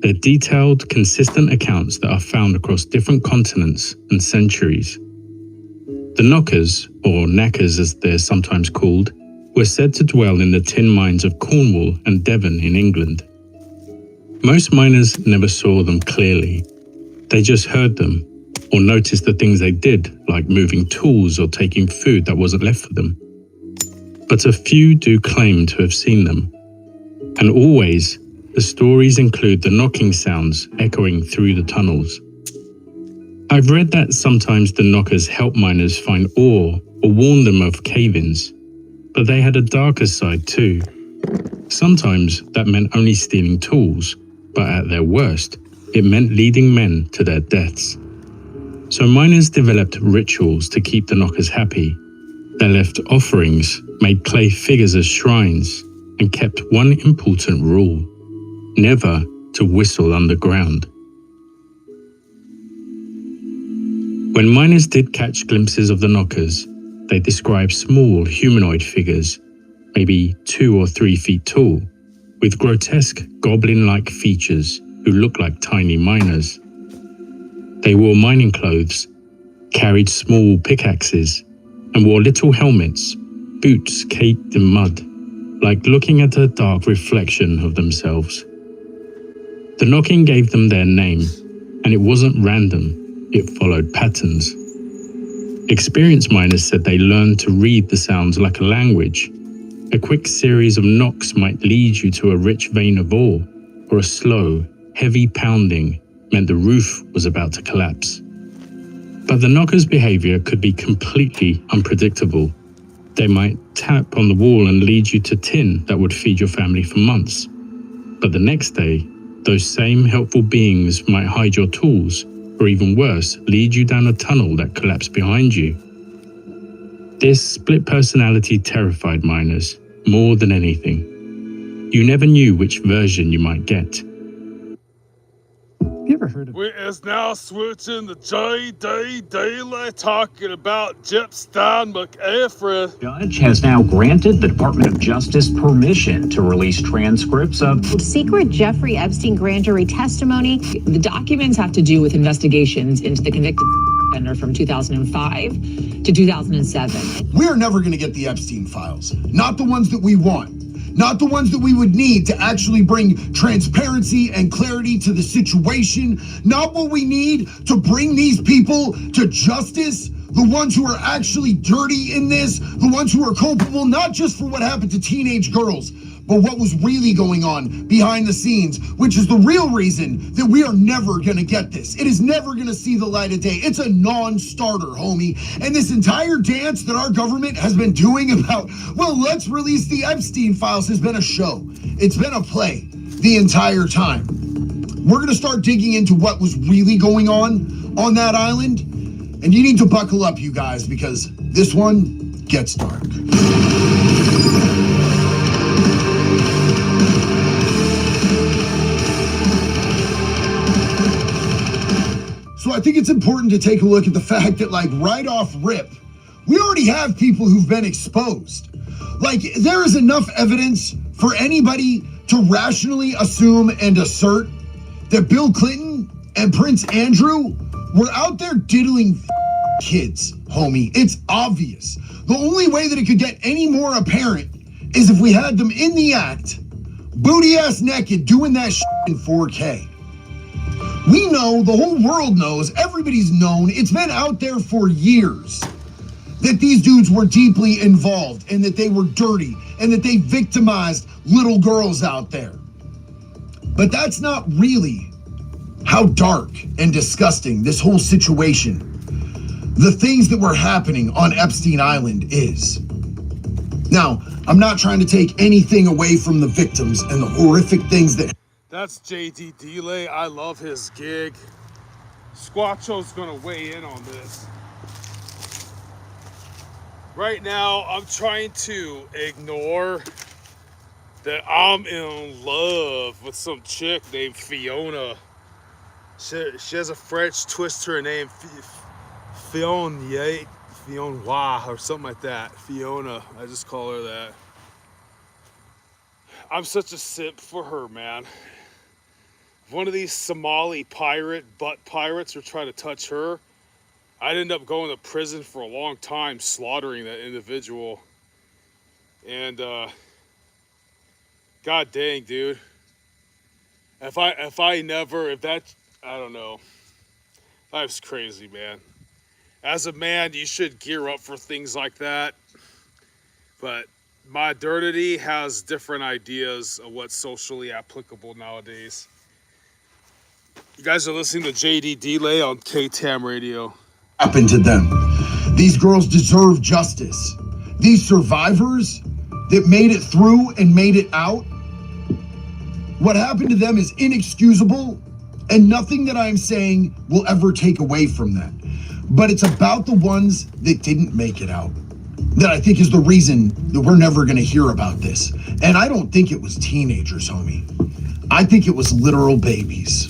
They're detailed, consistent accounts that are found across different continents and centuries. The knockers, or knackers as they're sometimes called, were said to dwell in the tin mines of Cornwall and Devon in England. Most miners never saw them clearly. They just heard them, or noticed the things they did, like moving tools or taking food that wasn't left for them. But a few do claim to have seen them, and always The stories include the knocking sounds echoing through the tunnels. I've read that sometimes the knockers help miners find ore or warn them of cave-ins, but they had a darker side too. Sometimes that meant only stealing tools, but at their worst, it meant leading men to their deaths. So miners developed rituals to keep the knockers happy. They left offerings, made clay figures as shrines, and kept one important rule: never to whistle underground. When miners did catch glimpses of the knockers, they described small humanoid figures, maybe 2 or 3 feet tall, with grotesque goblin-like features who looked like tiny miners. They wore mining clothes, carried small pickaxes, and wore little helmets, boots caked in mud, like looking at a dark reflection of themselves. The knocking gave them their name, and it wasn't random, it followed patterns. Experienced miners said they learned to read the sounds like a language. A quick series of knocks might lead you to a rich vein of ore, or a slow, heavy pounding meant the roof was about to collapse. But the knockers' behavior could be completely unpredictable. They might tap on the wall and lead you to tin that would feed your family for months. But the next day, those same helpful beings might hide your tools, or even worse, lead you down a tunnel that collapsed behind you. This split personality terrified miners more than anything. You never knew which version you might get. You ever heard of? We is now switching to J.D. Daily, talking about Jepstein McAfee. Judge has now granted the Department of Justice permission to release transcripts of secret Jeffrey Epstein grand jury testimony. The documents have to do with investigations into the convicted offender from 2005 to 2007. We're never going to get the Epstein files. Not the ones that we want. Not the ones that we would need to actually bring transparency and clarity to the situation. Not what we need to bring these people to justice. The ones who are actually dirty in this. The ones who are culpable, not just for what happened to teenage girls, but what was really going on behind the scenes, which is the real reason that we are never going to get this. It is never going to see the light of day. It's a non-starter, homie. And this entire dance that our government has been doing about, well, let's release the Epstein files has been a show. It's been a play the entire time. We're going to start digging into what was really going on that island. And you need to buckle up, you guys, because this one gets dark. So I think it's important to take a look at the fact that, like, right off rip, we already have people who've been exposed. Like, there is enough evidence for anybody to rationally assume and assert that Bill Clinton and Prince Andrew were out there diddling kids, homie. It's obvious. The only way that it could get any more apparent is if we had them in the act, booty ass naked, doing that shit in 4K. We know, the whole world knows, everybody's known, it's been out there for years that these dudes were deeply involved and that they were dirty and that they victimized little girls out there. But that's not really how dark and disgusting this whole situation, the things that were happening on Epstein Island is. Now, I'm not trying to take anything away from the victims and the horrific things that. That's JD Delay. I love his gig. Squatcho's gonna weigh in on this. Right now, I'm trying to ignore that I'm in love with some chick named Fiona. She has a French twist to her name, Fiona or something like that. Fiona, I just call her that. I'm such a simp for her, man. If one of these Somali butt pirates were trying to touch her, I'd end up going to prison for a long time, slaughtering that individual. And god dang, dude. I don't know. Life's crazy, man. As a man, you should gear up for things like that. But modernity has different ideas of what's socially applicable nowadays. You guys are listening to JD Delay on TAAM Radio. Happened to them. These girls deserve justice. These survivors that made it through and made it out, what happened to them is inexcusable, and nothing that I'm saying will ever take away from that. But it's about the ones that didn't make it out that I think is the reason that we're never going to hear about this. And I don't think it was teenagers, homie. I think it was literal babies.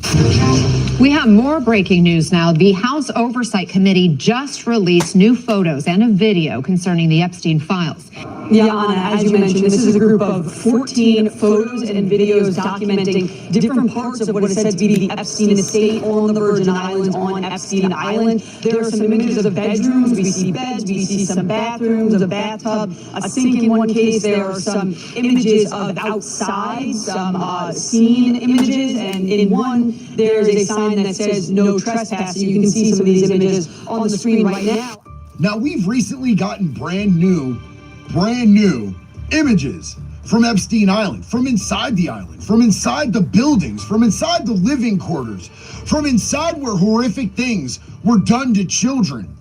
We have more breaking news now. The House Oversight Committee just released new photos and a video concerning the Epstein files. Yeah, Anna, as you mentioned, this is a group of 14 photos and videos documenting different parts of what is said to be the Epstein estate on the Virgin Islands, on Epstein Island. There are some images of bedrooms. We see beds. We see some bathrooms, a bathtub, a sink in one case. There are some images of outside, some scene images, and in one, there's a sign that says no trespassing. You can see some of these images on the screen right now. Now, we've recently gotten brand new images from Epstein Island, from inside the island, from inside the buildings, from inside the living quarters, from inside where horrific things were done to children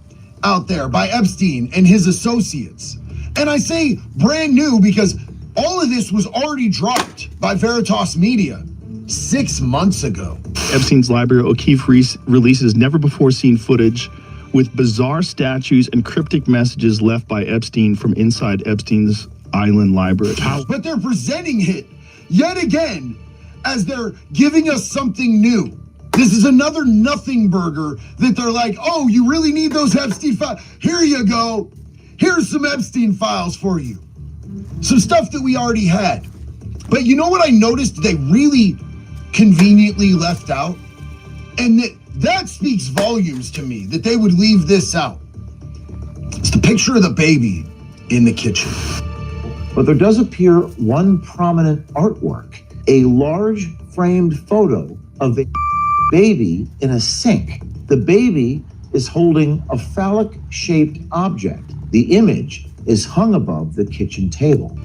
out there by Epstein and his associates. And I say brand new because all of this was already dropped by Veritas Media 6 months ago. Epstein's library, O'Keefe releases never-before-seen footage with bizarre statues and cryptic messages left by Epstein from inside Epstein's Island library. But they're presenting it yet again as they're giving us something new. This is another nothing burger that they're like, oh, you really need those Epstein files? Here you go. Here's some Epstein files for you. Some stuff that we already had. But you know what I noticed they really conveniently left out? And that speaks volumes to me, that they would leave this out. It's the picture of the baby in the kitchen. But there does appear one prominent artwork, a large framed photo of a baby in a sink. The baby is holding a phallic-shaped object. The image is hung above the kitchen table.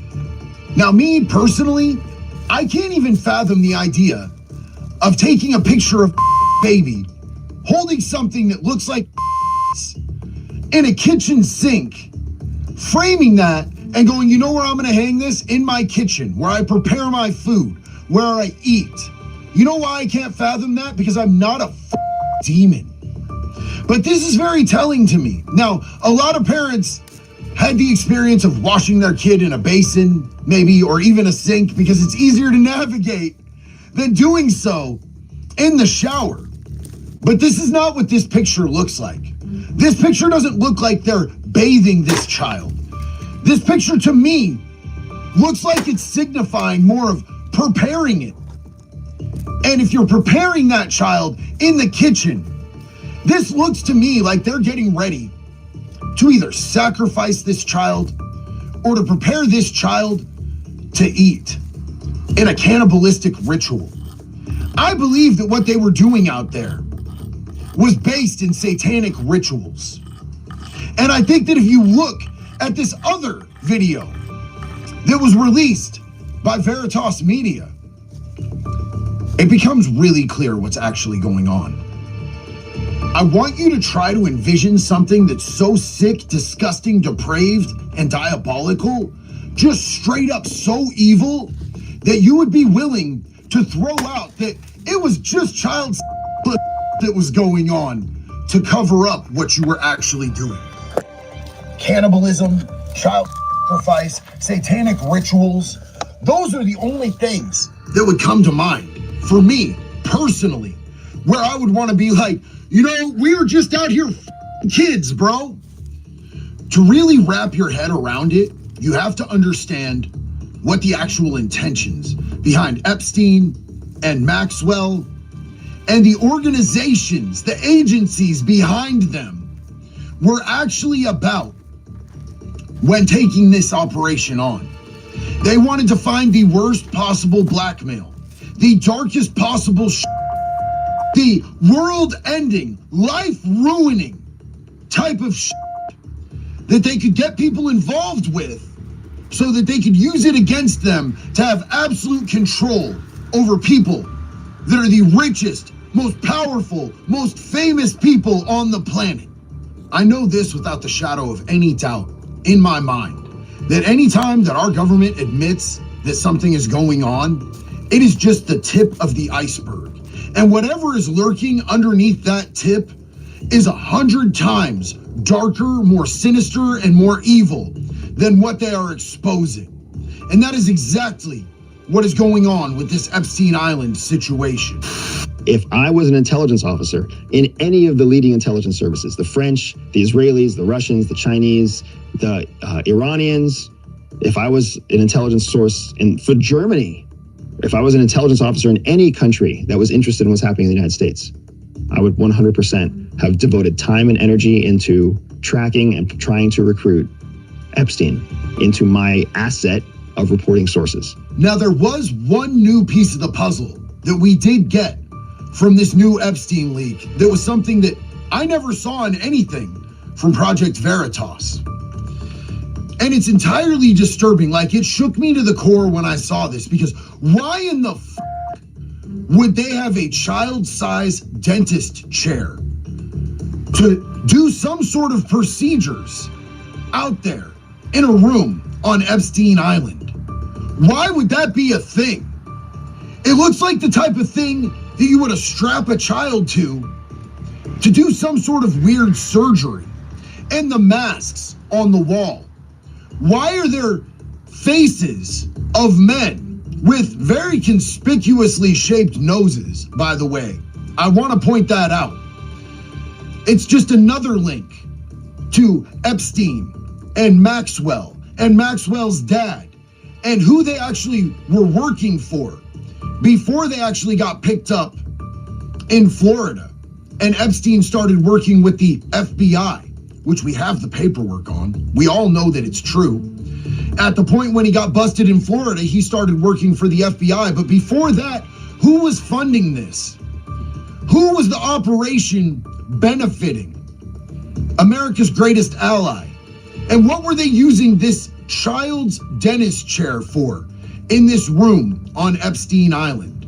Now, me personally, I can't even fathom the idea of taking a picture of baby holding something that looks like in a kitchen sink, framing that and going, you know where I'm gonna hang this? In my kitchen, where I prepare my food, where I eat. You know why I can't fathom that? Because I'm not a demon. But this is very telling to me. Now, a lot of parents had the experience of washing their kid in a basin, maybe, or even a sink, because it's easier to navigate than doing so in the shower. But this is not what this picture looks like. This picture doesn't look like they're bathing this child. This picture to me looks like it's signifying more of preparing it. And if you're preparing that child in the kitchen, this looks to me like they're getting ready to either sacrifice this child or to prepare this child to eat in a cannibalistic ritual. I believe that what they were doing out there was based in satanic rituals. And I think that if you look at this other video that was released by Veritas Media, it becomes really clear what's actually going on. I want you to try to envision something that's so sick, disgusting, depraved, and diabolical, just straight up so evil, that you would be willing to throw out that it was just child that was going on to cover up what you were actually doing. Cannibalism, child sacrifice, satanic rituals, those are the only things that would come to mind for me personally, where I would want to be like, you know, we were just out here kids, bro. To really wrap your head around it, you have to understand what the actual intentions behind Epstein and Maxwell and the organizations, the agencies behind them were actually about when taking this operation on. They wanted to find the worst possible blackmail, the darkest possible the world-ending, life-ruining type of that they could get people involved with so that they could use it against them to have absolute control over people that are the richest, most powerful, most famous people on the planet. I know this without the shadow of any doubt in my mind, that anytime that our government admits that something is going on, it is just the tip of the iceberg. And whatever is lurking underneath that tip is 100 times darker, more sinister, and more evil than what they are exposing. And that is exactly what is going on with this Epstein Island situation. If I was an intelligence officer in any of the leading intelligence services, the French, the Israelis, the Russians, the Chinese, the Iranians, if I was an intelligence source for Germany, if I was an intelligence officer in any country that was interested in what's happening in the United States, I would 100% have devoted time and energy into tracking and trying to recruit Epstein into my asset of reporting sources. Now, there was one new piece of the puzzle that we did get from this new Epstein leak that was something that I never saw in anything from Project Veritas. And it's entirely disturbing. Like, it shook me to the core when I saw this, because why in the would they have a child-sized dentist chair to do some sort of procedures out there in a room on Epstein Island? Why would that be a thing? It looks like the type of thing that you would strap a child to do some sort of weird surgery. And the masks on the wall. Why are there faces of men with very conspicuously shaped noses, by the way? I want to point that out. It's just another link to Epstein and Maxwell's dad, and who they actually were working for before they actually got picked up in Florida. And Epstein started working with the FBI, which we have the paperwork on. We all know that it's true. At the point when he got busted in Florida, he started working for the FBI. But before that, who was funding this? Who was the operation benefiting? America's greatest ally. And what were they using this child's dentist chair for in this room on Epstein Island?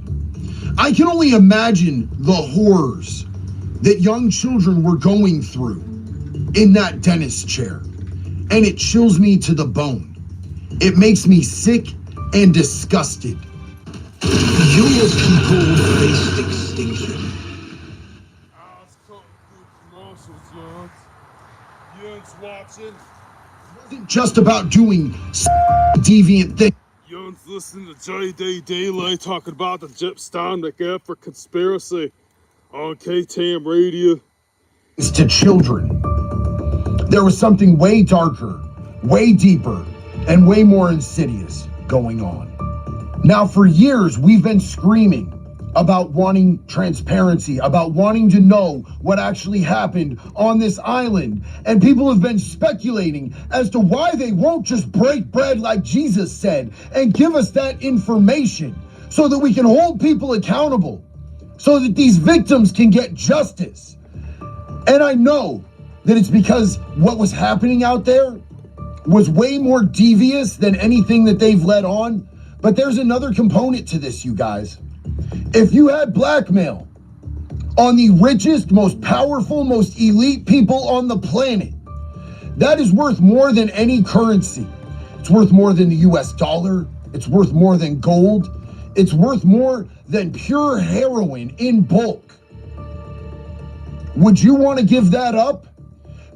I can only imagine the horrors that young children were going through in that dentist chair. And it chills me to the bone. It makes me sick and disgusted. Your people faced extinction. Watching. It wasn't just about doing deviant things. Young's listening to JD Daylight talking about the Gypston McGiff for conspiracy on TAAM Radio. To children. There was something way darker, way deeper, and way more insidious going on. Now, for years, we've been screaming about wanting transparency, about wanting to know what actually happened on this island. And people have been speculating as to why they won't just break bread like Jesus said and give us that information so that we can hold people accountable, so that these victims can get justice. And I know that it's because what was happening out there was way more devious than anything that they've let on. But there's another component to this, you guys. If you had blackmail on the richest, most powerful, most elite people on the planet, that is worth more than any currency. It's worth more than the US dollar. It's worth more than gold. It's worth more than pure heroin in bulk. Would you want to give that up?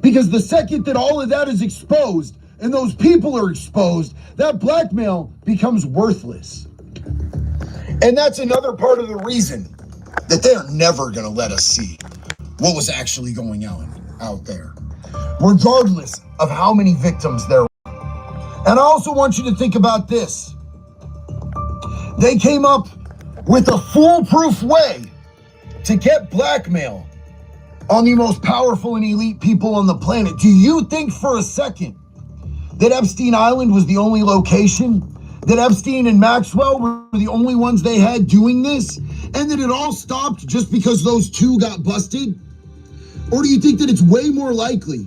Because the second that all of that is exposed and those people are exposed, that blackmail becomes worthless. And that's another part of the reason that they're never going to let us see what was actually going on out there, regardless of how many victims there were. And I also want you to think about this. They came up with a foolproof way to get blackmail on the most powerful and elite people on the planet. Do you think for a second that Epstein Island was the only location? That Epstein and Maxwell were the only ones they had doing this? And that it all stopped just because those two got busted? Or do you think that it's way more likely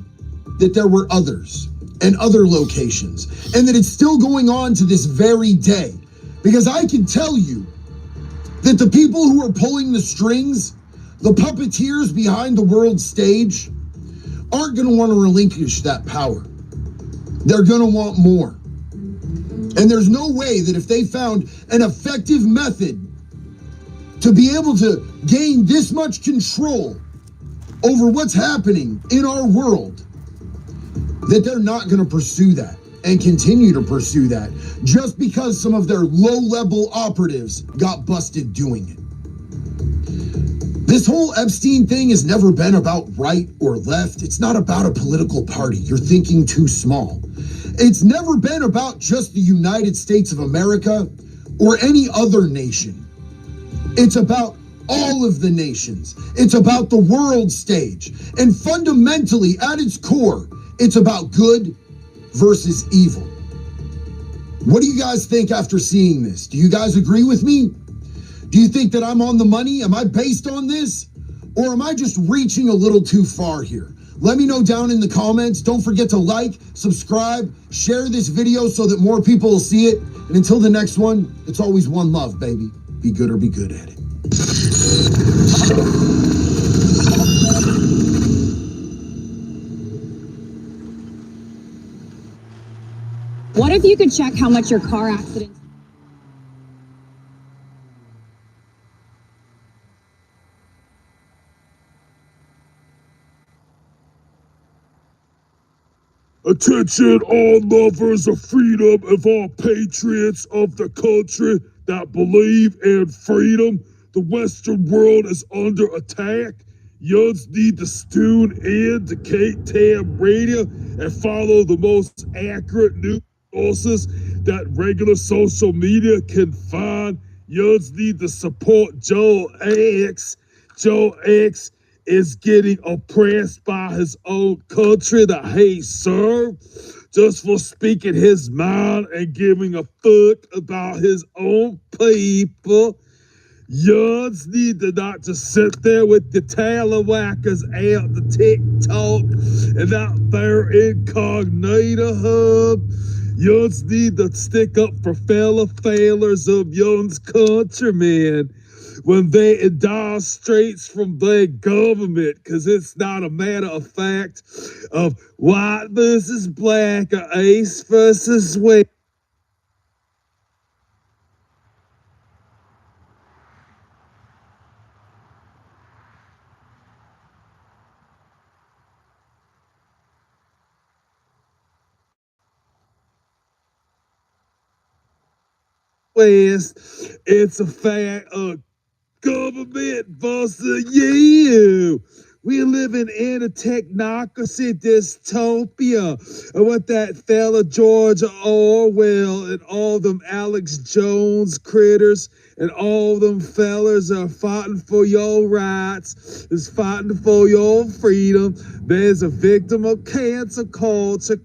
that there were others? and other locations, and that it's still going on to this very day. Because I can tell you that the people who are pulling the strings, the puppeteers behind the world stage, aren't going to want to relinquish that power. They're going to want more. And there's no way that if they found an effective method to be able to gain this much control over what's happening in our world, that they're not going to pursue that and continue to pursue that just because some of their low-level operatives got busted doing it. This whole Epstein thing has never been about right or left. It's not about a political party. You're thinking too small. It's never been about just the United States of America or any other nation. It's about all of the nations. It's about the world stage. And fundamentally, at its core, it's about good versus evil. What do you guys think after seeing this? Do you guys agree with me? Do you think that I'm on the money? Am I based on this? Or am I just reaching a little too far here? Let me know down in the comments. Don't forget to like, subscribe, share this video so that more people will see it. And until the next one, it's always one love, baby. Be good or be good at it. What if you could check how much your car accident... Attention, all lovers of freedom and all patriots of the country that believe in freedom. The Western world is under attack. Yuns need to tune in to TAAM Radio and follow the most accurate news sources that regular social media can find. Yuns need to support Joe X. Joe X is getting oppressed by his own country that he served just for speaking his mind and giving a fuck about his own people. Yuns need to not just sit there with the talawhackers out the TikTok and out their incognito hub. Yuns need to stick up for fellow failures of Yuns countrymen when they die straight from their government, because it's not a matter of fact of white versus black or ace versus west. It's a fact of government versus you. We're living in a technocracy dystopia. And what that fella George Orwell and all them Alex Jones critters and all them fellas are fighting for your rights, is fighting for your freedom. There's a victim of cancel culture,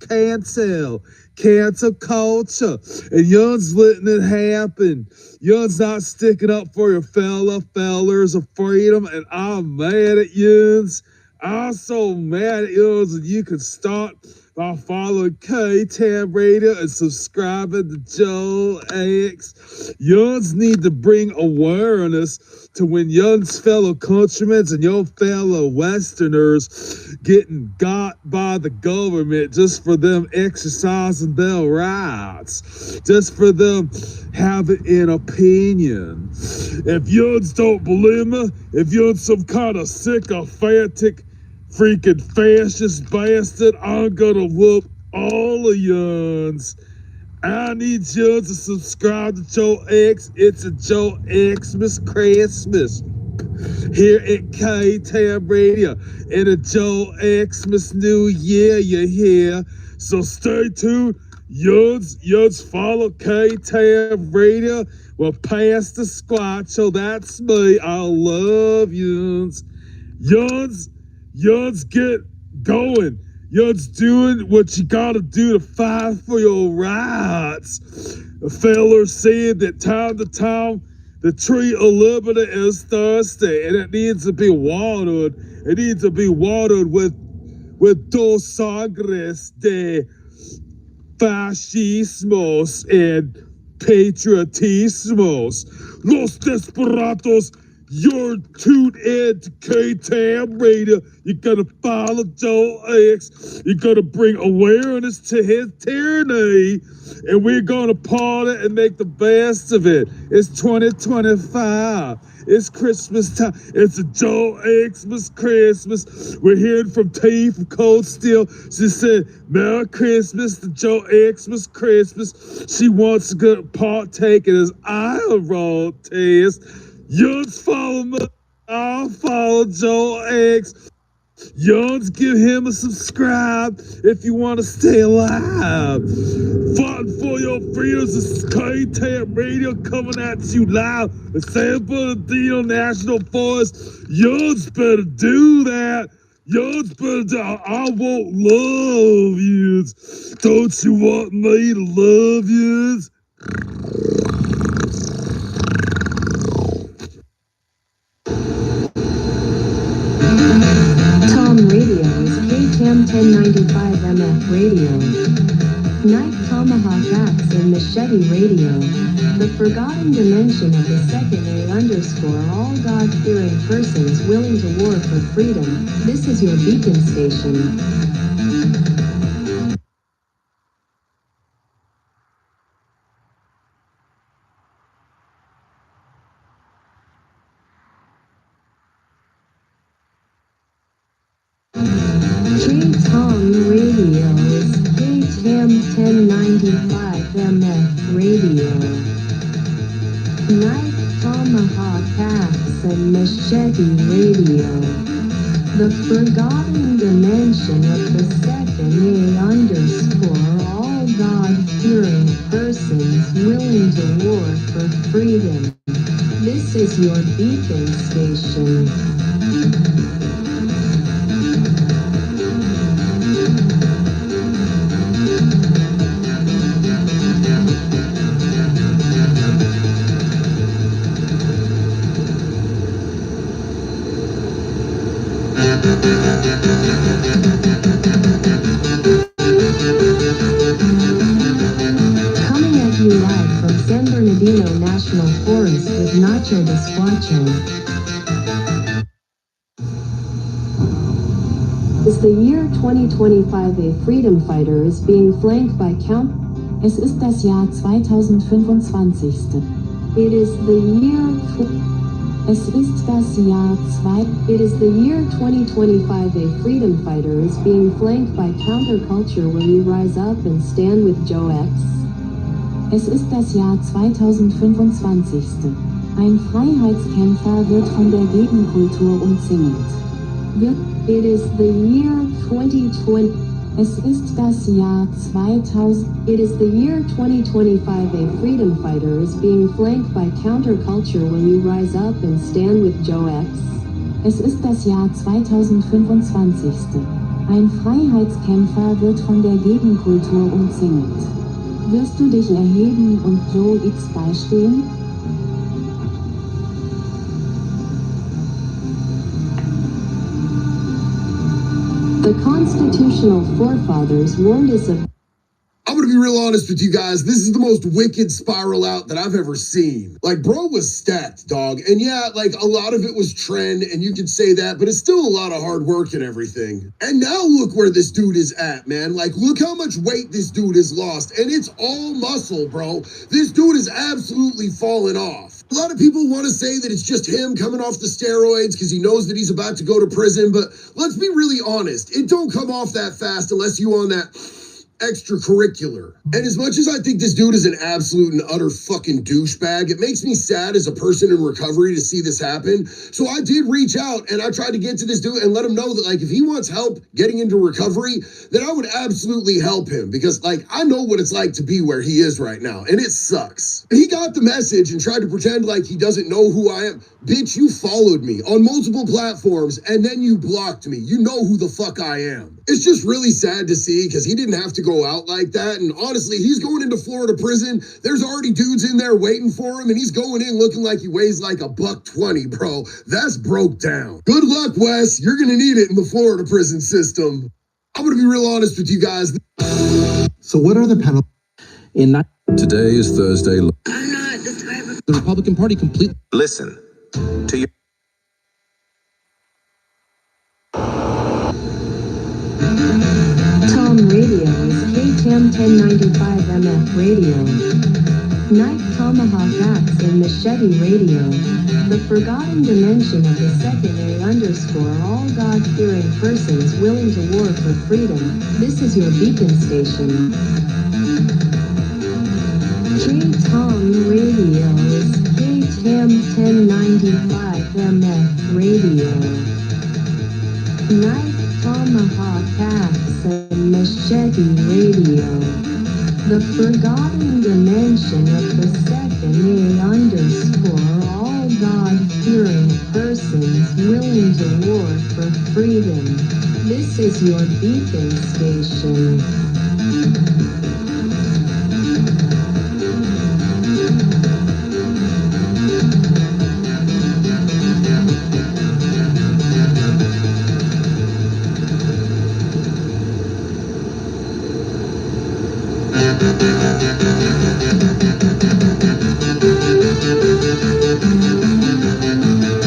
cancel culture, and Yuns letting it happen. Yuns not sticking up for your fellers of freedom, and I'm mad at Yuns. I'm so mad at Yuns, and you can start by following TAAM Radio and subscribing to Joe X. Yuns need to bring awareness to when Yuns fellow countrymen and your fellow Westerners getting got by the government just for them exercising their rights, just for them having an opinion. If Yuns don't believe me, if Yuns some kind of sycophantic freaking fascist bastard, I'm gonna whoop all of Yuns. I need Yuns to subscribe to Joe X. It's a Joe Xmas Christmas here at TAAM Radio and a Joe Xmas New Year, you hear? So stay tuned. Yuns follow TAAM Radio. Well, past the Squatcho, that's me. I love Yuns. Yuns get going. Yuns doing what you gotta do to fight for your rights. A fella said that time to time, the tree of liberty is thirsty, and it needs to be watered. It needs to be watered with dos sangres de fascismos and patriotismos. Los Desperados, you're tuned in to TAAM Radio. You're gonna follow Joe X. You're gonna bring awareness to his tyranny, and we're gonna party and make the best of it. It's 2025. It's Christmas time. It's a Joe Xmas Christmas. We're hearing from T from Cold Steel. She said, Merry Christmas to Joe Xmas Christmas. She wants to go partake in his eye roll test. Young's follow me. I'll follow Joe X. Young's give him a subscribe if you want to stay alive. Fighting for your freedoms. This is TAAM Radio coming at you live. The San Bernardino National Forest. Young's better do that. Young's better do. I won't love you. Don't you want me to love you? TAAM Radio is KTAM 1095 MF Radio. Knife Tomahawk Axe and Machete Radio. The forgotten dimension of the second A_, all God-fearing persons willing to war for freedom. This is your beacon station. TAAM Radio is KTAM 1095 MF Radio. Knife Tomahawk Axe and Machete Radio. The forgotten dimension of the second A_, all God-fearing persons willing to war for freedom. This is your beacon station. Coming at you live from San Bernardino National Forest with Nacho Desquacho. Is the year 2025 a freedom fighter is being flanked by Count. Es ist das Jahr 2025. It is the year. Es ist das Jahr 2. It is the year 2025. A freedom fighter is being flanked by counterculture. Will you rise up and stand with Joe X? Es ist das Jahr 2025. Ein Freiheitskämpfer wird von der Gegenkultur umzingelt. It is the year 2020. Es ist das Jahr 2000. It is the year 2025. A freedom fighter is being flanked by counterculture. Will you rise up and stand with Joe X? Es ist das Jahr 2025. Ein Freiheitskämpfer wird von der Gegenkultur umzingelt. Wirst du dich erheben und Joe X beistehen? The constitutional forefathers warned us of. I'm gonna be real honest with you guys. This is the most wicked spiral out that I've ever seen. Like, bro was stacked, dog. And yeah, like, a lot of it was trend, and you could say that, but it's still a lot of hard work and everything. And now look where this dude is at, man. Like, look how much weight this dude has lost. And it's all muscle, bro. This dude is absolutely fallen off. A lot of people want to say that it's just him coming off the steroids because he knows that he's about to go to prison. But let's be really honest. It don't come off that fast unless you on that extracurricular. And as much as I think this dude is an absolute and utter fucking douchebag, it makes me sad as a person in recovery to see this happen. So I did reach out and I tried to get to this dude and let him know that, like, if he wants help getting into recovery, then I would absolutely help him, because, like, I know what it's like to be where he is right now, and it sucks. He got the message and tried to pretend like he doesn't know who I am. Bitch, you followed me on multiple platforms and then you blocked me. You know who the fuck I am. It's just really sad to see, because he didn't have to go out like that. And honestly, he's going into Florida prison. There's already dudes in there waiting for him, and he's going in looking like he weighs like $120, bro. That's broke down. Good luck, Wes. You're gonna need it in the Florida prison system. I'm gonna be real honest with you guys. So what are the penalties? Today is Thursday. The Republican Party completely. Listen to your. TAAM Radio is TAAM 1095 MF Radio. Knife Tomahawk Axe and Machete Radio. The forgotten dimension of the second A_, all God-fearing persons willing to war for freedom. This is your beacon station. TAAM Radio is TAAM 1095 MF Radio. Knife Tomahawk Axe and Machete Radio. The forgotten dimension of the second A_, all God-fearing persons willing to war for freedom. This is your beacon station.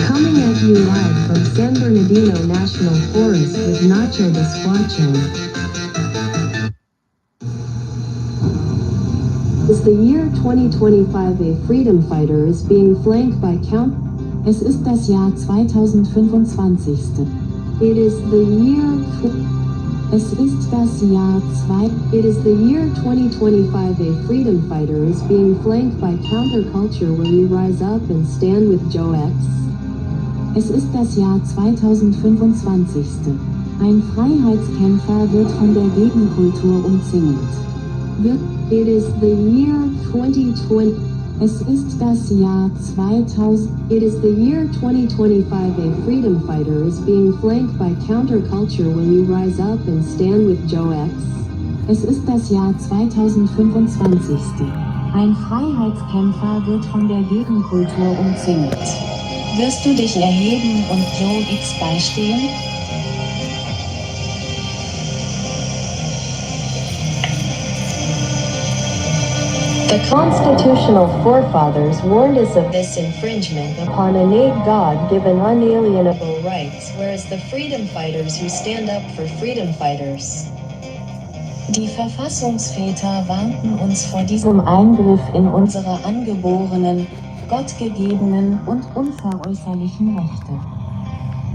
Coming at you live from San Bernardino National Forest with Nacho Desquacho. Is the year 2025 a freedom fighter is being flanked by Count? Es ist das Jahr 2025. It is the year... Es ist das Jahr 2. It is the year 2025. A freedom fighter is being flanked by counterculture. Will you rise up and stand with Joe X? Es ist das Jahr 2025. Ein Freiheitskämpfer wird von der Gegenkultur umzingelt. It is the year 2020. Es ist das Jahr 2000. It is the year 2025. A freedom fighter is being flanked by counterculture. Will you rise up and stand with Joe X? Es ist das Jahr 2025. Ein Freiheitskämpfer wird von der Gegenkultur umzingelt. Wirst du dich erheben und Joe X beistehen? The constitutional forefathers warned us of this infringement upon innate God-given unalienable rights, whereas the freedom fighters who stand up for freedom fighters. Die Verfassungsväter warnten uns vor diesem Eingriff in unsere angeborenen, gottgegebenen und unveräußerlichen Rechte.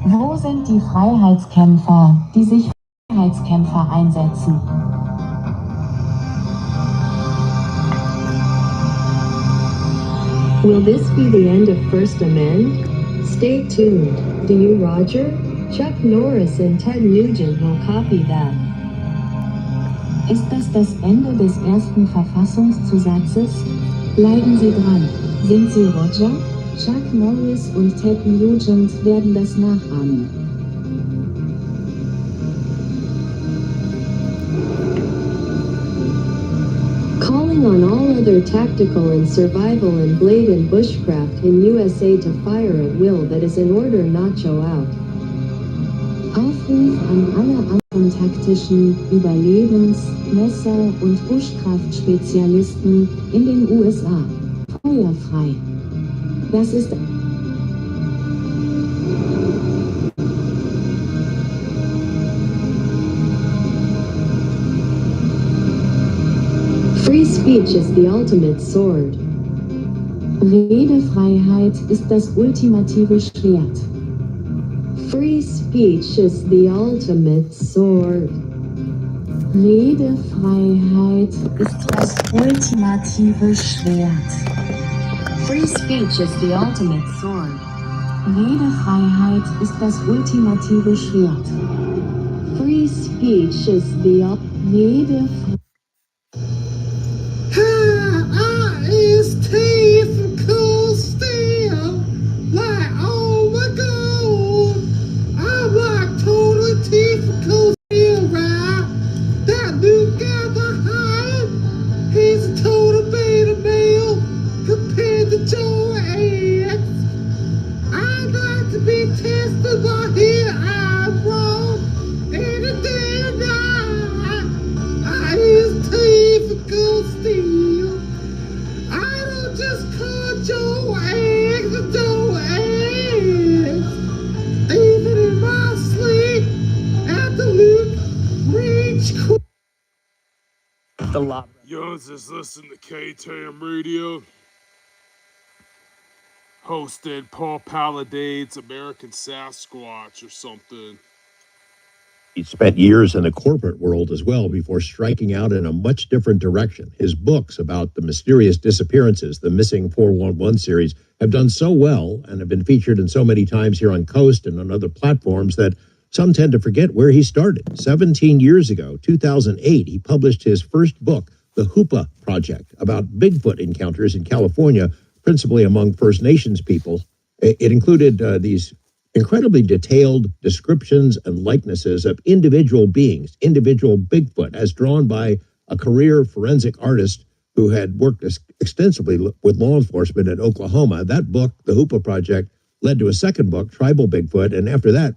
Wo sind die Freiheitskämpfer, die sich für Freiheitskämpfer einsetzen? Will this be the end of First Amendment? Stay tuned. Do you, Roger? Chuck Norris and Ted Nugent will copy that. Ist das Ende des ersten Verfassungszusatzes? Bleiben Sie dran. Sind Sie Roger? Chuck Norris und Ted Nugent werden das nachahmen. Calling on all other tactical and survival and blade and bushcraft in USA to fire at will that is in order Nacho out. Aufruf an alle anderen taktischen Überlebens-, Messer- und Bushcraft-Spezialisten in den USA. Feuer frei. Das ist... Free speech is the ultimate sword. Redefreiheit ist das ultimative Schwert. Free speech is the ultimate sword. Redefreiheit ist das ultimative Schwert. Free speech is the ultimate sword. Redefreiheit ist das ultimative Schwert. Free speech is the Redefreiheit. Is teeth cool steel? Like, oh my god, I'm like totally teeth cool steel, right? That new guy behind, he's a total beta male compared to Joe X. I'd like to be tested by here, I'm wrong, any day and night. I is teeth. candelabra. Yours is listening to TAAM Radio. Hosted Paul Palladay's American Sasquatch or something. He spent years in the corporate world as well before striking out in a much different direction. His books about the mysterious disappearances, the Missing 411 series, have done so well and have been featured in so many times here on Coast and on other platforms that some tend to forget where he started. 17 years ago, 2008, he published his first book, The Hoopa Project, about Bigfoot encounters in California, principally among First Nations people. It included these incredibly detailed descriptions and likenesses of individual beings, individual Bigfoot, as drawn by a career forensic artist who had worked extensively with law enforcement in Oklahoma. That book, The Hoopa Project, led to a second book, Tribal Bigfoot, and after that,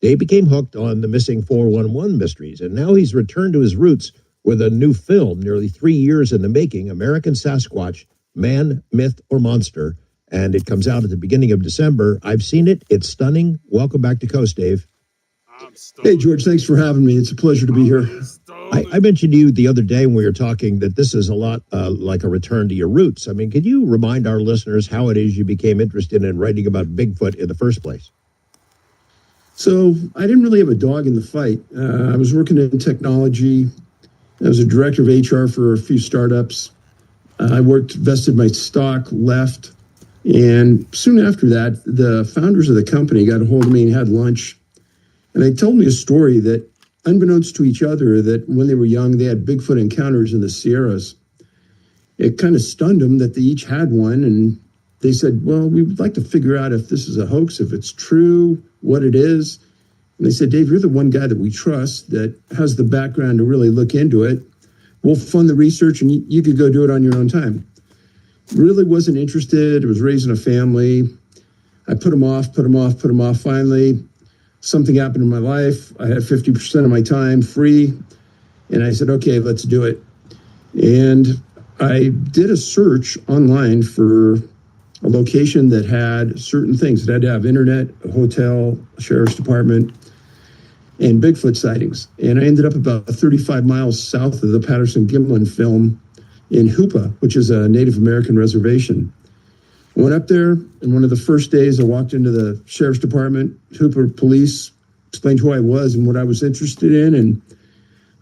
Dave became hooked on the Missing 411 mysteries, and now he's returned to his roots with a new film, nearly 3 years in the making, American Sasquatch, Man, Myth, or Monster, and it comes out at the beginning of December. I've seen it. It's stunning. Welcome back to Coast, Dave. Hey, George, thanks for having me. It's a pleasure to be here. I mentioned to you the other day when we were talking that this is a lot like a return to your roots. I mean, could you remind our listeners how it is you became interested in writing about Bigfoot in the first place? So I didn't really have a dog in the fight. I was working in technology. I was a director of HR for a few startups. I vested my stock, left. And soon after that, the founders of the company got a hold of me and had lunch. And they told me a story that, unbeknownst to each other, that when they were young, they had Bigfoot encounters in the Sierras. It kind of stunned them that they each had one. And they said, well, we would like to figure out if this is a hoax, if it's true, what it is. And they said, Dave, you're the one guy that we trust that has the background to really look into it. We'll fund the research and you could go do it on your own time. Really wasn't interested. I was raising a family. I put them off. Finally, something happened in my life. I had 50% of my time free. And I said, okay, let's do it. And I did a search online for a location that had certain things. It had to have internet, a hotel, a sheriff's department, and Bigfoot sightings. And I ended up about 35 miles south of the Patterson-Gimlin film in Hoopa, which is a Native American reservation. I went up there, and one of the first days I walked into the sheriff's department, Hoopa police, explained who I was and what I was interested in, and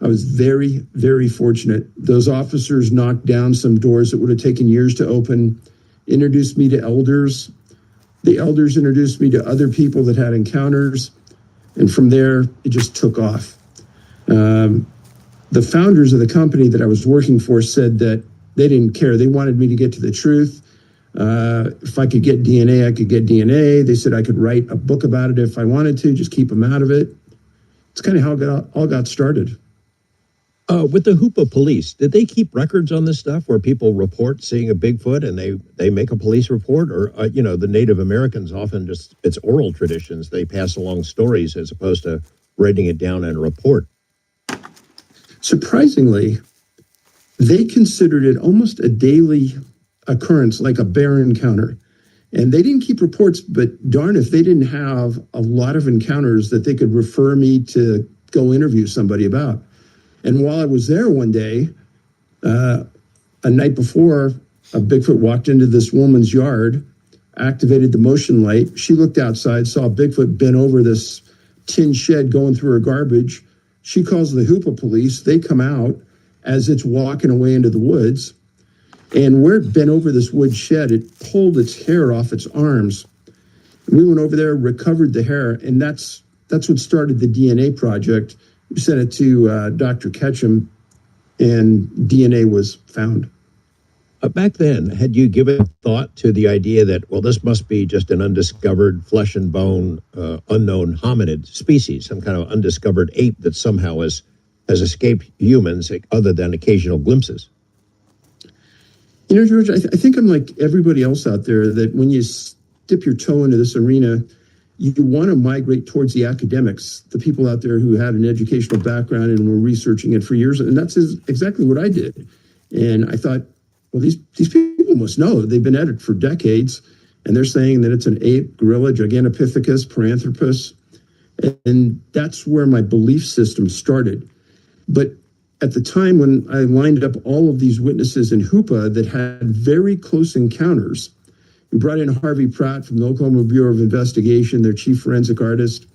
I was very, very fortunate. Those officers knocked down some doors that would have taken years to open, introduced me to elders. The elders introduced me to other people that had encounters, and from there, it just took off. The founders of the company that I was working for said that they didn't care. They wanted me to get to the truth. If I could get DNA, I could get DNA. They said I could write a book about it if I wanted to, just keep them out of it. It's kind of how it all got started. With the Hoopa police, did they keep records on this stuff where people report seeing a Bigfoot and they make a police report? Or, the Native Americans often it's oral traditions. They pass along stories as opposed to writing it down in a report. Surprisingly, they considered it almost a daily occurrence, like a bear encounter. And they didn't keep reports, but darn if they didn't have a lot of encounters that they could refer me to go interview somebody about. And while I was there one day, a night before, a Bigfoot walked into this woman's yard, activated the motion light. She looked outside, saw Bigfoot bent over this tin shed going through her garbage. She calls the Hoopa police. They come out as it's walking away into the woods. And where it bent over this wood shed, it pulled its hair off its arms. And we went over there, recovered the hair, and that's what started the DNA project. We sent it to Dr. Ketchum, and DNA was found. Back then, had you given thought to the idea that, well, this must be just an undiscovered flesh and bone, unknown hominid species, some kind of undiscovered ape that somehow has escaped humans other than occasional glimpses? You know, George, I think I'm like everybody else out there, that when you dip your toe into this arena, you want to migrate towards the academics, the people out there who had an educational background and were researching it for years. And that's exactly what I did. And I thought, well, these people must know. They've been at it for decades, and they're saying that it's an ape, gorilla, Gigantopithecus, Paranthropus. And that's where my belief system started. But at the time when I lined up all of these witnesses in Hoopa that had very close encounters, we brought in Harvey Pratt from the Oklahoma Bureau of Investigation, their chief forensic artist,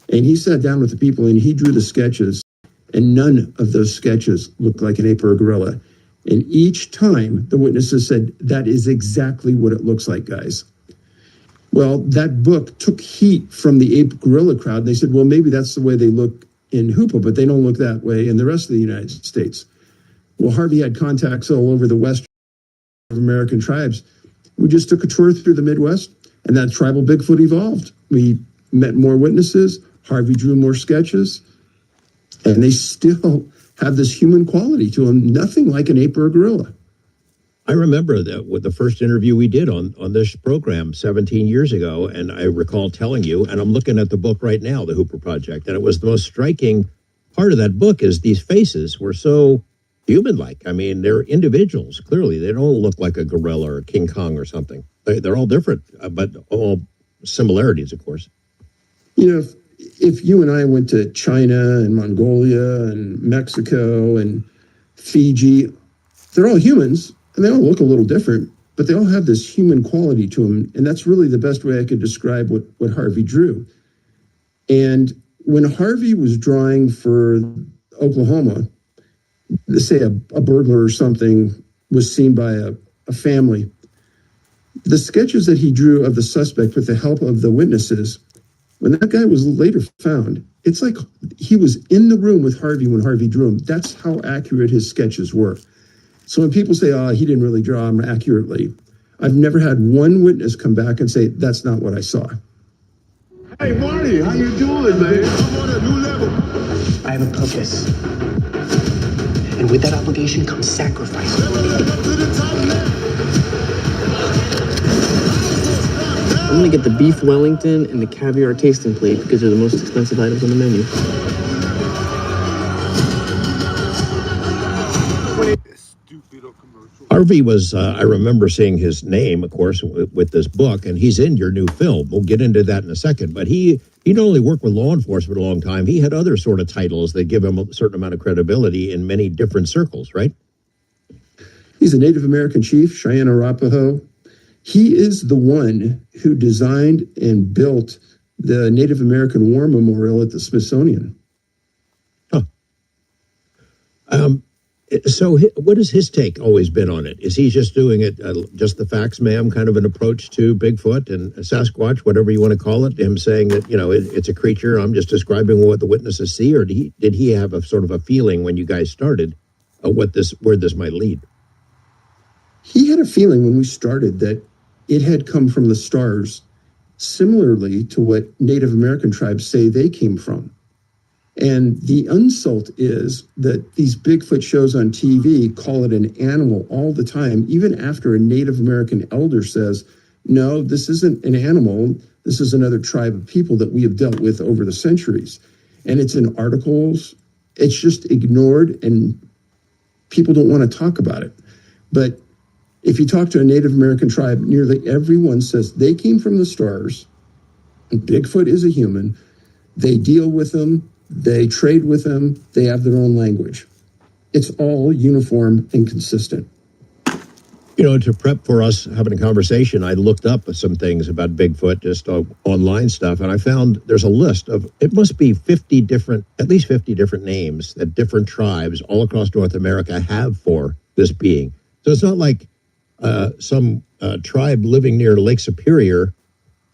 and he sat down with the people and he drew the sketches, and none of those sketches looked like an ape or a gorilla. And each time the witnesses said, that is exactly what it looks like, guys. Well, that book took heat from the ape gorilla crowd. They said, well, maybe that's the way they look in Hoopa, but they don't look that way in the rest of the United States. Well, Harvey had contacts all over the Western American tribes. We just took a tour through the Midwest, and that tribal Bigfoot evolved. We met more witnesses. Harvey drew more sketches, and they still have this human quality to them, nothing like an ape or a gorilla. I remember that with the first interview we did on this program 17 years ago, and I recall telling you, and I'm looking at the book right now, The Hooper Project, and it was the most striking part of that book is these faces were so human-like. I mean, they're individuals, clearly. They don't look like a gorilla or King Kong or something. They're all different, but all similarities, of course. You know, if you and I went to China and Mongolia and Mexico and Fiji, they're all humans. And they all look a little different, but they all have this human quality to them. And that's really the best way I could describe what Harvey drew. And when Harvey was drawing for Oklahoma, let's say a burglar or something was seen by a family, the sketches that he drew of the suspect with the help of the witnesses, when that guy was later found, it's like he was in the room with Harvey when Harvey drew him. That's how accurate his sketches were. So when people say, oh, he didn't really draw them accurately, I've never had one witness come back and say, that's not what I saw. Hey, Marty, how you doing, man? I'm on a new level. I have a purpose. And with that obligation comes sacrifice. I'm gonna get the beef Wellington and the caviar tasting plate because they're the most expensive items on the menu. Harvey was, I remember seeing his name, of course, with this book, and he's in your new film. We'll get into that in a second. But he not only worked with law enforcement a long time, he had other sort of titles that give him a certain amount of credibility in many different circles, right? He's a Native American chief, Cheyenne Arapaho. He is the one who designed and built the Native American War Memorial at the Smithsonian. Huh. So what has his take always been on it? Is he just doing it, just the facts, ma'am, kind of an approach to Bigfoot and Sasquatch, whatever you want to call it, him saying that, you know, it's a creature, I'm just describing what the witnesses see, or did he have a sort of a feeling when you guys started where this might lead? He had a feeling when we started that it had come from the stars, similarly to what Native American tribes say they came from. And the insult is that these Bigfoot shows on TV call it an animal all the time, even after a Native American elder says, no, this isn't an animal. This is another tribe of people that we have dealt with over the centuries. And it's in articles. It's just ignored, and people don't want to talk about it. But if you talk to a Native American tribe, nearly everyone says they came from the stars, and Bigfoot is a human. They deal with them. They trade with them. They have their own language. It's all uniform and consistent. You know, to prep for us having a conversation, I looked up some things about Bigfoot, just online stuff, and I found there's a list of, it must be at least 50 different names that different tribes all across North America have for this being. So it's not like some tribe living near Lake Superior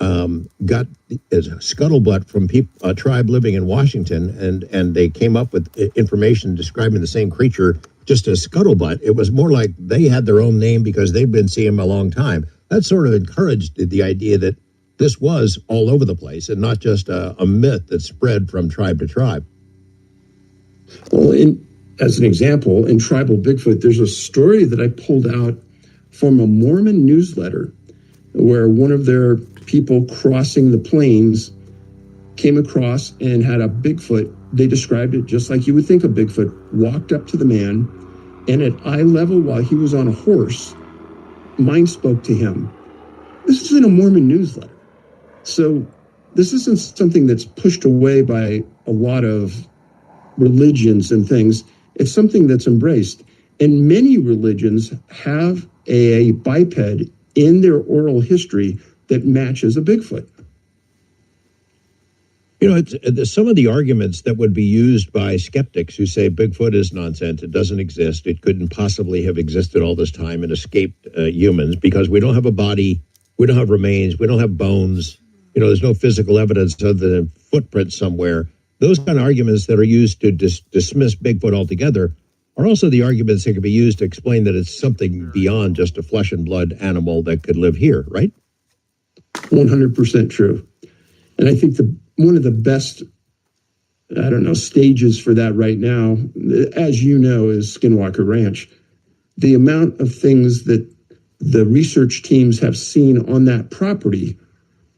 got a scuttlebutt from a tribe living in Washington, and they came up with information describing the same creature just as scuttlebutt. It was more like they had their own name because they've been seeing him a long time. That sort of encouraged the idea that this was all over the place and not just a myth that spread from tribe to tribe. Well, as an example, in Tribal Bigfoot, there's a story that I pulled out from a Mormon newsletter where one of their people crossing the plains came across and had a Bigfoot. They described it just like you would think a Bigfoot, walked up to the man, and at eye level while he was on a horse, mind spoke to him. This is in a Mormon newsletter. So this isn't something that's pushed away by a lot of religions and things. It's something that's embraced. And many religions have a biped in their oral history that matches a Bigfoot. You know, it's some of the arguments that would be used by skeptics who say Bigfoot is nonsense. It doesn't exist. It couldn't possibly have existed all this time and escaped humans because we don't have a body. We don't have remains. We don't have bones. You know, there's no physical evidence other than footprints somewhere. Those kind of arguments that are used to dismiss Bigfoot altogether are also the arguments that can be used to explain that it's something beyond just a flesh and blood animal that could live here, right? 100% true. And I think one of the best, stages for that right now, as you know, is Skinwalker Ranch. The amount of things that the research teams have seen on that property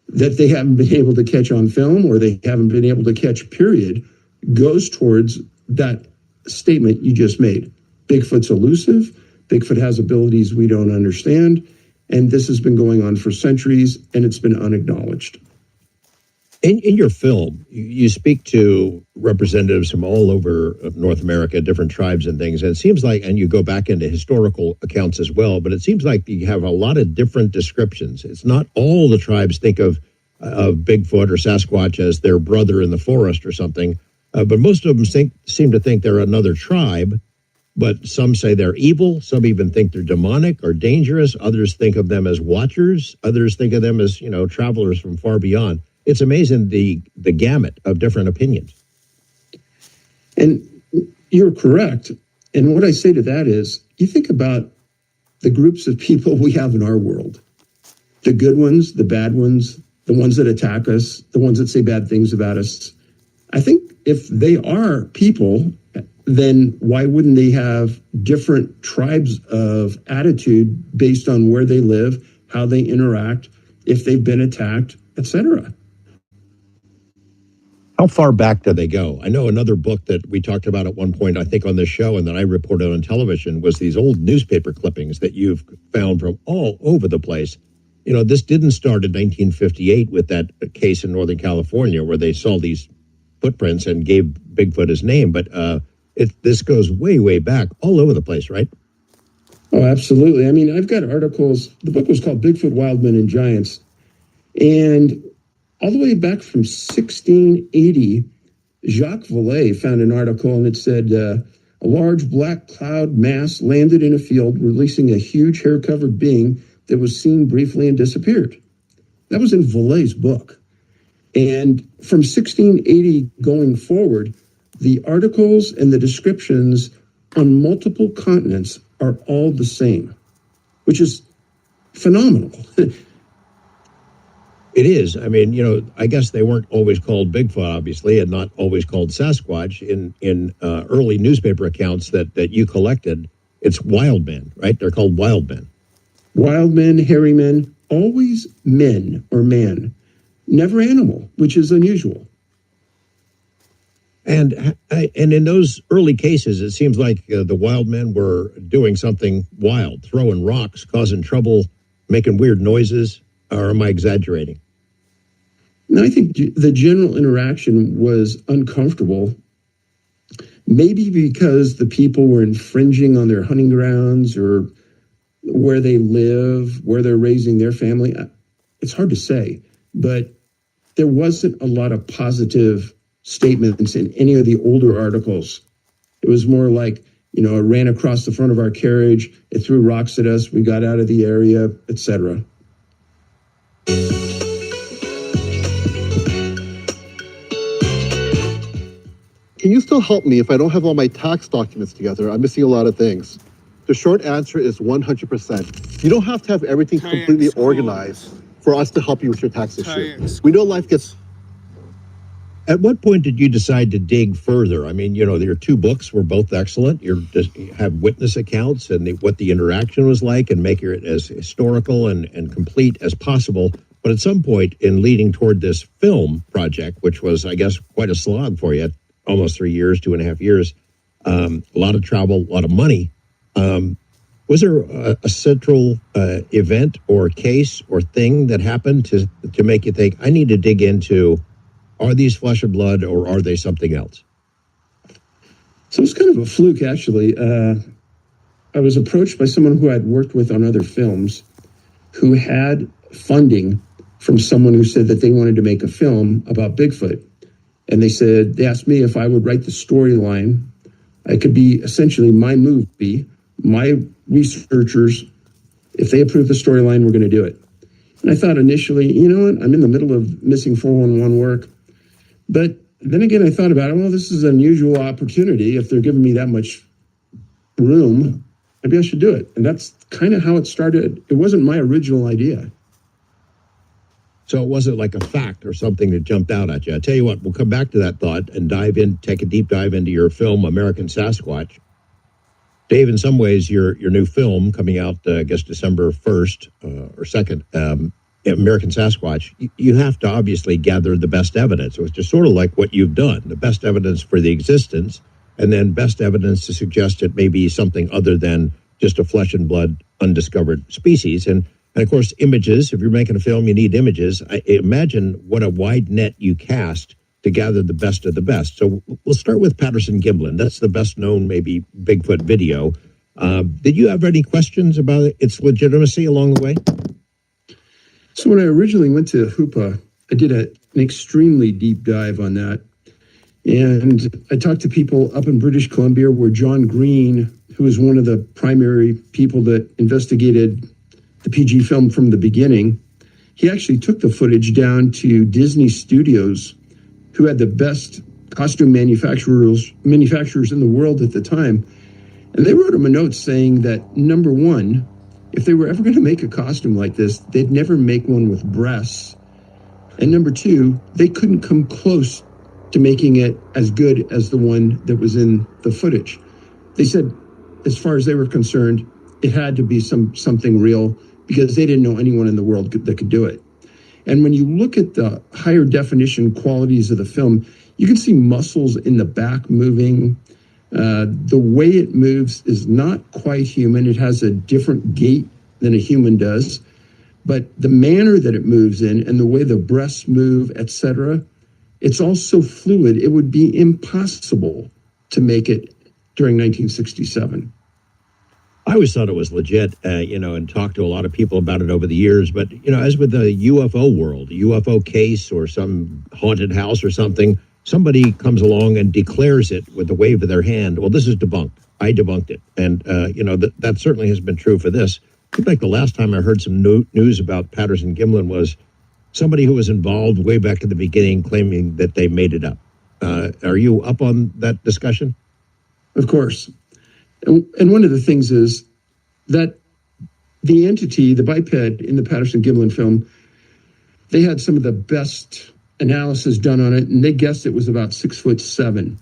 that they haven't been able to catch on film or they haven't been able to catch, period, goes towards that statement you just made. Bigfoot's elusive. Bigfoot has abilities we don't understand. And this has been going on for centuries, and it's been unacknowledged. In your film, you speak to representatives from all over North America, different tribes and things. And it seems like, and you go back into historical accounts as well, but it seems like you have a lot of different descriptions. It's not all the tribes think of Bigfoot or Sasquatch as their brother in the forest or something. But most of them seem to think they're another tribe. But some say they're evil. Some even think they're demonic or dangerous. Others think of them as watchers. Others think of them as, travelers from far beyond. It's amazing the gamut of different opinions. And you're correct. And what I say to that is, you think about the groups of people we have in our world. The good ones, the bad ones, the ones that attack us, the ones that say bad things about us. I think if they are people, then why wouldn't they have different tribes of attitude based on where they live, how they interact, if they've been attacked, etc.? How far back do they go? I know another book that we talked about at one point, I think on this show, and that I reported on television, was these old newspaper clippings that you've found from all over the place. This didn't start in 1958 with that case in Northern California where they saw these footprints and gave Bigfoot his name, but this goes way, way back, all over the place, right? Oh, absolutely. I mean, I've got articles. The book was called Bigfoot, Wild Men, and Giants. And all the way back from 1680, Jacques Vallée found an article, and it said, a large black cloud mass landed in a field, releasing a huge hair-covered being that was seen briefly and disappeared. That was in Vallée's book. And from 1680 going forward, the articles and the descriptions on multiple continents are all the same, which is phenomenal. It is. I mean, I guess they weren't always called Bigfoot, obviously, and not always called Sasquatch. In early newspaper accounts that you collected, it's wild men, right? They're called wild men. Wild men, hairy men, always men or man, never animal, which is unusual. And in those early cases, it seems like the wild men were doing something wild, throwing rocks, causing trouble, making weird noises. Or am I exaggerating? No, I think the general interaction was uncomfortable. Maybe because the people were infringing on their hunting grounds or where they live, where they're raising their family. It's hard to say, but there wasn't a lot of positive statements in any of the older articles. It was more like, it ran across the front of our carriage, it threw rocks at us, we got out of the area, etc. Can you still help me if I don't have all my tax documents together? I'm missing a lot of things. The short answer is 100%. You don't have to have everything completely organized for us to help you with your tax issue. We know life gets... At what point did you decide to dig further? I mean, your two books were both excellent. You have witness accounts and what the interaction was like and make it as historical and complete as possible. But at some point in leading toward this film project, which was, I guess, quite a slog for you, almost 3 years, 2.5 years, a lot of travel, a lot of money. Was there a central event or case or thing that happened to make you think, I need to dig into, are these flesh and blood or are they something else? So it was kind of a fluke, actually. I was approached by someone who I'd worked with on other films who had funding from someone who said that they wanted to make a film about Bigfoot. And they asked me if I would write the storyline. It could be essentially my movie, my researchers. If they approve the storyline, we're going to do it. And I thought initially, you know what, I'm in the middle of missing 411 work. But then again, I thought about it, well, this is an unusual opportunity. If they're giving me that much room, maybe I should do it. And that's kind of how it started. It wasn't my original idea. So it wasn't like a fact or something that jumped out at you. I tell you what, we'll come back to that thought and take a deep dive into your film, American Sasquatch. Dave, in some ways, your new film coming out, I guess, December 1st or 2nd, American Sasquatch, you have to obviously gather the best evidence. It was just sort of like what you've done, the best evidence for the existence, and then best evidence to suggest it may be something other than just a flesh and blood undiscovered species. And of course, images. If you're making a film, you need images. I imagine what a wide net you cast to gather the best of the best. So we'll start with Patterson-Gimlin. That's the best known, maybe, Bigfoot video. Did you have any questions about its legitimacy along the way? So when I originally went to Hoopa, I did an extremely deep dive on that. And I talked to people up in British Columbia where John Green, who was one of the primary people that investigated the PG film from the beginning, he actually took the footage down to Disney Studios, who had the best costume manufacturers in the world at the time. And they wrote him a note saying that, number one, if they were ever going to make a costume like this, they'd never make one with breasts. And number two, they couldn't come close to making it as good as the one that was in the footage. They said, as far as they were concerned, it had to be something real because they didn't know anyone in the world that could do it. And when you look at the higher definition qualities of the film, you can see muscles in the back moving. The way it moves is not quite human. It has a different gait than a human does. But the manner that it moves in and the way the breasts move, etc., it's all so fluid, it would be impossible to make it during 1967. I always thought it was legit, and talked to a lot of people about it over the years. But, as with the UFO world, a UFO case or some haunted house or something, somebody comes along and declares it with a wave of their hand. Well, this is debunked. I debunked it. And, that certainly has been true for this. I think the last time I heard some news about Patterson-Gimlin was somebody who was involved way back in the beginning claiming that they made it up. Are you up on that discussion? Of course. And one of the things is that the entity, the biped in the Patterson-Gimlin film, they had some of the best analysis done on it, and they guessed it was about 6'7".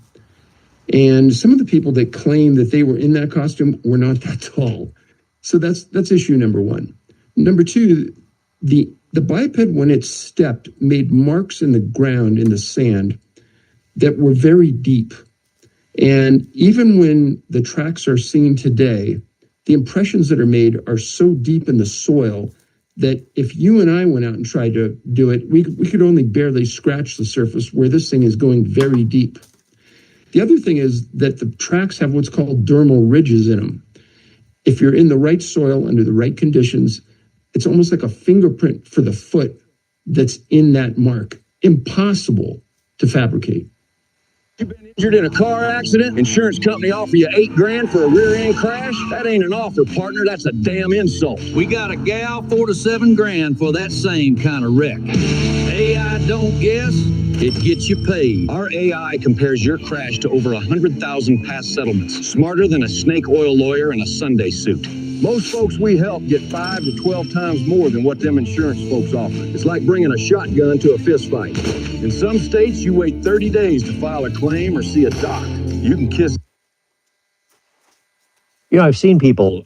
And some of the people that claimed that they were in that costume were not that tall. So that's issue number one. Number two, the biped, when it stepped, made marks in the ground, in the sand, that were very deep. And even when the tracks are seen today, the impressions that are made are so deep in the soil that if you and I went out and tried to do it, we could only barely scratch the surface, where this thing is going very deep. The other thing is that the tracks have what's called dermal ridges in them. If you're in the right soil under the right conditions, it's almost like a fingerprint for the foot that's in that mark. Impossible to fabricate. You've been injured in a car accident, insurance company offer you $8,000 for a rear end crash? That ain't an offer, partner. That's a damn insult. We got a gal $4 to $7,000 for that same kind of wreck. AI don't guess, it gets you paid. Our AI compares your crash to over 100,000 past settlements. Smarter than a snake oil lawyer in a Sunday suit. Most folks we help get 5 to 12 times more than what them insurance folks offer. It's like bringing a shotgun to a fist fight. In some states, you wait 30 days to file a claim or see a doc. You can kiss. I've seen people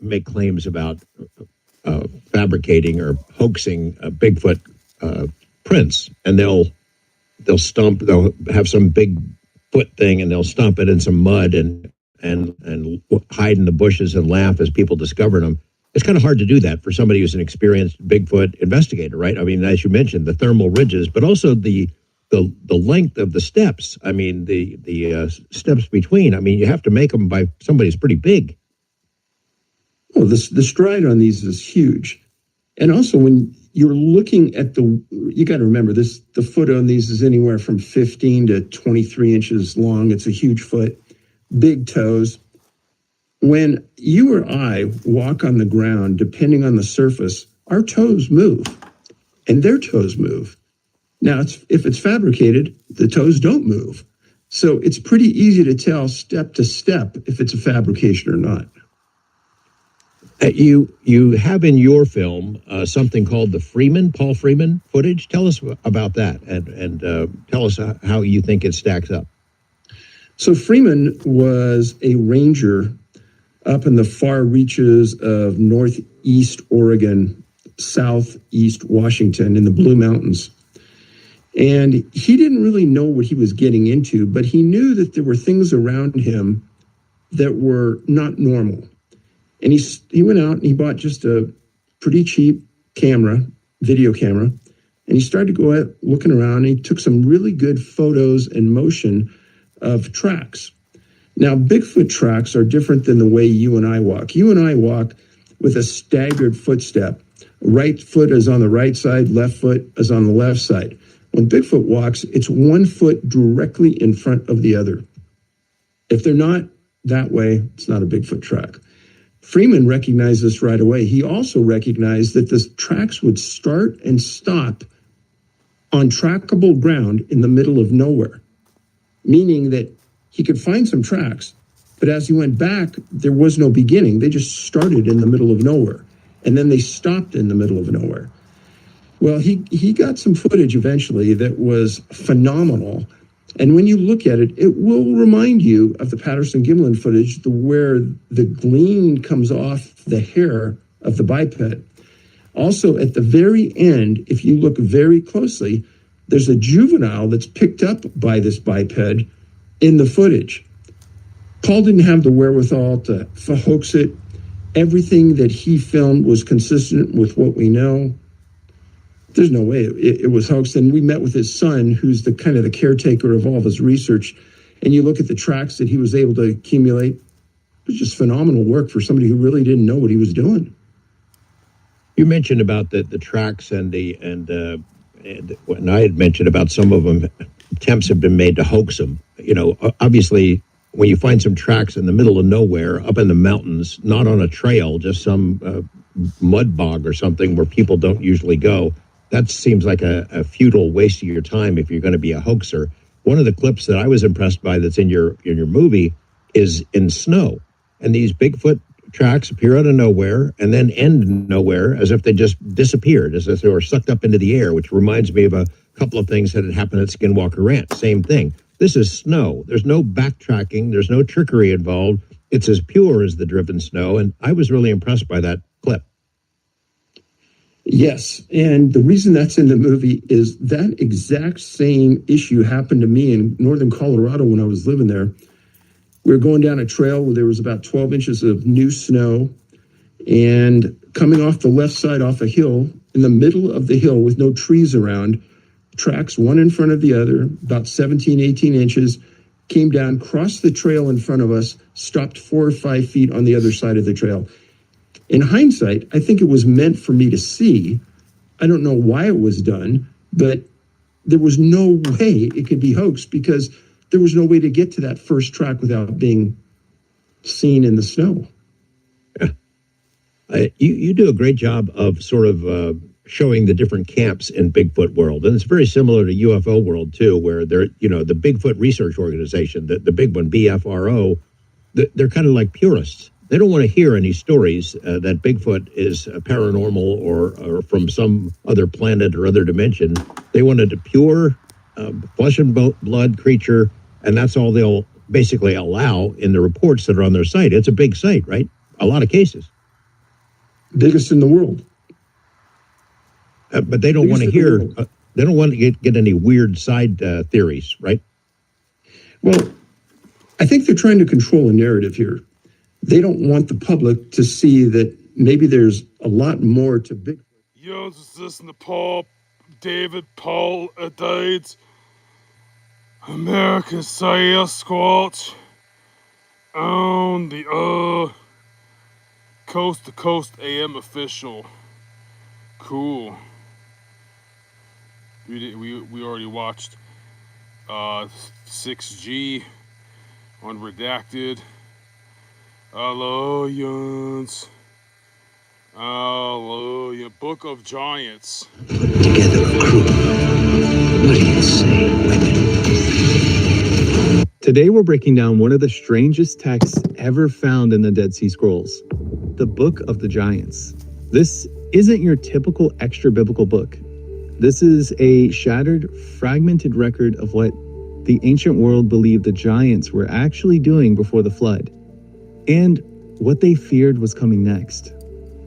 make claims about fabricating or hoaxing Bigfoot prints, and they'll have some big foot thing, and they'll stomp it in some mud and hide in the bushes and laugh as people discover them. It's kind of hard to do that for somebody who's an experienced Bigfoot investigator, right? I mean, as you mentioned, the thermal ridges, but also the the length of the steps. I mean, the steps between. I mean, you have to make them by somebody who's pretty big. Well, the stride on these is huge. And also when you're looking at you got to remember this, the foot on these is anywhere from 15 to 23 inches long. It's a huge foot, big toes. When you or I walk on the ground, depending on the surface, our toes move and their toes move. Now, if it's fabricated, the toes don't move. So it's pretty easy to tell step to step if it's a fabrication or not. You have in your film something called the Paul Freeman footage. Tell us about that and tell us how you think it stacks up. So Freeman was a ranger up in the far reaches of northeast Oregon, southeast Washington in the Blue Mountains. And he didn't really know what he was getting into, but he knew that there were things around him that were not normal. And he went out and he bought just a pretty cheap video camera, and he started to go out looking around, and he took some really good photos and motion of tracks. Now, Bigfoot tracks are different than the way you and I walk. You and I walk with a staggered footstep. Right foot is on the right side, left foot is on the left side. When Bigfoot walks, it's one foot directly in front of the other. If they're not that way, it's not a Bigfoot track. Freeman recognized this right away. He also recognized that the tracks would start and stop on trackable ground in the middle of nowhere, meaning that he could find some tracks, but as he went back, there was no beginning. They just started in the middle of nowhere, and then they stopped in the middle of nowhere. Well, he got some footage eventually that was phenomenal. And when you look at it, it will remind you of the Patterson-Gimlin footage, where the gleam comes off the hair of the biped. Also, at the very end, if you look very closely, there's a juvenile that's picked up by this biped in the footage. Paul didn't have the wherewithal to hoax it. Everything that he filmed was consistent with what we know. There's no way it was hoaxed. And we met with his son, who's the kind of the caretaker of all of his research. And you look at the tracks that he was able to accumulate. It was just phenomenal work for somebody who really didn't know what he was doing. You mentioned about the tracks and I had mentioned about some of them, attempts have been made to hoax them. You know, obviously, when you find some tracks in the middle of nowhere, up in the mountains, not on a trail, just some mud bog or something where people don't usually go, that seems like a futile waste of your time if you're going to be a hoaxer. One of the clips that I was impressed by that's in your movie is in snow, and these Bigfoot tracks appear out of nowhere and then end nowhere, as if they just disappeared, as if they were sucked up into the air, which reminds me of a couple of things that had happened at Skinwalker Ranch. Same thing. This is snow. There's no backtracking. There's no trickery involved. It's as pure as the driven snow, and I was really impressed by that clip. Yes, and the reason that's in the movie is that exact same issue happened to me in northern Colorado when I was living there. We were going down a trail where there was about 12 inches of new snow, and coming off the left side off a hill, in the middle of the hill with no trees around, tracks one in front of the other, about 17, 18 inches, came down, crossed the trail in front of us, stopped 4 or 5 feet on the other side of the trail. In hindsight, I think it was meant for me to see. I don't know why it was done, but there was no way it could be hoaxed because there was no way to get to that first track without being seen in the snow. Yeah. You do a great job of sort of showing the different camps in Bigfoot world. And it's very similar to UFO world, too, where they're, you know, the Bigfoot Research Organization, the big one, BFRO, they're kind of like purists. They don't want to hear any stories that Bigfoot is paranormal or from some other planet or other dimension. They wanted a pure flesh and blood creature, and that's all they'll basically allow in the reports that are on their site. It's a big site, right? A lot of cases. Biggest in the world. But they don't want to hear, they don't want to get any weird side theories, right? Well, I think they're trying to control a narrative here. They don't want the public to see that maybe there's a lot more to Bigfoot. Yo, this is Paul David Dides. American Sasquatch on the Coast to Coast AM official. Cool. We already watched 6G on Redacted. Hallelujah. Hallelujah. Book of Giants. Together a crew. What do you say, women? Today we're breaking down one of the strangest texts ever found in the Dead Sea Scrolls, the Book of the Giants. This isn't your typical extra-biblical book. This is a shattered, fragmented record of what the ancient world believed the giants were actually doing before the flood, and what they feared was coming next.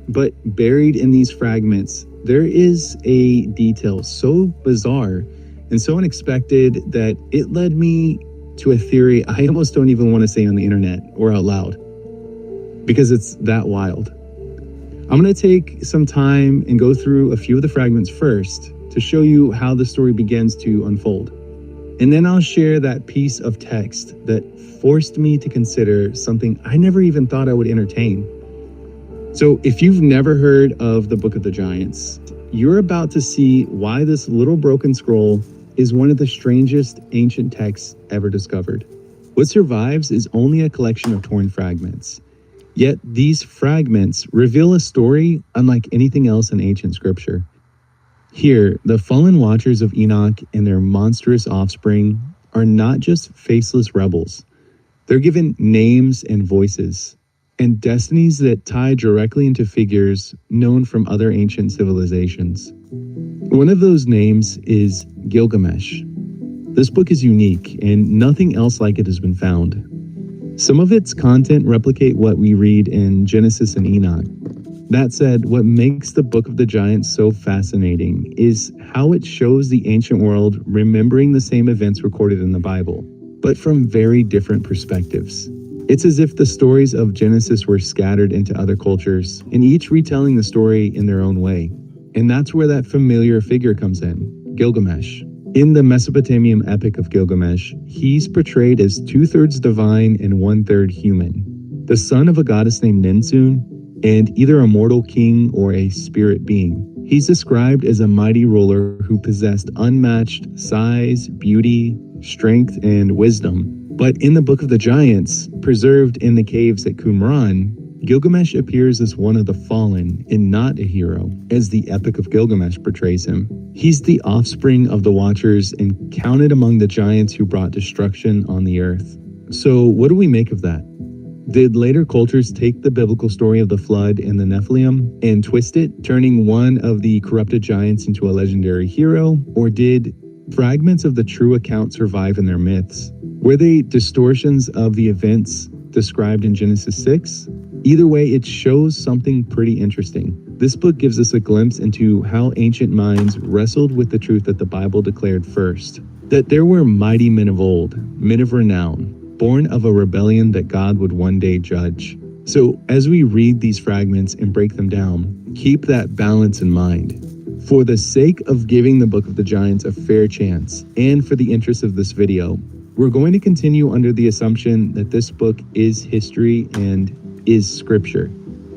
But buried in these fragments, there is a detail so bizarre and so unexpected that it led me to a theory I almost don't even want to say on the internet or out loud, because it's that wild. I'm going to take some time and go through a few of the fragments first to show you how the story begins to unfold. And then I'll share that piece of text that forced me to consider something I never even thought I would entertain. So if you've never heard of the Book of the Giants, you're about to see why this little broken scroll is one of the strangest ancient texts ever discovered. What survives is only a collection of torn fragments. Yet these fragments reveal a story unlike anything else in ancient scripture. Here, the fallen watchers of Enoch and their monstrous offspring are not just faceless rebels. They're given names and voices, and destinies that tie directly into figures known from other ancient civilizations. One of those names is Gilgamesh. This book is unique, and nothing else like it has been found. Some of its content replicate what we read in Genesis and Enoch. That said, what makes the Book of the Giants so fascinating is how it shows the ancient world remembering the same events recorded in the Bible, but from very different perspectives. It's as if the stories of Genesis were scattered into other cultures, and each retelling the story in their own way. And that's where that familiar figure comes in, Gilgamesh. In the Mesopotamian epic of Gilgamesh, he's portrayed as 2/3 divine and 1/3 human, the son of a goddess named Ninsun, and either a mortal king or a spirit being. He's described as a mighty ruler who possessed unmatched size, beauty, strength, and wisdom. But in the Book of the Giants, preserved in the caves at Qumran, Gilgamesh appears as one of the fallen and not a hero, as the Epic of Gilgamesh portrays him. He's the offspring of the Watchers and counted among the giants who brought destruction on the earth. So what do we make of that? Did later cultures take the biblical story of the flood and the Nephilim and twist it, turning one of the corrupted giants into a legendary hero? Or did fragments of the true account survive in their myths? Were they distortions of the events described in Genesis 6? Either way, it shows something pretty interesting. This book gives us a glimpse into how ancient minds wrestled with the truth that the Bible declared first. That there were mighty men of old, men of renown, born of a rebellion that God would one day judge. So as we read these fragments and break them down, keep that balance in mind. For the sake of giving the Book of the Giants a fair chance, and for the interest of this video, we're going to continue under the assumption that this book is history and is scripture.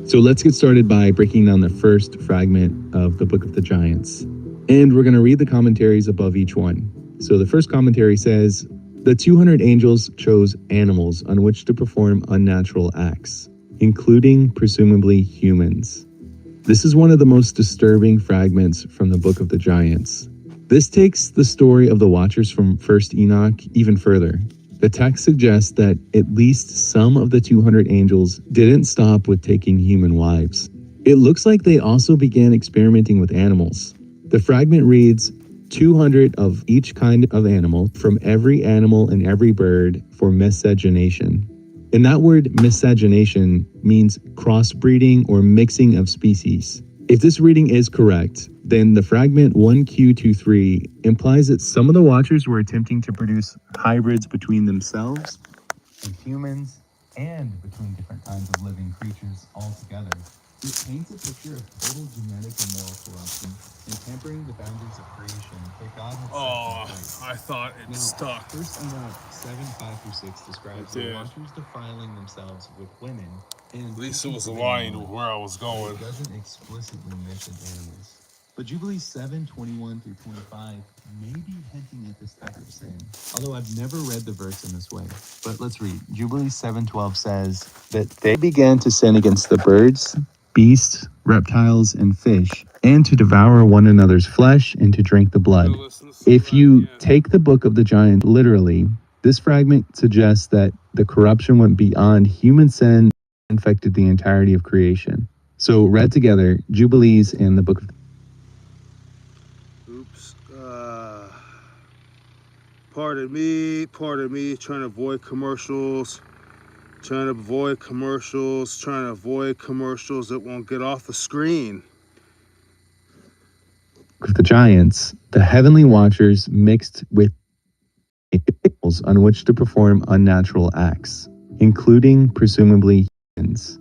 So let's get started by breaking down the first fragment of the Book of the Giants. And we're going to read the commentaries above each one. So the first commentary says, the 200 angels chose animals on which to perform unnatural acts, including presumably humans. This is one of the most disturbing fragments from the Book of the Giants. This takes the story of the Watchers from 1st Enoch even further. The text suggests that at least some of the 200 angels didn't stop with taking human wives. It looks like they also began experimenting with animals. The fragment reads, 200 of each kind of animal from every animal and every bird for miscegenation. And that word miscegenation means crossbreeding or mixing of species. If this reading is correct, then the fragment 1Q23 implies that some of the Watchers were attempting to produce hybrids between themselves and humans and between different kinds of living creatures altogether. It paints a picture of total genetic and moral corruption and tampering the boundaries of creation that God had set in place. I thought it stuck. First Enoch 7:5-6 describes the watchers defiling themselves with women, and at least it was forbidden aligned knowledge. with where I was going. It doesn't explicitly mention animals. But Jubilees 7:21-25 may be hinting at this type of sin, although I've never read the verse in this way. But let's read. Jubilees 7:12 says that they began to sin against the birds, beasts, reptiles, and fish, and to devour one another's flesh and to drink the blood. If you take the book of the giant literally, this fragment suggests that the corruption went beyond human sin and infected the entirety of creation. So read together, Jubilees and the book of... Pardon me, trying to avoid commercials, trying to avoid commercials that won't get off the screen. The giants, the heavenly watchers mixed with animals on which to perform unnatural acts, including presumably humans.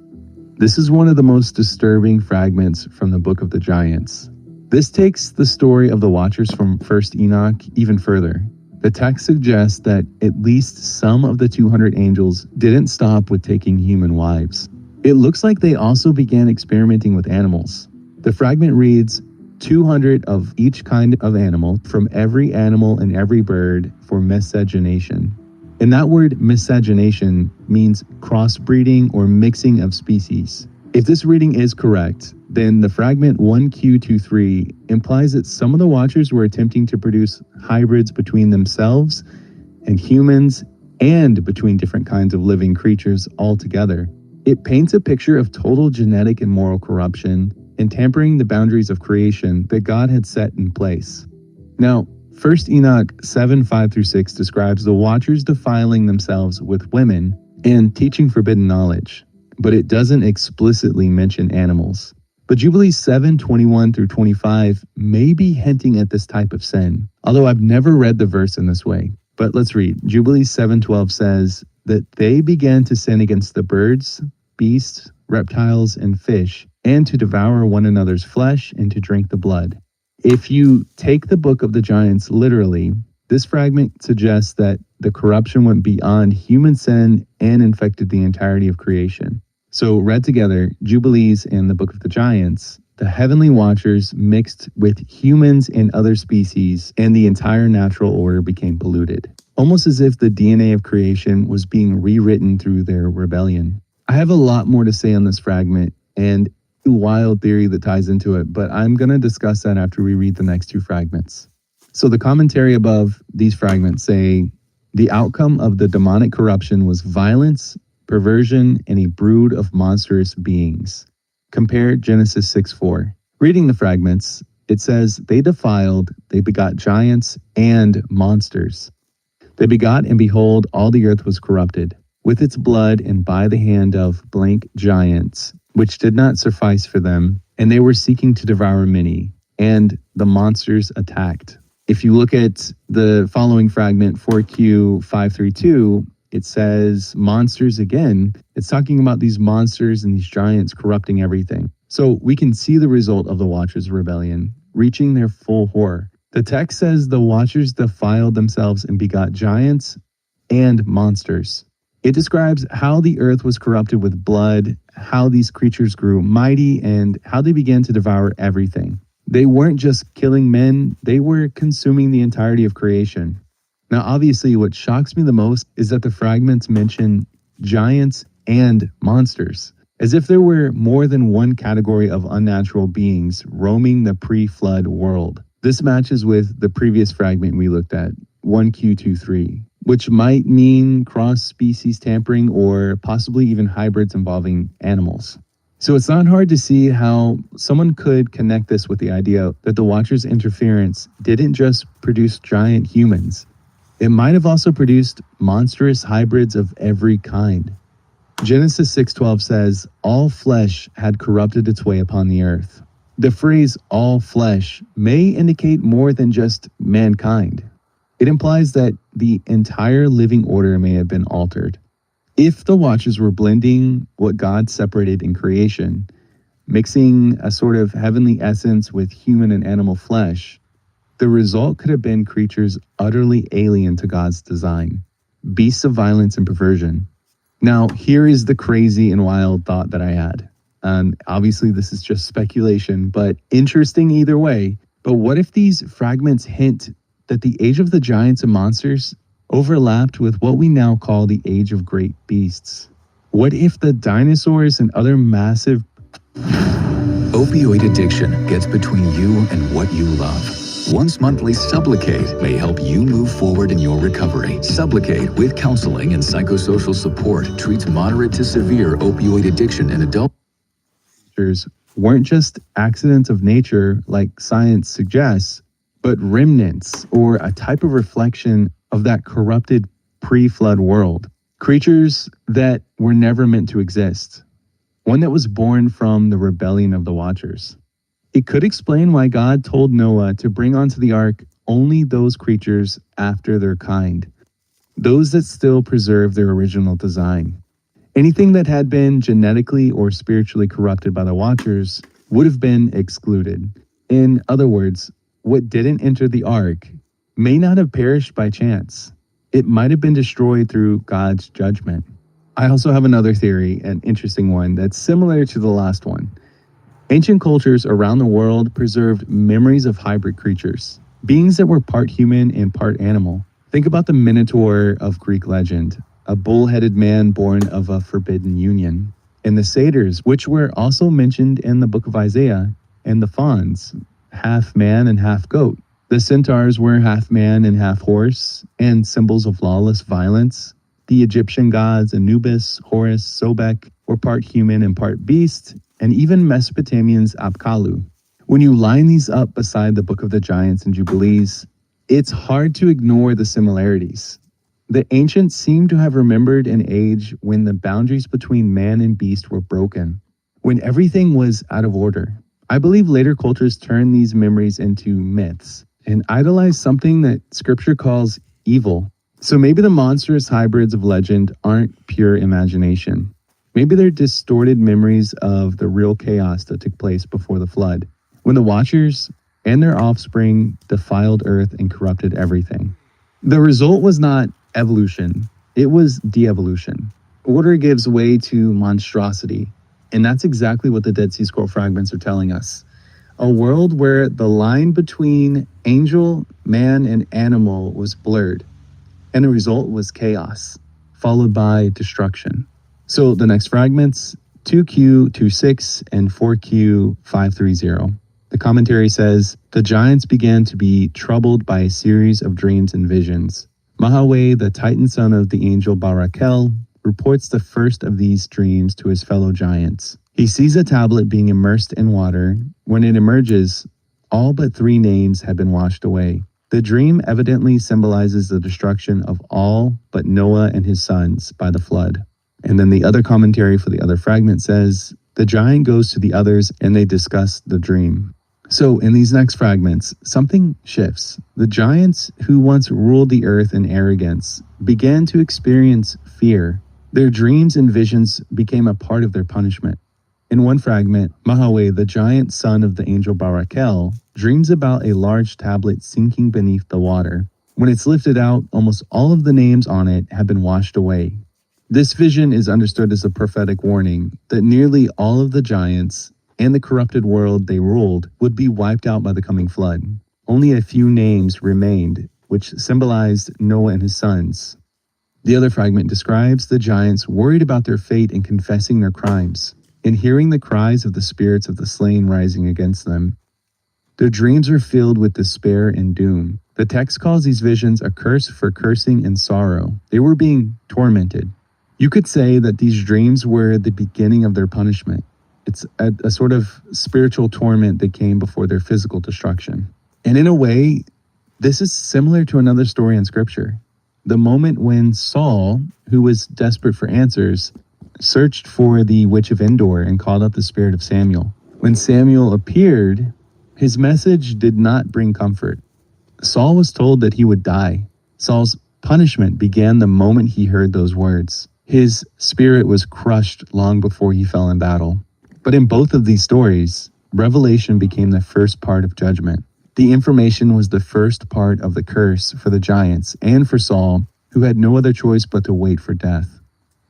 This is one of the most disturbing fragments from the book of the giants. This takes the story of the watchers from First Enoch even further. The text suggests that at least some of the 200 angels didn't stop with taking human wives. It looks like they also began experimenting with animals. The fragment reads, 200 of each kind of animal from every animal and every bird for miscegenation. And that word miscegenation means crossbreeding or mixing of species. If this reading is correct, then the fragment 1Q23 implies that some of the watchers were attempting to produce hybrids between themselves and humans and between different kinds of living creatures altogether. It paints a picture of total genetic and moral corruption and tampering the boundaries of creation that God had set in place. Now, 1 Enoch 7:5-6 describes the watchers defiling themselves with women and teaching forbidden knowledge, but it doesn't explicitly mention animals. But Jubilees 7:21-25 may be hinting at this type of sin, although I've never read the verse in this way. But let's read. Jubilees 7:12 says that they began to sin against the birds, beasts, reptiles, and fish, and to devour one another's flesh and to drink the blood. If you take the book of the giants literally, this fragment suggests that the corruption went beyond human sin and infected the entirety of creation. So read together, Jubilees and the book of the giants, the heavenly watchers mixed with humans and other species, and the entire natural order became polluted. Almost as if the DNA of creation was being rewritten through their rebellion. I have a lot more to say on this fragment and a wild theory that ties into it, but I'm going to discuss that after we read the next two fragments. So the commentary above these fragments say, the outcome of the demonic corruption was violence, perversion, and a brood of monstrous beings. Compare Genesis 6:4. Reading the fragments, it says, they defiled, they begot giants and monsters. They begot, and behold, all the earth was corrupted, with its blood and by the hand of blank giants, which did not suffice for them, and they were seeking to devour many, and the monsters attacked. If you look at the following fragment, 4Q532, it says monsters again. It's talking about these monsters and these giants corrupting everything. So we can see the result of the Watchers' rebellion, reaching their full horror. The text says the Watchers defiled themselves and begot giants and monsters. It describes how the earth was corrupted with blood, how these creatures grew mighty, and how they began to devour everything. They weren't just killing men, they were consuming the entirety of creation. Now, obviously, what shocks me the most is that the fragments mention giants and monsters, as if there were more than one category of unnatural beings roaming the pre-flood world. This matches with the previous fragment we looked at, 1Q23, which might mean cross-species tampering or possibly even hybrids involving animals. So it's not hard to see how someone could connect this with the idea that the Watchers' interference didn't just produce giant humans. It might have also produced monstrous hybrids of every kind. Genesis 6:12 says, all flesh had corrupted its way upon the earth. The phrase all flesh may indicate more than just mankind. It implies that the entire living order may have been altered. If the Watchers were blending what God separated in creation, mixing a sort of heavenly essence with human and animal flesh, the result could have been creatures utterly alien to God's design, beasts of violence and perversion. Now, here is the crazy and wild thought that I had. Obviously, this is just speculation, but interesting either way. But what if these fragments hint that the age of the giants and monsters overlapped with what we now call the age of great beasts? What if the dinosaurs and other massive... Opioid addiction gets between you and what you love. Once monthly Sublocade may help you move forward in your recovery. Sublocade with counseling and psychosocial support treats moderate to severe opioid addiction in adults. Weren't just accidents of nature like science suggests, but remnants or a type of reflection of that corrupted pre-flood world. Creatures that were never meant to exist. One that was born from the rebellion of the Watchers. It could explain why God told Noah to bring onto the ark only those creatures after their kind, those that still preserve their original design. Anything that had been genetically or spiritually corrupted by the Watchers would have been excluded. In other words, what didn't enter the ark may not have perished by chance. It might have been destroyed through God's judgment. I also have another theory, an interesting one, that's similar to the last one. Ancient cultures around the world preserved memories of hybrid creatures, beings that were part human and part animal. Think about the Minotaur of Greek legend, a bull-headed man born of a forbidden union, and the satyrs, which were also mentioned in the book of Isaiah, and the fauns, half man and half goat. The centaurs were half man and half horse, and symbols of lawless violence. The Egyptian gods Anubis, Horus, Sobek were part human and part beast, and even Mesopotamians Apkallu. When you line these up beside the Book of the Giants and Jubilees, it's hard to ignore the similarities. The ancients seem to have remembered an age when the boundaries between man and beast were broken, when everything was out of order. I believe later cultures turned these memories into myths and idolized something that scripture calls evil. So maybe the monstrous hybrids of legend aren't pure imagination. Maybe they're distorted memories of the real chaos that took place before the flood, when the Watchers and their offspring defiled earth and corrupted everything. The result was not evolution, it was de-evolution. Order gives way to monstrosity, and that's exactly what the Dead Sea Scroll fragments are telling us. A world where the line between angel, man, and animal was blurred, and the result was chaos, followed by destruction. So the next fragments, 2Q26 and 4Q530. The commentary says, the giants began to be troubled by a series of dreams and visions. Mahaweh, the titan son of the angel Barakel, reports the first of these dreams to his fellow giants. He sees a tablet being immersed in water. When it emerges, all but 3 names have been washed away. The dream evidently symbolizes the destruction of all but Noah and his sons by the flood. And then the other commentary for the other fragment says, the giant goes to the others and they discuss the dream. So in these next fragments, something shifts. The giants who once ruled the earth in arrogance began to experience fear. Their dreams and visions became a part of their punishment. In one fragment, Mahaweh, the giant son of the angel Barakel, dreams about a large tablet sinking beneath the water. When it's lifted out, almost all of the names on it have been washed away. This vision is understood as a prophetic warning that nearly all of the giants and the corrupted world they ruled would be wiped out by the coming flood. Only a few names remained, which symbolized Noah and his sons. The other fragment describes the giants worried about their fate and confessing their crimes, and hearing the cries of the spirits of the slain rising against them. Their dreams are filled with despair and doom. The text calls these visions a curse for cursing and sorrow. They were being tormented. You could say that these dreams were the beginning of their punishment. It's a sort of spiritual torment that came before their physical destruction. And in a way, this is similar to another story in Scripture. The moment when Saul, who was desperate for answers, searched for the witch of Endor and called up the spirit of Samuel. When Samuel appeared, his message did not bring comfort. Saul was told that he would die. Saul's punishment began the moment he heard those words. His spirit was crushed long before he fell in battle. But in both of these stories, revelation became the first part of judgment. The information was the first part of the curse for the giants and for Saul, who had no other choice but to wait for death.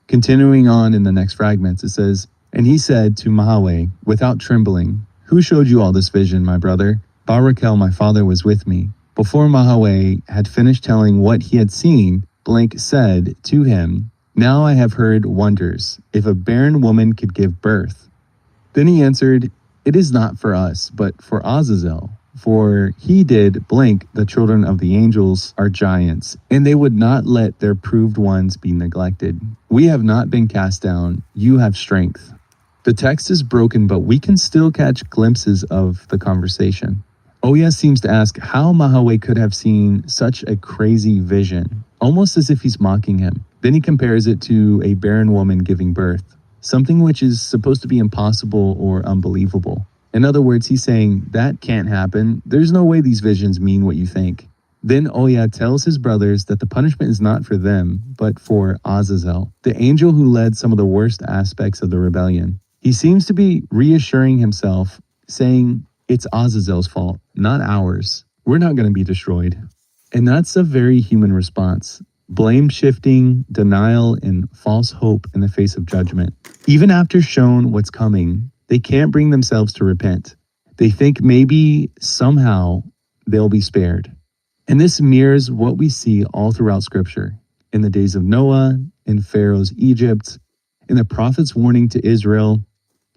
Continuing on in the next fragments, it says, "And he said to Mahaweh, without trembling, 'Who showed you all this vision, my brother?' Barakel, my father, was with me." Before Mahaweh had finished telling what he had seen, Blank said to him, "Now I have heard wonders, if a barren woman could give birth." Then he answered, "It is not for us, but for Azazel. For he did blank the children of the angels are giants, and they would not let their proved ones be neglected. We have not been cast down, you have strength." The text is broken, but we can still catch glimpses of the conversation. Oya seems to ask how Mahaweh could have seen such a crazy vision, almost as if he's mocking him. Then he compares it to a barren woman giving birth, something which is supposed to be impossible or unbelievable. In other words, he's saying, that can't happen. There's no way these visions mean what you think. Then Oya tells his brothers that the punishment is not for them, but for Azazel, the angel who led some of the worst aspects of the rebellion. He seems to be reassuring himself, saying, it's Azazel's fault, not ours. We're not going to be destroyed. And that's a very human response. Blame shifting, denial, and false hope in the face of judgment. Even after shown what's coming, they can't bring themselves to repent. They think maybe somehow they'll be spared. And this mirrors what we see all throughout Scripture. In the days of Noah, in Pharaoh's Egypt, in the prophet's warning to Israel,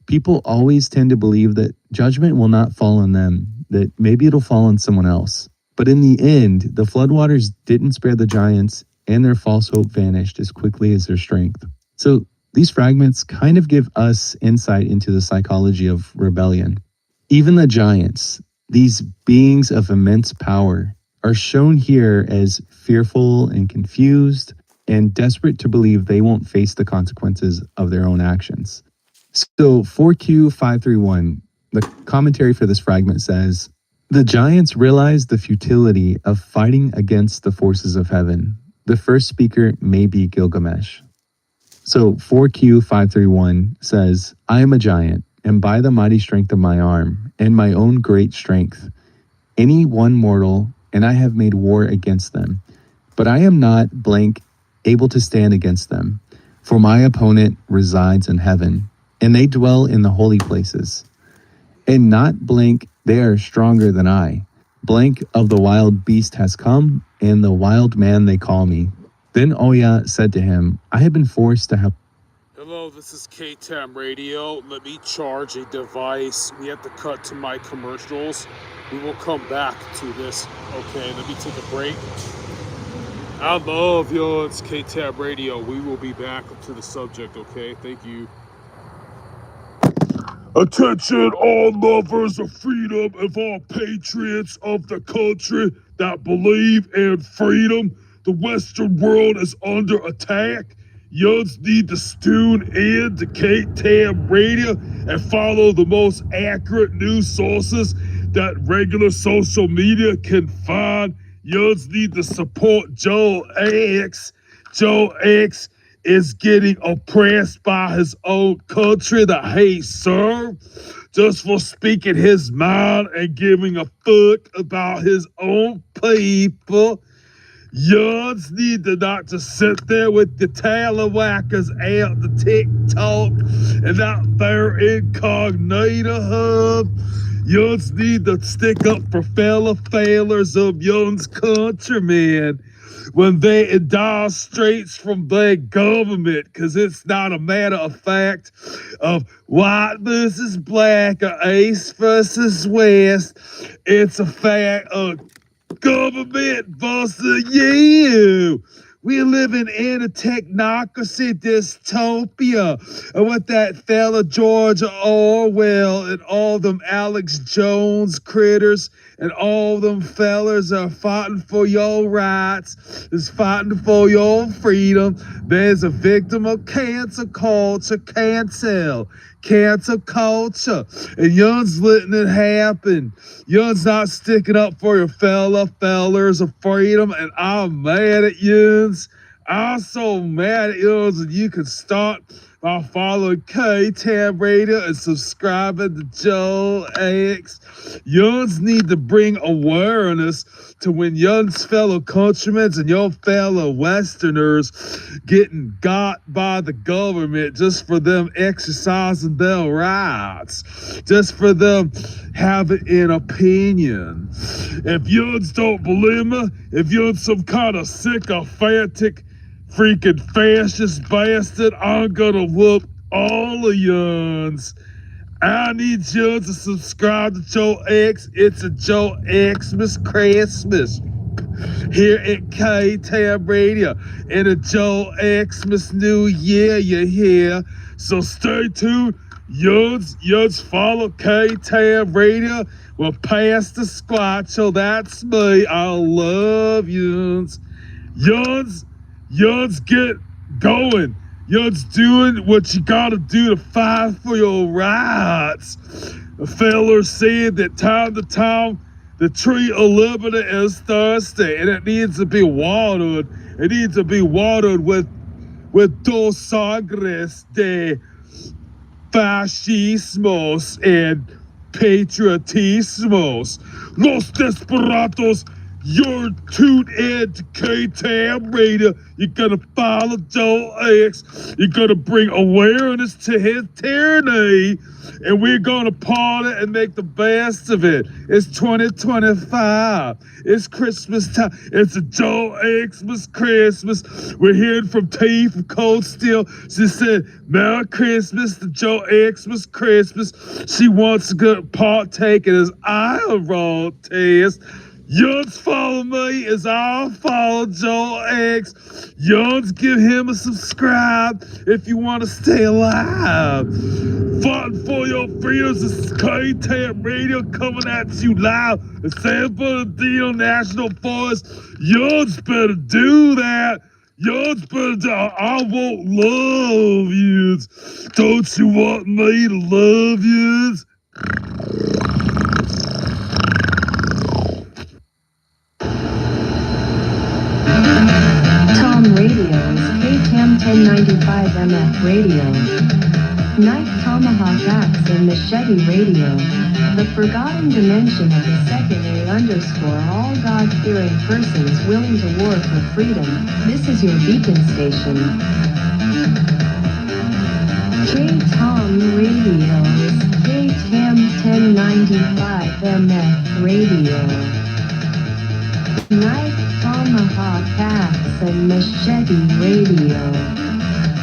people always tend to believe that judgment will not fall on them, that maybe it'll fall on someone else. But in the end, the floodwaters didn't spare the giants, and their false hope vanished as quickly as their strength. So these fragments kind of give us insight into the psychology of rebellion. Even the giants, these beings of immense power, are shown here as fearful and confused and desperate to believe they won't face the consequences of their own actions. So 4Q531, the commentary for this fragment says, the giants realized the futility of fighting against the forces of heaven. The first speaker may be Gilgamesh. So 4Q531 says, I am a giant, and by the mighty strength of my arm, and my own great strength, any one mortal, and I have made war against them. But I am not blank able to stand against them, for my opponent resides in heaven, and they dwell in the holy places. And not blank, they are stronger than I. Blank of the wild beast has come, and the wild man they call me. Then Oya said to him, I have been forced to have... Hello, this is TAAM Radio. Let me charge a device. We have to cut to my commercials. We will come back to this. Okay, let me take a break. I love you. It's TAAM Radio. We will be back to the subject, okay? Thank you. Attention, all lovers of freedom and all patriots of the country that believe in freedom. The Western world is under attack. Yuns need to tune in to TAAM Radio and follow the most accurate news sources that regular social media can find. Yuns need to support Joe X. Joe X is getting oppressed by his own country that he served just for speaking his mind and giving a fuck about his own people. Yuns need to not just sit there with the tallywackers out the TikTok and out there incognito hub. Yuns need to stick up for fellow failures of Yuns countrymen when they in dire straits from their government, because it's not a matter of fact of white versus black or east versus west. It's a fact of government versus you. We're living in a technocracy dystopia. And with that fella George Orwell and all them Alex Jones critters and all them fellas are fighting for your rights, is fighting for your freedom. There's a victim of cancel culture, cancel culture, and Yuns letting it happen. Yuns not sticking up for your fellers of freedom, and I'm mad at Yuns. I'm so mad at Yuns, and you can start by following TAAM Radio and subscribing to Joe X. Yuns need to bring awareness to when Yuns fellow countrymen and your fellow Westerners getting got by the government just for them exercising their rights, just for them having an opinion. If Yuns don't believe me, if you're some kind of sycophantic freaking fascist bastard, I'm gonna whoop all of yuns. I need you to subscribe to Joe X. It's a Joe Xmas Christmas here at TAAM Radio and a Joe Xmas New Year, you hear? So stay tuned. Yuns follow TAAM Radio. Well, Pastor Squatcho, that's me. I love yuns. Yuns, get going. Yuns doing what you gotta do to fight for your rights. A feller said that time to time, the tree of liberty is thirsty and it needs to be watered. It needs to be watered with dos sangres de fascismos and patriotismos. Los Desperados, you're tuned in to TAAM Radio. You're gonna follow Joe X. You're gonna bring awareness to his tyranny. And we're gonna party and make the best of it. It's 2025. It's Christmas time. It's a Joe Xmas Christmas. We're hearing from T from Cold Steel. She said, Merry Christmas to Joe Xmas Christmas. She wants to go partake in his eye roll test. Yuns follow me as I follow Joe X. Yuns, give him a subscribe if you want to stay alive. Fighting for your freedoms. This is TAAM Radio coming at you live in San Bernardino National Forest. Yuns better do that. Yuns better do. I won't love yous. Don't you want me to love yous? TAAM Radio's TAAM 1095 MF Radio. Knife Tomahawk Axe and Machete Radio. The forgotten dimension of the second A underscore all God-fearing persons willing to war for freedom. This is your beacon station. TAAM Radio's TAAM 1095 MF Radio. Knife Tomahawk Axe and Machete Radio.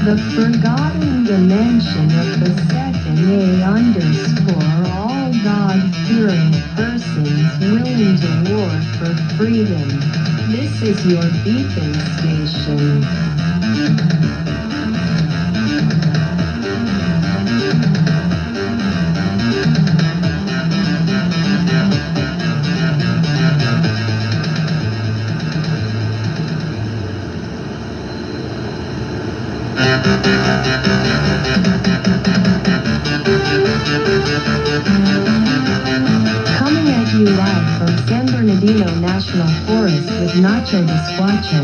The forgotten dimension of the second A underscore all God-fearing persons willing to war for freedom. This is your beacon station. Coming at you live from San Bernardino National Forest with Nacho the Squatcho.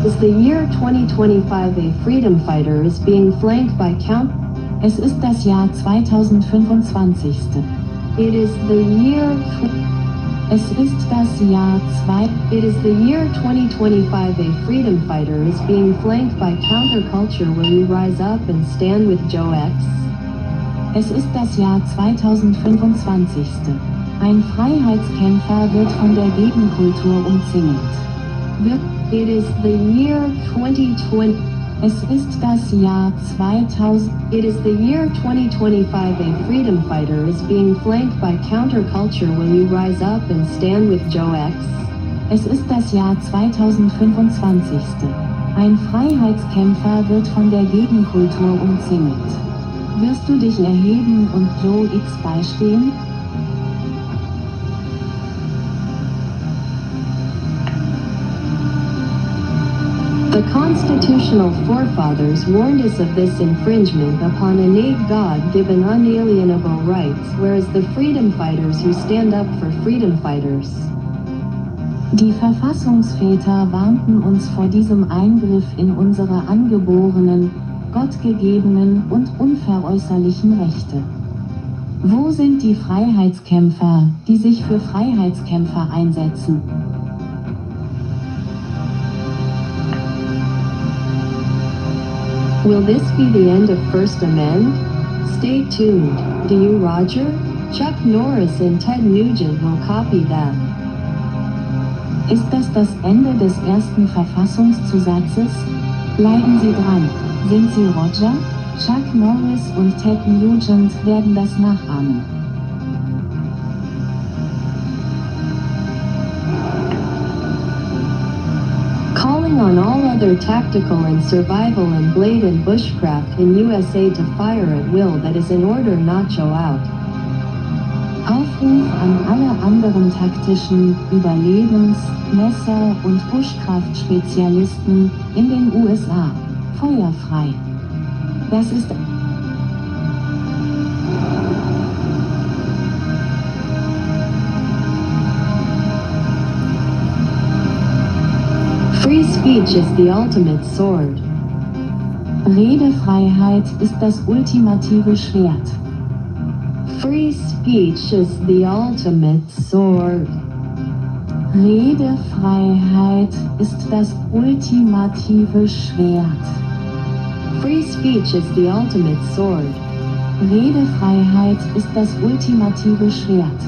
Is the year 2025 a freedom fighter is being flanked by Count? Es ist das Jahr 2025. It is the year... Es ist das Jahr 2. It is the year 2025. A freedom fighter is being flanked by counterculture. Will you rise up and stand with Joe X? Es ist das Jahr 2025. Ein Freiheitskämpfer wird von der Gegenkultur umzingelt. It is the year 2020. Es ist das Jahr 2000. It is the year 2025. A freedom fighter is being flanked by counterculture. Will you rise up and stand with Joe X? Es ist das Jahr 2025. Ein Freiheitskämpfer wird von der Gegenkultur umzingelt. Wirst du dich erheben und Joe X beistehen? The constitutional forefathers warned us of this infringement upon innate God-given unalienable rights, whereas the freedom fighters who stand up for freedom fighters. Die Verfassungsväter warnten uns vor diesem Eingriff in unsere angeborenen, gottgegebenen und unveräußerlichen Rechte. Wo sind die Freiheitskämpfer, die sich für Freiheitskämpfer einsetzen? Will this be the end of First Amendment? Stay tuned. Do you, Roger? Chuck Norris and Ted Nugent will copy that. Ist das Ende des ersten Verfassungszusatzes? Bleiben Sie dran. Sind Sie Roger? Chuck Norris und Ted Nugent werden das nachahmen. Calling on all other tactical and survival and blade and bushcraft in USA to fire at will that is in order not show out. Aufruf an alle anderen taktischen Überlebens-, Messer- und Buschkraftspezialisten in den USA. Feuerfrei. Das ist Free speech is the ultimate sword. Redefreiheit ist das ultimative Schwert. Free speech is the ultimate sword. Redefreiheit ist das ultimative Schwert. Free speech is the ultimate sword. Redefreiheit ist das ultimative Schwert.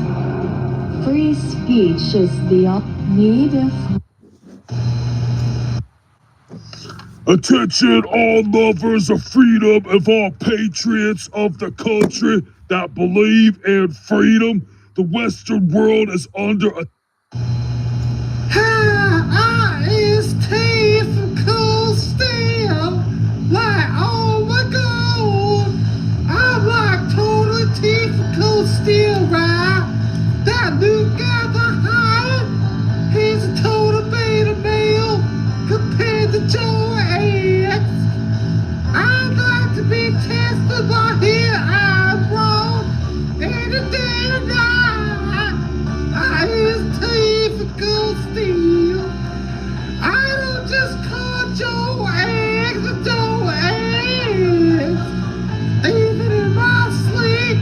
Free speech is the Redefreiheit. Attention, all lovers of freedom, of all patriots of the country that believe in freedom. The Western world is under a Difficult still, like oh my god, I'm like totally difficult still, right? That new guy behind, he's a total beta male compared to Joe X. I'd like to be tested by here, I'm wrong, any day or night. I is difficult still. I don't just call Joe X the Joe X. Even in my sleep,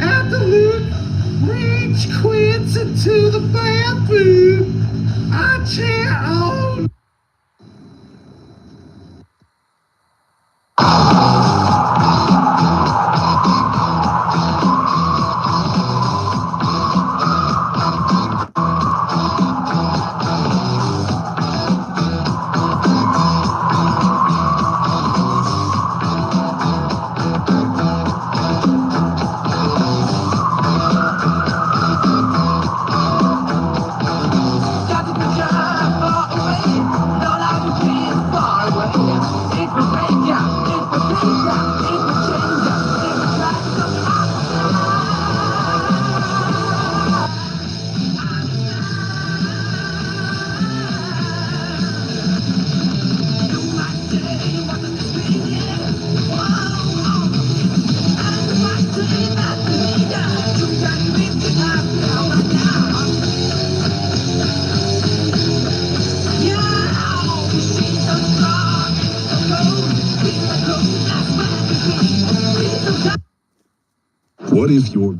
after Luke reach quits into the bathroom, I chant on. What if your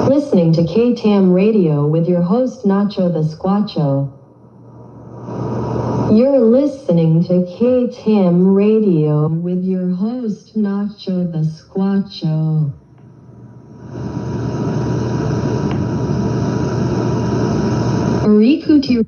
Listening to TAAM Radio with your host Nacho the Squatcho. You're listening to TAAM Radio with your host Nacho the Squatcho. Arikuti.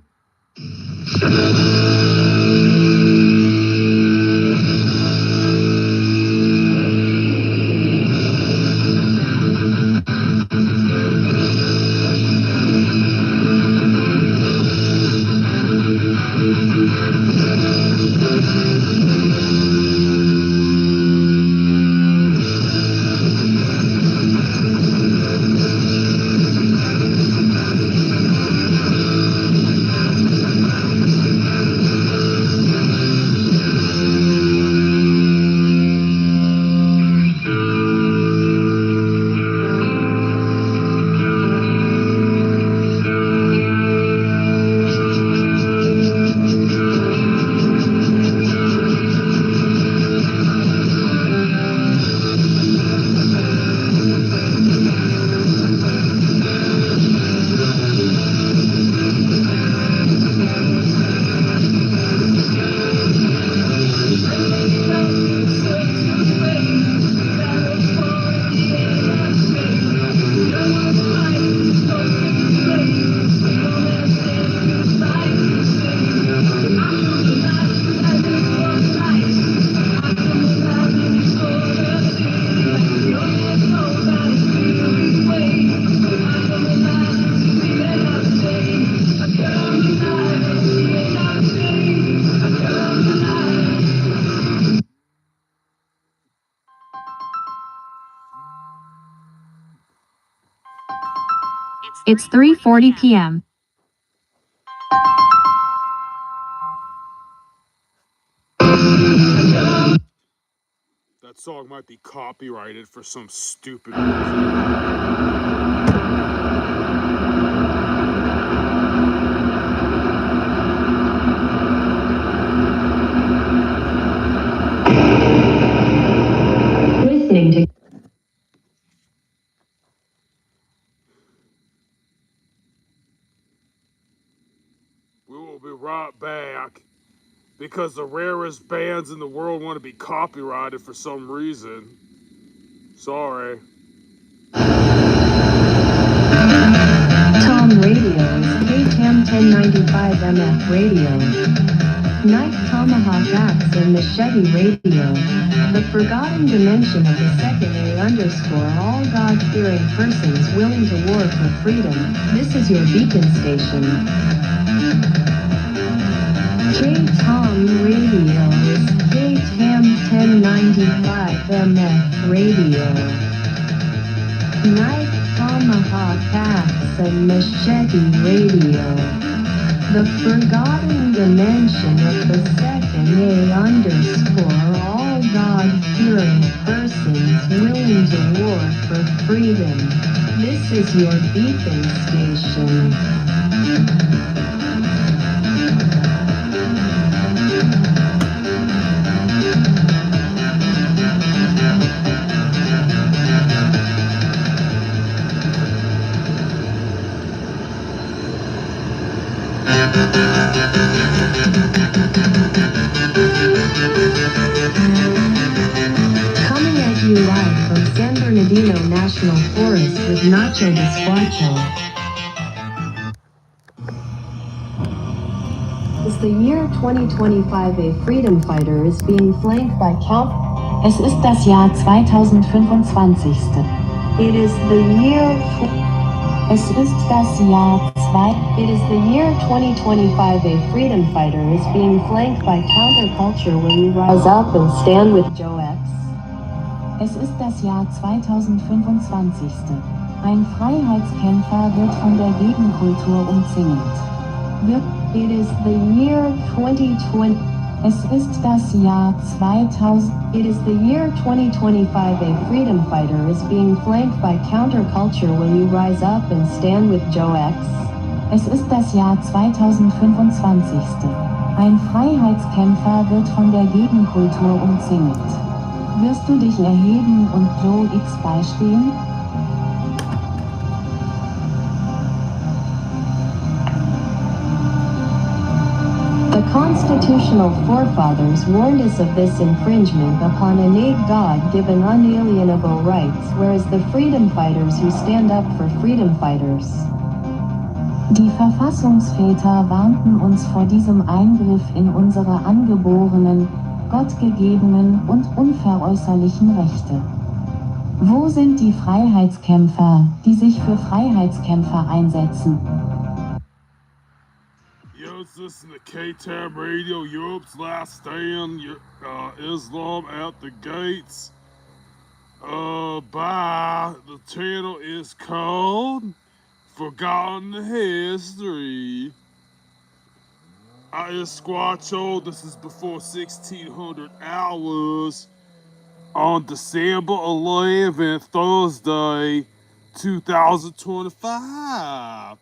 It's 3:40 p.m. That song might be copyrighted for some stupid reason. Listening to We will be right back because the rarest bands in the world want to be copyrighted for some reason. Sorry. TAAM Radio is TAAM 1095 MF Radio. Knife Tomahawk Axe and Machete Radio. The forgotten dimension of the second A underscore all God-fearing persons willing to war for freedom. This is your beacon station. TAAM Radio is TAAM 1095 MF Radio. Knife Tomahawk Axe and Machete Radio. The forgotten dimension of the second A underscore all God-fearing persons willing to war for freedom. This is your beacon station. Coming at you live from San Bernardino National Forest with Nacho Desquacho. As the year 2025 a freedom fighter is being flanked by Count. Es ist das Jahr 2025. It is the year. Es ist das Jahr 2. It is the year 2025 a freedom fighter is being flanked by counterculture. Will you rise up and stand with Joe X? Es ist das Jahr 2025. Ein Freiheitskämpfer wird von der Gegenkultur umzingelt. It is the year 2020. Es ist das Jahr 2000. It is the year 2025 a freedom fighter is being flanked by counterculture. Will you rise up and stand with Joe X? Es ist das Jahr 2025. Ein Freiheitskämpfer wird von der Gegenkultur umzingelt. Wirst du dich erheben und Joe X beistehen? The constitutional forefathers warned us of this infringement upon innate God-given unalienable rights, whereas the freedom fighters who stand up for freedom fighters. Die Verfassungsväter warnten uns vor diesem Eingriff in unsere angeborenen, gottgegebenen und unveräußerlichen Rechte. Wo sind die Freiheitskämpfer, die sich für Freiheitskämpfer einsetzen? Listen to TAAM Radio, Europe's Last Stand, Islam at the Gates. The channel is called Forgotten History. I is Squatcho, this is before 1600 hours on December 11th, Thursday, 2025.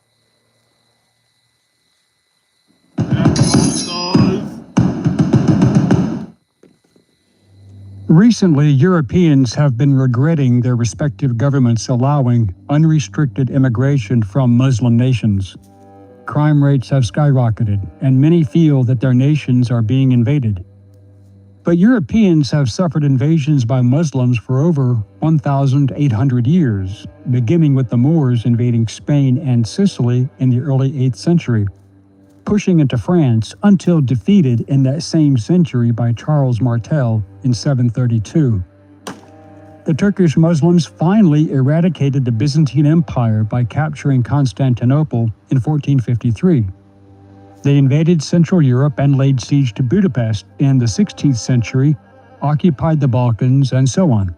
Recently, Europeans have been regretting their respective governments allowing unrestricted immigration from Muslim nations. Crime rates have skyrocketed, and many feel that their nations are being invaded. But Europeans have suffered invasions by Muslims for over 1,800 years, beginning with the Moors invading Spain and Sicily in the early 8th century, pushing into France until defeated in that same century by Charles Martel in 732. The Turkish Muslims finally eradicated the Byzantine Empire by capturing Constantinople in 1453. They invaded Central Europe and laid siege to Budapest in the 16th century, occupied the Balkans, and so on.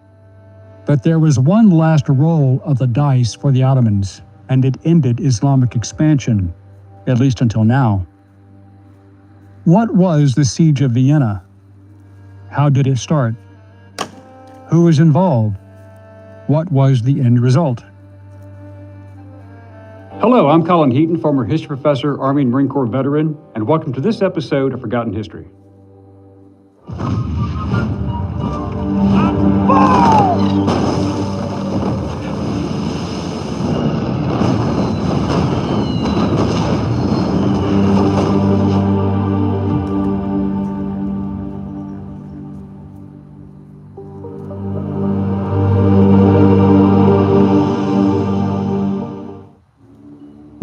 But there was one last roll of the dice for the Ottomans. and it ended Islamic expansion, at least until now. What was the Siege of Vienna? How did it start? Who was involved? What was the end result? Hello, I'm Colin Heaton, former history professor, Army and Marine Corps veteran, and welcome to this episode of Forgotten History.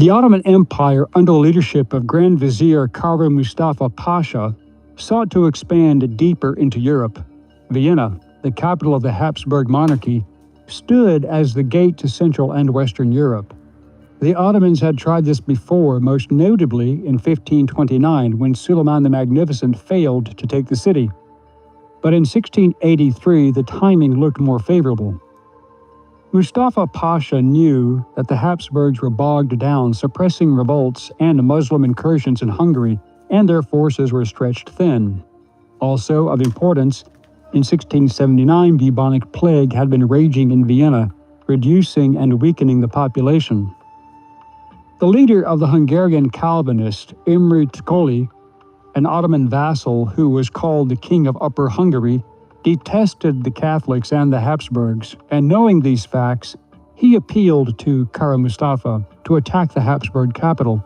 The Ottoman Empire, under the leadership of Grand Vizier Kara Mustafa Pasha, sought to expand deeper into Europe. Vienna, the capital of the Habsburg monarchy, stood as the gate to Central and Western Europe. The Ottomans had tried this before, most notably in 1529, when Suleiman the Magnificent failed to take the city. But in 1683, the timing looked more favorable. Mustafa Pasha knew that the Habsburgs were bogged down, suppressing revolts and Muslim incursions in Hungary, and their forces were stretched thin. Also of importance, in 1679, bubonic plague had been raging in Vienna, reducing and weakening the population. The leader of the Hungarian Calvinist, Imre Tkoli, an Ottoman vassal who was called the King of Upper Hungary, detested the Catholics and the Habsburgs, and knowing these facts, he appealed to Kara Mustafa to attack the Habsburg capital.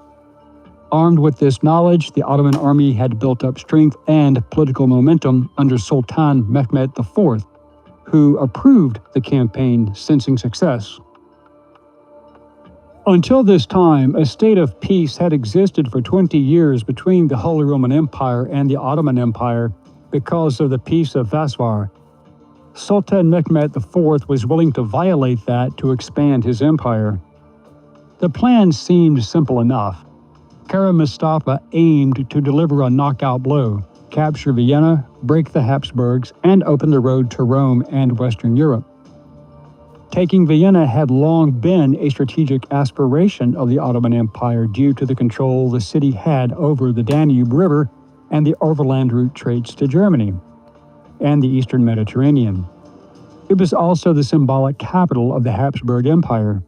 Armed with this knowledge, the Ottoman army had built up strength and political momentum under Sultan Mehmed IV, who approved the campaign, sensing success. Until this time, a state of peace had existed for 20 years between the Holy Roman Empire and the Ottoman Empire, because of the Peace of Vasvar. Sultan Mehmed IV was willing to violate that to expand his empire. The plan seemed simple enough. Kara Mustafa aimed to deliver a knockout blow, capture Vienna, break the Habsburgs, and open the road to Rome and Western Europe. Taking Vienna had long been a strategic aspiration of the Ottoman Empire due to the control the city had over the Danube River and the overland route trades to Germany and the Eastern Mediterranean. It was also the symbolic capital of the Habsburg Empire.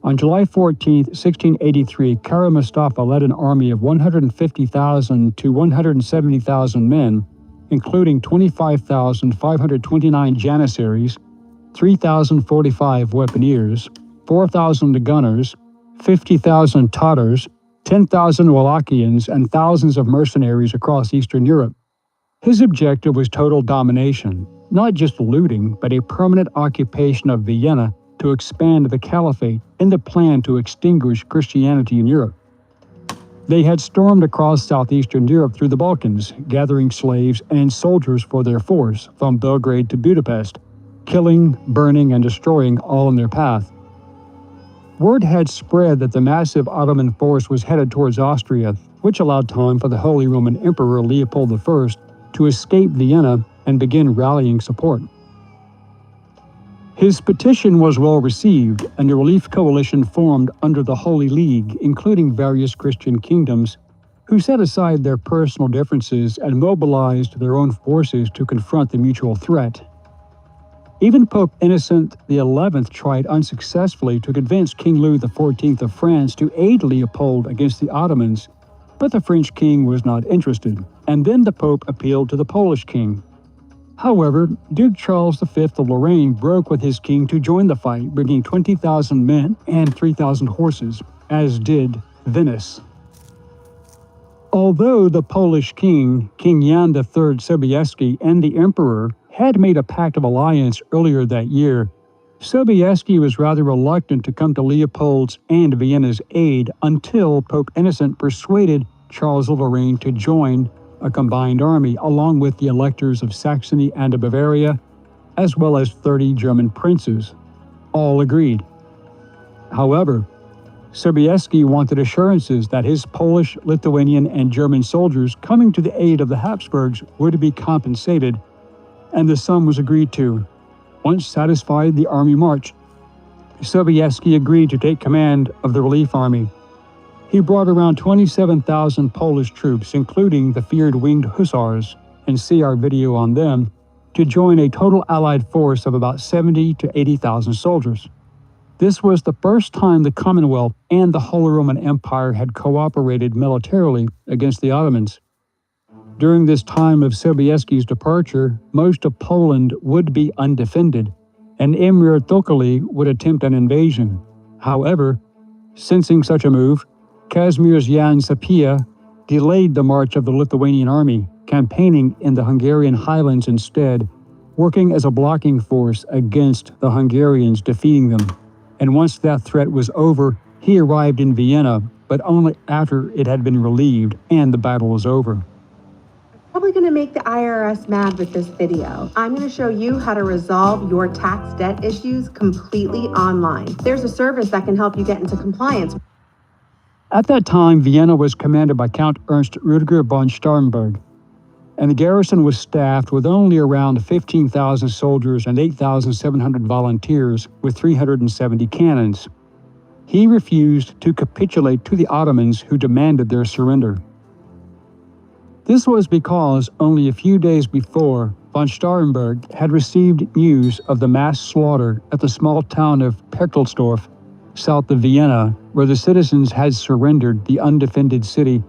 On July 14, 1683, Kara Mustafa led an army of 150,000 to 170,000 men, including 25,529 Janissaries, 3,045 weaponeers, 4,000 gunners, 50,000 Tatars, 10,000 Wallachians, and thousands of mercenaries across Eastern Europe. His objective was total domination, not just looting, but a permanent occupation of Vienna to expand the caliphate in the plan to extinguish Christianity in Europe. They had stormed across southeastern Europe through the Balkans, gathering slaves and soldiers for their force from Belgrade to Budapest, killing, burning, and destroying all in their path. Word had spread that the massive Ottoman force was headed towards Austria, which allowed time for the Holy Roman Emperor Leopold I to escape Vienna and begin rallying support. His petition was well received, and a relief coalition formed under the Holy League, including various Christian kingdoms, who set aside their personal differences and mobilized their own forces to confront the mutual threat. Even Pope Innocent XI tried unsuccessfully to convince King Louis XIV of France to aid Leopold against the Ottomans, but the French king was not interested, and then the Pope appealed to the Polish king. However, Duke Charles V of Lorraine broke with his king to join the fight, bringing 20,000 men and 3,000 horses, as did Venice. Although the Polish king, King Jan III Sobieski, and the emperor had made a pact of alliance earlier that year, Sobieski was rather reluctant to come to Leopold's and Vienna's aid until Pope Innocent persuaded Charles of Lorraine to join a combined army along with the electors of Saxony and Bavaria, as well as 30 German princes. All agreed. However, Sobieski wanted assurances that his Polish, Lithuanian, and German soldiers coming to the aid of the Habsburgs would be compensated, and the sum was agreed to. Once satisfied, the army marched. Sobieski agreed to take command of the relief army. He brought around 27,000 Polish troops, including the feared winged hussars, and see our video on them, to join a total Allied force of about 70 to 80,000 soldiers. This was the first time the Commonwealth and the Holy Roman Empire had cooperated militarily against the Ottomans. During this time of Sobieski's departure, most of Poland would be undefended, and Emir Thokoli would attempt an invasion. However, sensing such a move, Kazimierz Jan Sapieha delayed the march of the Lithuanian army, campaigning in the Hungarian highlands instead, working as a blocking force against the Hungarians, defeating them. And once that threat was over, he arrived in Vienna, but only after it had been relieved and the battle was over. Probably going to make the IRS mad with this video. I'm going to show you how to resolve your tax debt issues completely online. There's a service that can help you get into compliance. At that time, Vienna was commanded by Count Ernst Rüdiger von Starnberg, and the garrison was staffed with only around 15,000 soldiers and 8,700 volunteers with 370 cannons. He refused to capitulate to the Ottomans, who demanded their surrender. This was because only a few days before, von Starnberg had received news of the mass slaughter at the small town of Perchtoldsdorf, south of Vienna, where the citizens had surrendered the undefended city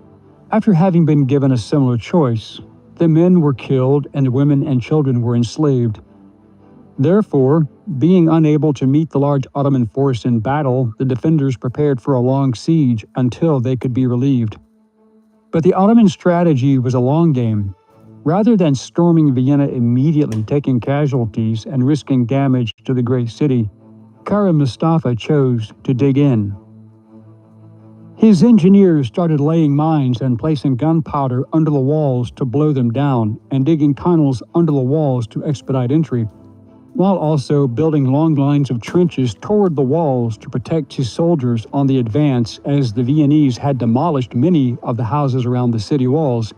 after having been given a similar choice. The men were killed and the women and children were enslaved. Therefore, being unable to meet the large Ottoman force in battle, the defenders prepared for a long siege until they could be relieved. But the Ottoman strategy was a long game. Rather than storming Vienna immediately, taking casualties and risking damage to the great city, Kara Mustafa chose to dig in. His engineers started laying mines and placing gunpowder under the walls to blow them down, and digging tunnels under the walls to expedite entry, while also building long lines of trenches toward the walls to protect his soldiers on the advance, as the Viennese had demolished many of the houses around the city walls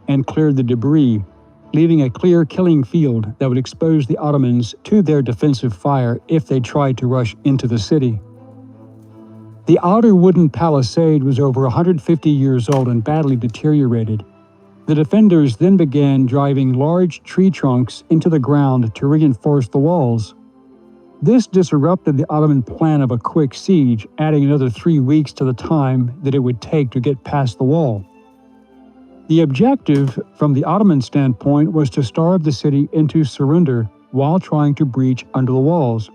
and cleared the debris, leaving a clear killing field that would expose the Ottomans to their defensive fire if they tried to rush into the city. The outer wooden palisade was over 150 years old and badly deteriorated. The defenders then began driving large tree trunks into the ground to reinforce the walls. This disrupted the Ottoman plan of a quick siege, adding another 3 weeks to the time that it would take to get past the wall. The objective, from the Ottoman standpoint, was to starve the city into surrender while trying to breach under the walls.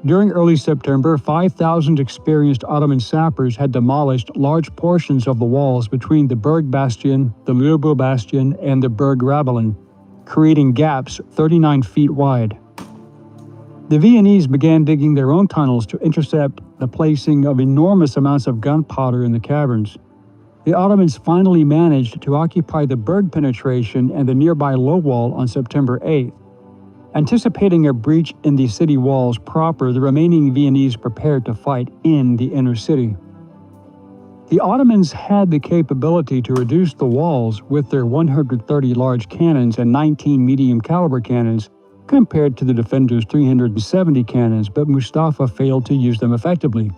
During early September, 5,000 experienced Ottoman sappers had demolished large portions of the walls between the Berg Bastion, the Lübel Bastion, and the Berg Rabelin, creating gaps 39 feet wide. The Viennese began digging their own tunnels to intercept the placing of enormous amounts of gunpowder in the caverns. The Ottomans finally managed to occupy the Berg penetration and the nearby low wall on September 8th. Anticipating a breach in the city walls proper, the remaining Viennese prepared to fight in the inner city. The Ottomans had the capability to reduce the walls with their 130 large cannons and 19 medium-caliber cannons, compared to the defenders' 370 cannons, but Mustafa failed to use them effectively.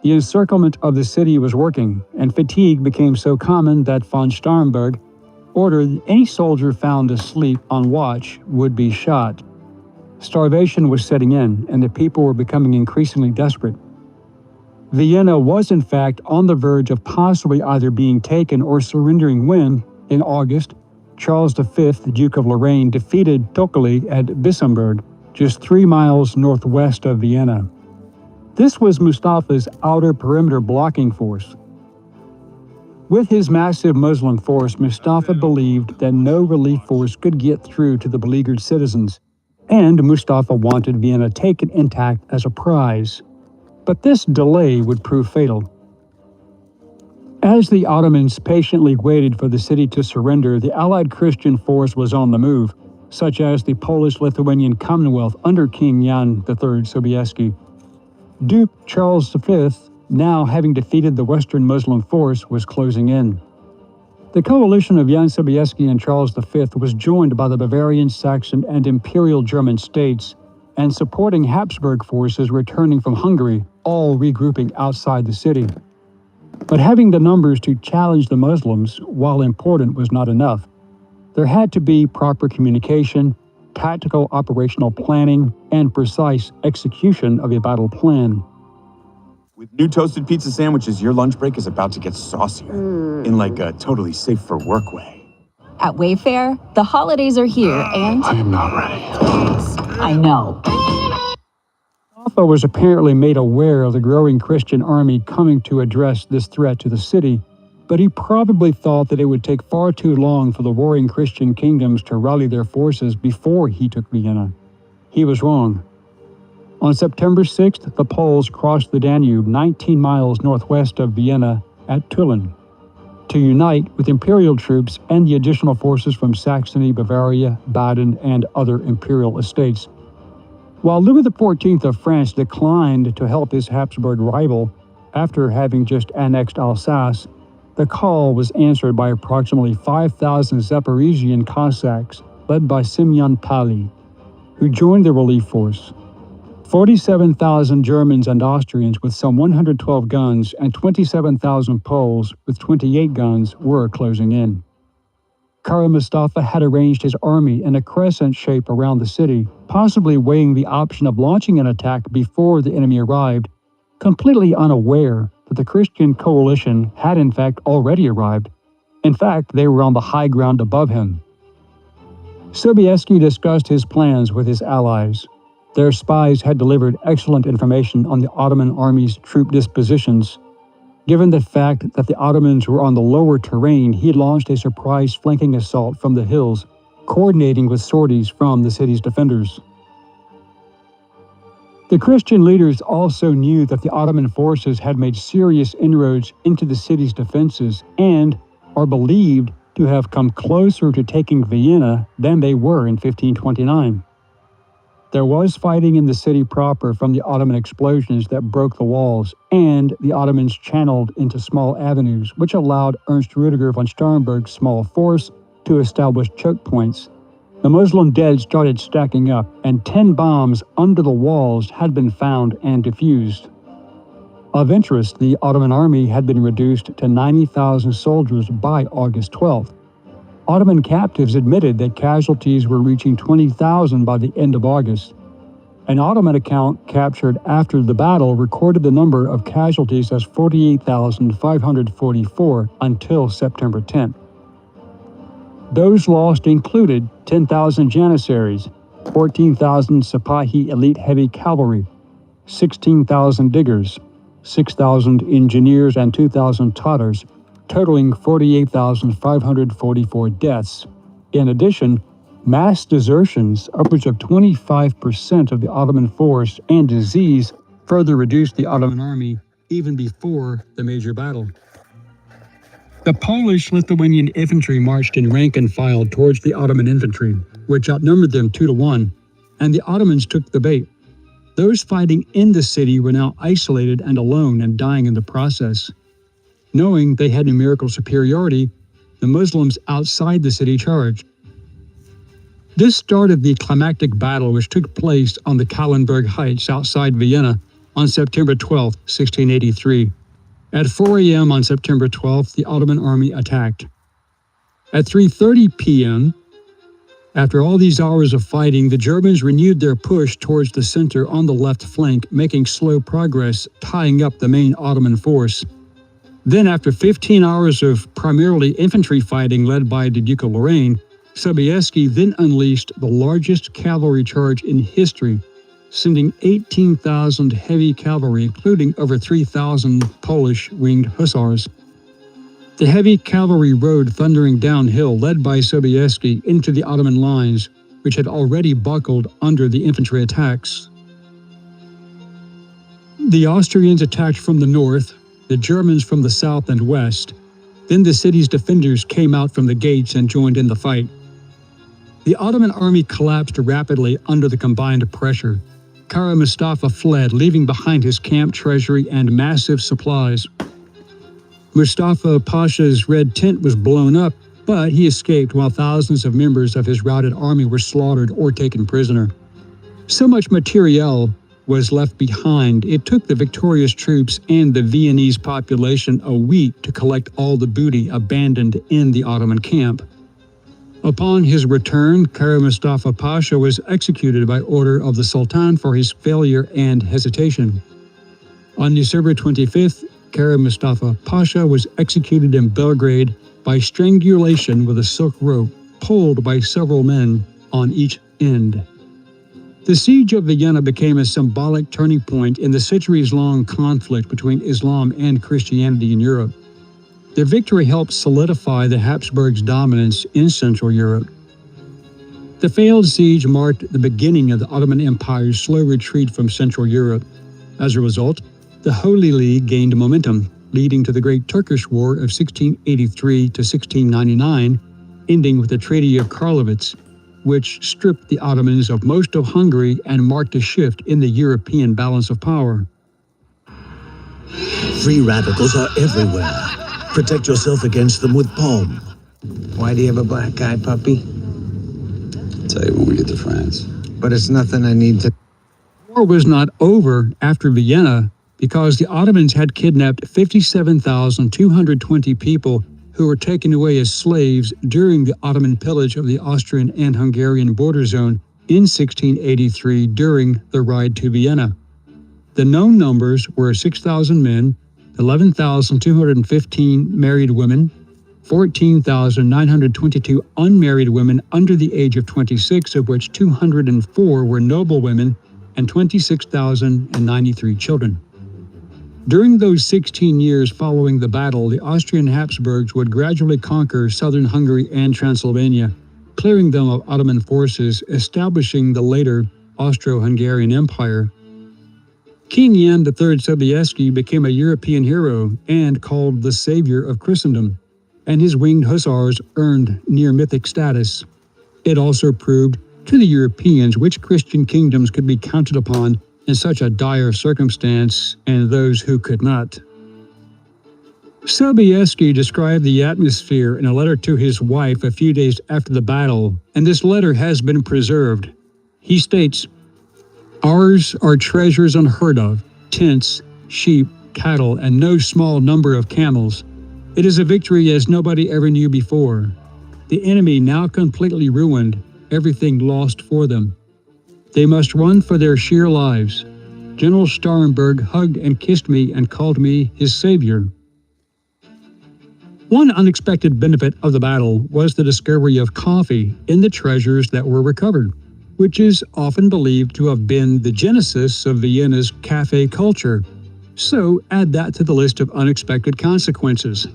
The encirclement of the city was working, and fatigue became so common that von Starnberg ordered any soldier found asleep on watch would be shot. Starvation was setting in, and the people were becoming increasingly desperate. Vienna was in fact on the verge of possibly either being taken or surrendering when, in August, Charles V, the Duke of Lorraine, defeated Thokoli at Wissembourg, just 3 miles northwest of Vienna. This was Mustafa's outer perimeter blocking force. With his massive Muslim force, Mustafa believed that no relief force could get through to the beleaguered citizens, and Mustafa wanted Vienna taken intact as a prize. But this delay would prove fatal. As the Ottomans patiently waited for the city to surrender, the Allied Christian force was on the move, such as the Polish-Lithuanian Commonwealth under King Jan III Sobieski. Duke Charles V, now having defeated the Western Muslim force, was closing in. The coalition of Jan Sobieski and Charles V was joined by the Bavarian, Saxon, and Imperial German states, and supporting Habsburg forces returning from Hungary, all regrouping outside the city. But having the numbers to challenge the Muslims, while important, was not enough. There had to be proper communication, tactical operational planning, and precise execution of a battle plan. With new toasted pizza sandwiches, your lunch break is about to get saucier in like a totally safe for work way. At Wayfair, the holidays are here and... I am not ready. I know. Mustafa was apparently made aware of the growing Christian army coming to address this threat to the city, but he probably thought that it would take far too long for the warring Christian kingdoms to rally their forces before he took Vienna. He was wrong. On September 6th, the Poles crossed the Danube 19 miles northwest of Vienna at Tulln to unite with imperial troops and the additional forces from Saxony, Bavaria, Baden, and other imperial estates. While Louis XIV of France declined to help his Habsburg rival after having just annexed Alsace, the call was answered by approximately 5,000 Zaporizhian Cossacks led by Simeon Pali, who joined the relief force. 47,000 Germans and Austrians with some 112 guns and 27,000 Poles with 28 guns were closing in. Kara Mustafa had arranged his army in a crescent shape around the city, possibly weighing the option of launching an attack before the enemy arrived, completely unaware that the Christian coalition had in fact already arrived. In fact, they were on the high ground above him. Sobieski discussed his plans with his allies. Their spies had delivered excellent information on the Ottoman army's troop dispositions. Given the fact that the Ottomans were on the lower terrain, he launched a surprise flanking assault from the hills, coordinating with sorties from the city's defenders. The Christian leaders also knew that the Ottoman forces had made serious inroads into the city's defenses and are believed to have come closer to taking Vienna than they were in 1529. There was fighting in the city proper from the Ottoman explosions that broke the walls, and the Ottomans channeled into small avenues, which allowed Ernst Rudiger von Starnberg's small force to establish choke points. The Muslim dead started stacking up, and 10 bombs under the walls had been found and defused. Of interest, the Ottoman army had been reduced to 90,000 soldiers by August 12th. Ottoman captives admitted that casualties were reaching 20,000 by the end of August. An Ottoman account captured after the battle recorded the number of casualties as 48,544 until September 10th. Those lost included 10,000 Janissaries, 14,000 Sipahi elite heavy cavalry, 16,000 diggers, 6,000 engineers, and 2,000 Tatars, totaling 48,544 deaths. In addition, mass desertions, upwards of 25% of the Ottoman force, and disease further reduced the Ottoman army even before the major battle. The Polish-Lithuanian infantry marched in rank and file towards the Ottoman infantry, which outnumbered them 2-1, and the Ottomans took the bait. Those fighting in the city were now isolated and alone and dying in the process. Knowing they had numerical superiority, the Muslims outside the city charged. This started the climactic battle which took place on the Kahlenberg Heights outside Vienna on September 12, 1683. At 4 a.m. on September 12th, the Ottoman army attacked. At 3:30 p.m., after all these hours of fighting, the Germans renewed their push towards the center on the left flank, making slow progress, tying up the main Ottoman force. Then, after 15 hours of primarily infantry fighting led by the Duke of Lorraine, Sobieski then unleashed the largest cavalry charge in history, sending 18,000 heavy cavalry, including over 3,000 Polish winged hussars. The heavy cavalry rode thundering downhill, led by Sobieski, into the Ottoman lines, which had already buckled under the infantry attacks. The Austrians attacked from the north, the Germans from the south and west. Then the city's defenders came out from the gates and joined in the fight. The Ottoman army collapsed rapidly under the combined pressure. Kara Mustafa fled, leaving behind his camp treasury and massive supplies. Mustafa Pasha's red tent was blown up, but he escaped while thousands of members of his routed army were slaughtered or taken prisoner. So much materiel was left behind, it took the victorious troops and the Viennese population a week to collect all the booty abandoned in the Ottoman camp. Upon his return, Kara Mustafa Pasha was executed by order of the Sultan for his failure and hesitation. On December 25th, Kara Mustafa Pasha was executed in Belgrade by strangulation with a silk rope pulled by several men on each end. The siege of Vienna became a symbolic turning point in the centuries-long conflict between Islam and Christianity in Europe. Their victory helped solidify the Habsburgs' dominance in Central Europe. The failed siege marked the beginning of the Ottoman Empire's slow retreat from Central Europe. As a result, the Holy League gained momentum, leading to the Great Turkish War of 1683 to 1699, ending with the Treaty of Karlowitz, which stripped the Ottomans of most of Hungary and marked a shift in the European balance of power. Free radicals are everywhere. Protect yourself against them with PAAM. Why do you have a black eye, puppy? Tell you when we get to France. But it's nothing I need to... The war was not over after Vienna because the Ottomans had kidnapped 57,220 people who were taken away as slaves during the Ottoman pillage of the Austrian and Hungarian border zone in 1683 during the ride to Vienna. The known numbers were 6,000 men, 11,215 married women, 14,922 unmarried women under the age of 26, of which 204 were noble women, and 26,093 children. During those 16 years following the battle, the Austrian Habsburgs would gradually conquer southern Hungary and Transylvania, clearing them of Ottoman forces, establishing the later Austro-Hungarian Empire. King Jan III Sobieski became a European hero and called the savior of Christendom, and his winged hussars earned near-mythic status. It also proved to the Europeans which Christian kingdoms could be counted upon in such a dire circumstance, and those who could not. Sobieski described the atmosphere in a letter to his wife a few days after the battle, and this letter has been preserved. He states, "Ours are treasures unheard of, tents, sheep, cattle, and no small number of camels. It is a victory as nobody ever knew before. The enemy now completely ruined, everything lost for them. They must run for their sheer lives. General Starnberg hugged and kissed me and called me his savior." One unexpected benefit of the battle was the discovery of coffee in the treasures that were recovered, which is often believed to have been the genesis of Vienna's cafe culture. So add that to the list of unexpected consequences.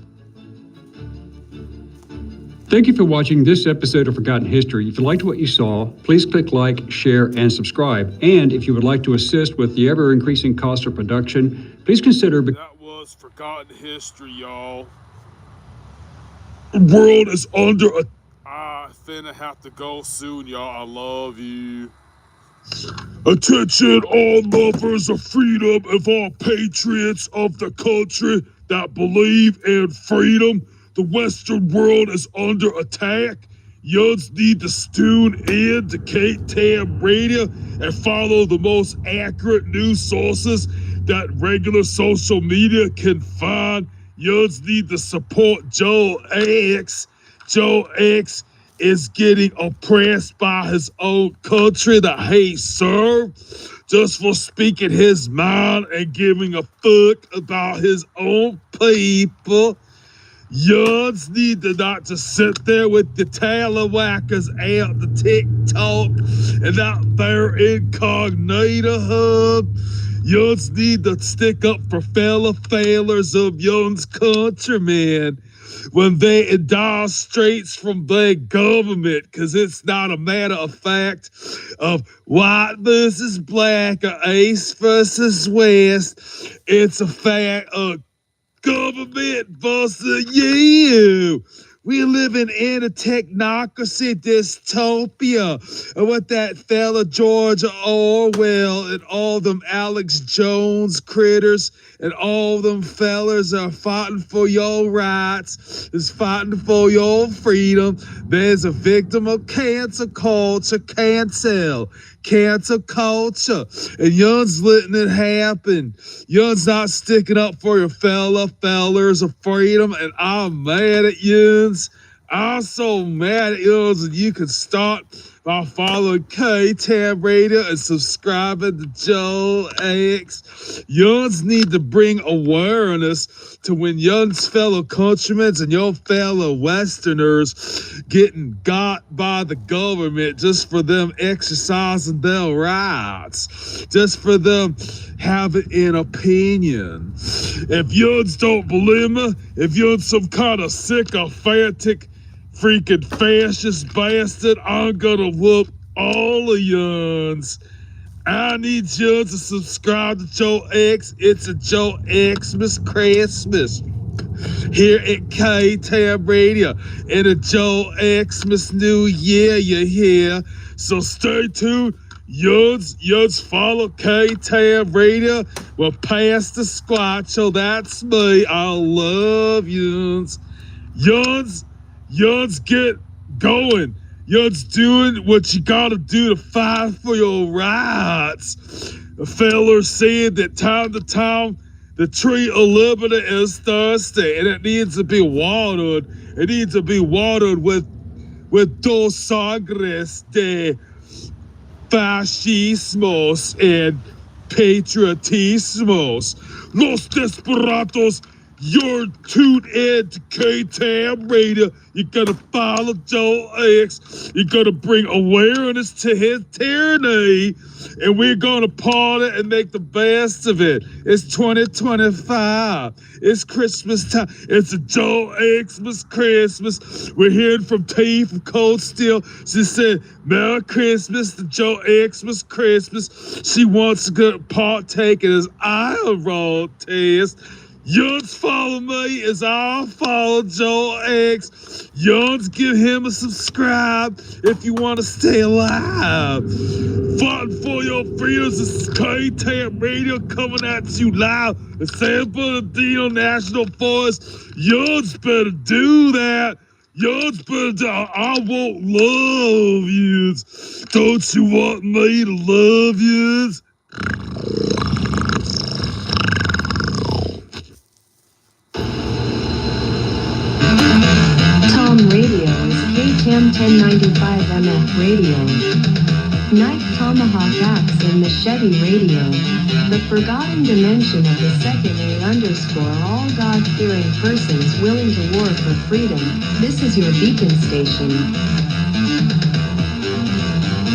Thank you for watching this episode of Forgotten History. If you liked what you saw, please click like, share, and subscribe. And if you would like to assist with the ever-increasing cost of production, please consider... That was Forgotten History, y'all. The world is under a... I finna have to go soon, y'all. I love you. Attention, all lovers of freedom and all patriots of the country that believe in freedom. The Western world is under attack. Yuns need to tune in to TAAM Radio and follow the most accurate news sources that regular social media can find. Yuns need to support Joe X. Joe X is getting oppressed by his own country that he served just for speaking his mind and giving a fuck about his own people. Yuns need to not just sit there with the tallywackers out the TikTok and out their incognito hub. Yuns need to stick up for fellow failures of Yuns countrymen when they endure straits from their government, because it's not a matter of fact of white versus black or east versus west. It's a fact of government versus you. We living in a technocracy dystopia. And what that fella George Orwell and all them Alex Jones critters and all them fellas are fighting for your rights, is fighting for your freedom. There's a victim of cancer culture. Cancel. cancel culture, and young's letting it happen. Young's not sticking up for your fellers of freedom, and I'm mad at young's. I'm so mad at young's, and you can start by following TAAM Radio and subscribing to Joe X. Young's need to bring awareness to when young's fellow countrymen and your fellow Westerners getting got by the government just for them exercising their rights, just for them having an opinion. If young's don't believe me, if young's some kind of sycophantic freaking fascist bastard, I'm gonna whoop all of yuns. I need you to subscribe to Joe X. It's a Joe Xmas Christmas here at TAAM Radio and a Joe Xmas New Year, you hear? So stay tuned. Yuns follow TAAM Radio. Well, Pastor Squatcho, that's me. I love yuns. Yuns, get going. Yuns doing what you gotta do to fight for your rights. A feller said that time to time, the tree of liberty is thirsty, and it needs to be watered. It needs to be watered with dos sangres de fascismos and patriotismos. Los Desperados, you're tuned in to TAAM Radio. You gotta follow Joe X. You gotta bring awareness to his tyranny, and we're gonna party and make the best of it. It's 2025. It's Christmas time. It's a Joe Xmas Christmas. We're hearing from T from Cold Steel. She said, Merry Christmas to Joe Xmas Christmas. She wants to partake in his iron roll test. Yuns follow me as I follow Joe X. Yuns, give him a subscribe if you want to stay alive. Fighting for your freedoms. This is TAAM Radio coming at you live in San Bernardino National Forest. Yuns better do that. Yuns better do. I won't love yous. Don't you want me to love yous? TAAM Radio is KTAM 1095 MF Radio. Knife Tomahawk Axe and Machete Radio. The forgotten dimension of the second A_, all God-fearing persons willing to war for freedom. This is your beacon station.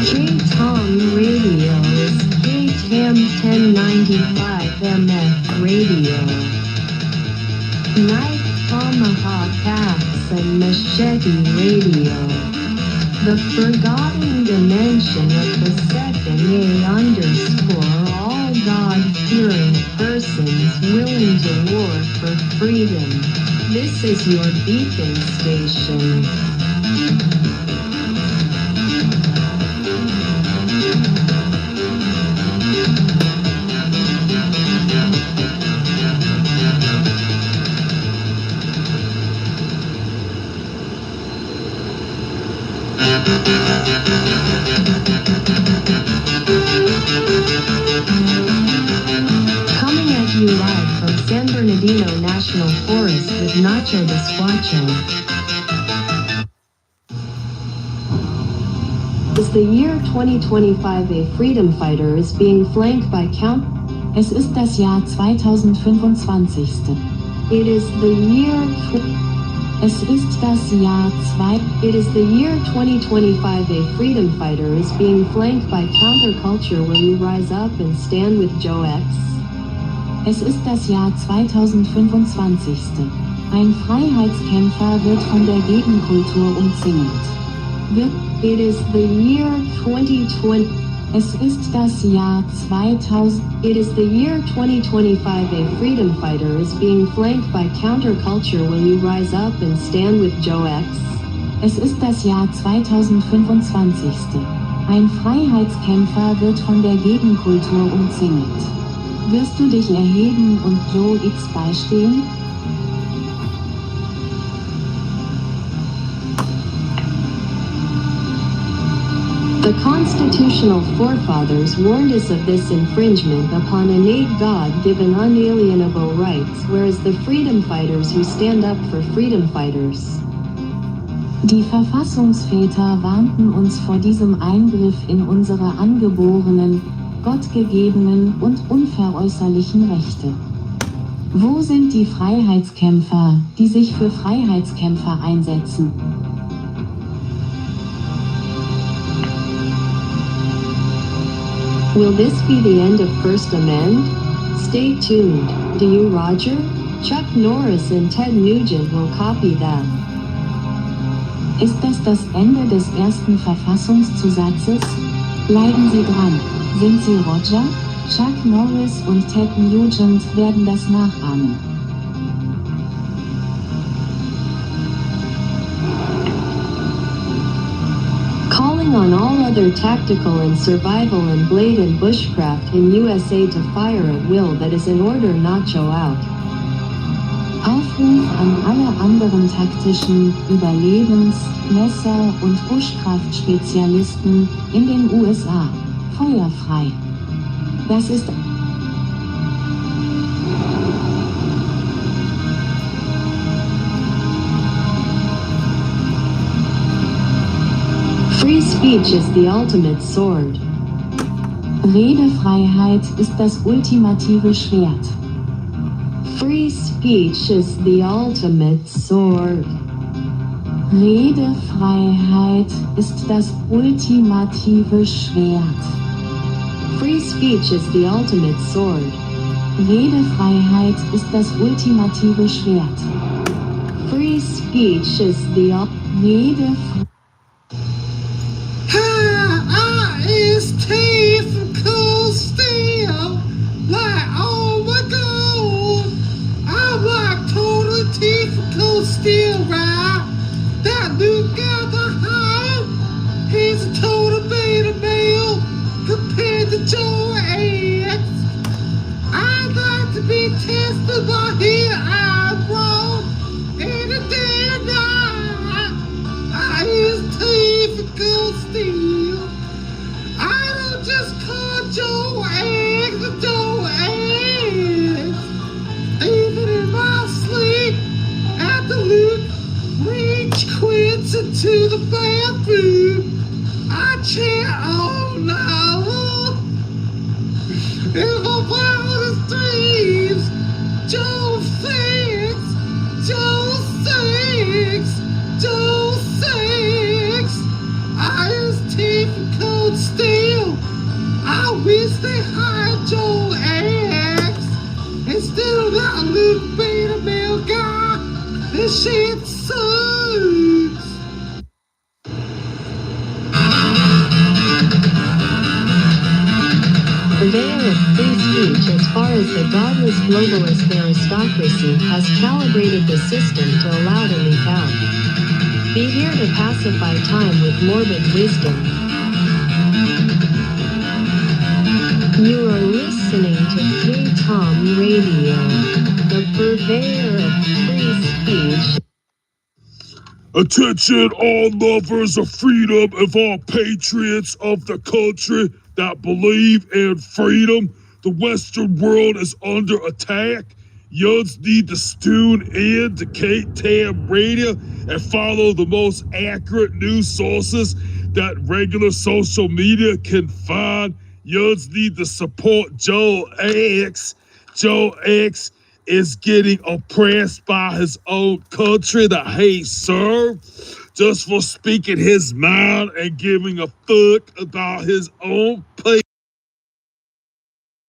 KTAAM Radio is KTAM 1095 MF Radio. Knife Tomahawk Axe and Machete Radio. The forgotten dimension of the second A_, all God-fearing persons willing to war for freedom. This is your beacon station. Coming at you live from San Bernardino National Forest with Nacho the Squatcho. As the year 2025 a freedom fighter is being flanked by Count. Es ist das Jahr 2025. It is the year. Es ist das Jahr It is the year 2025 a freedom fighter is being flanked by counterculture. Will you rise up and stand with Joe X? Es ist das Jahr 2025. Ein Freiheitskämpfer wird von der Gegenkultur umzingelt. It is the year 2020. Es ist das Jahr 2000. It is the year 2025 a freedom fighter is being flanked by counterculture. Will you rise up and stand with Joe X? Es ist das Jahr 2025. Ein Freiheitskämpfer wird von der Gegenkultur umzingelt. Wirst du dich erheben und Joe X beistehen? The constitutional forefathers warned us of this infringement upon innate God-given unalienable rights, whereas the freedom fighters who stand up for freedom fighters. Die Verfassungsväter warnten uns vor diesem Eingriff in unsere angeborenen, gottgegebenen und unveräußerlichen Rechte. Wo sind die Freiheitskämpfer, die sich für Freiheitskämpfer einsetzen? Will this be the end of First Amendment? Stay tuned. Do you, Roger? Chuck Norris and Ted Nugent will copy that. Ist das Ende des ersten Verfassungszusatzes? Bleiben Sie dran. Sind Sie Roger? Chuck Norris und Ted Nugent werden das nachahmen. Calling on all other tactical and survival and blade and bushcraft in USA to fire at will that is in order not show out. Aufruf an alle anderen taktischen Überlebens-, Messer- und Buschkraftspezialisten in den USA. Feuerfrei. Das ist Free speech is the ultimate sword. Redefreiheit ist das ultimative Schwert. Free speech is the ultimate sword. Redefreiheit ist das ultimative Schwert. Free speech is the ultimate sword. Redefreiheit ist das ultimative Schwert. Free speech is the Redefreiheit. It's teeth and cold steel. Like, oh my god. I'm like total teeth and cold steel, right? That new guy behind, he's a total beta male compared to Joe X. I'd like to be tested by his eyebrow any day and night. I use teeth and cold steel. I don't just call Joe Eggs a Joe Eggs. Even in my sleep, after Luke reach quits into the bathroom, I chant, oh no. In my wildest dreams, Joe 6, Joe 6, Joe 6. I use teeth and cold steel. I wish they hired Joe X instead of that little beta male guy. This shit sucks. Purveyor of free speech as far as the godless globalist aristocracy has calibrated the system to allow to leak out. Be here to pacify time with morbid wisdom. You are listening to TAAM Radio, the purveyor of free speech. Attention, all lovers of freedom and all patriots of the country that believe in freedom. The Western world is under attack. Yuns need to tune in to TAAM Radio and follow the most accurate news sources that regular social media can find. Yuns need to support Joe X. Joe X is getting oppressed by his own country that he served just for speaking his mind and giving a fuck about his own people.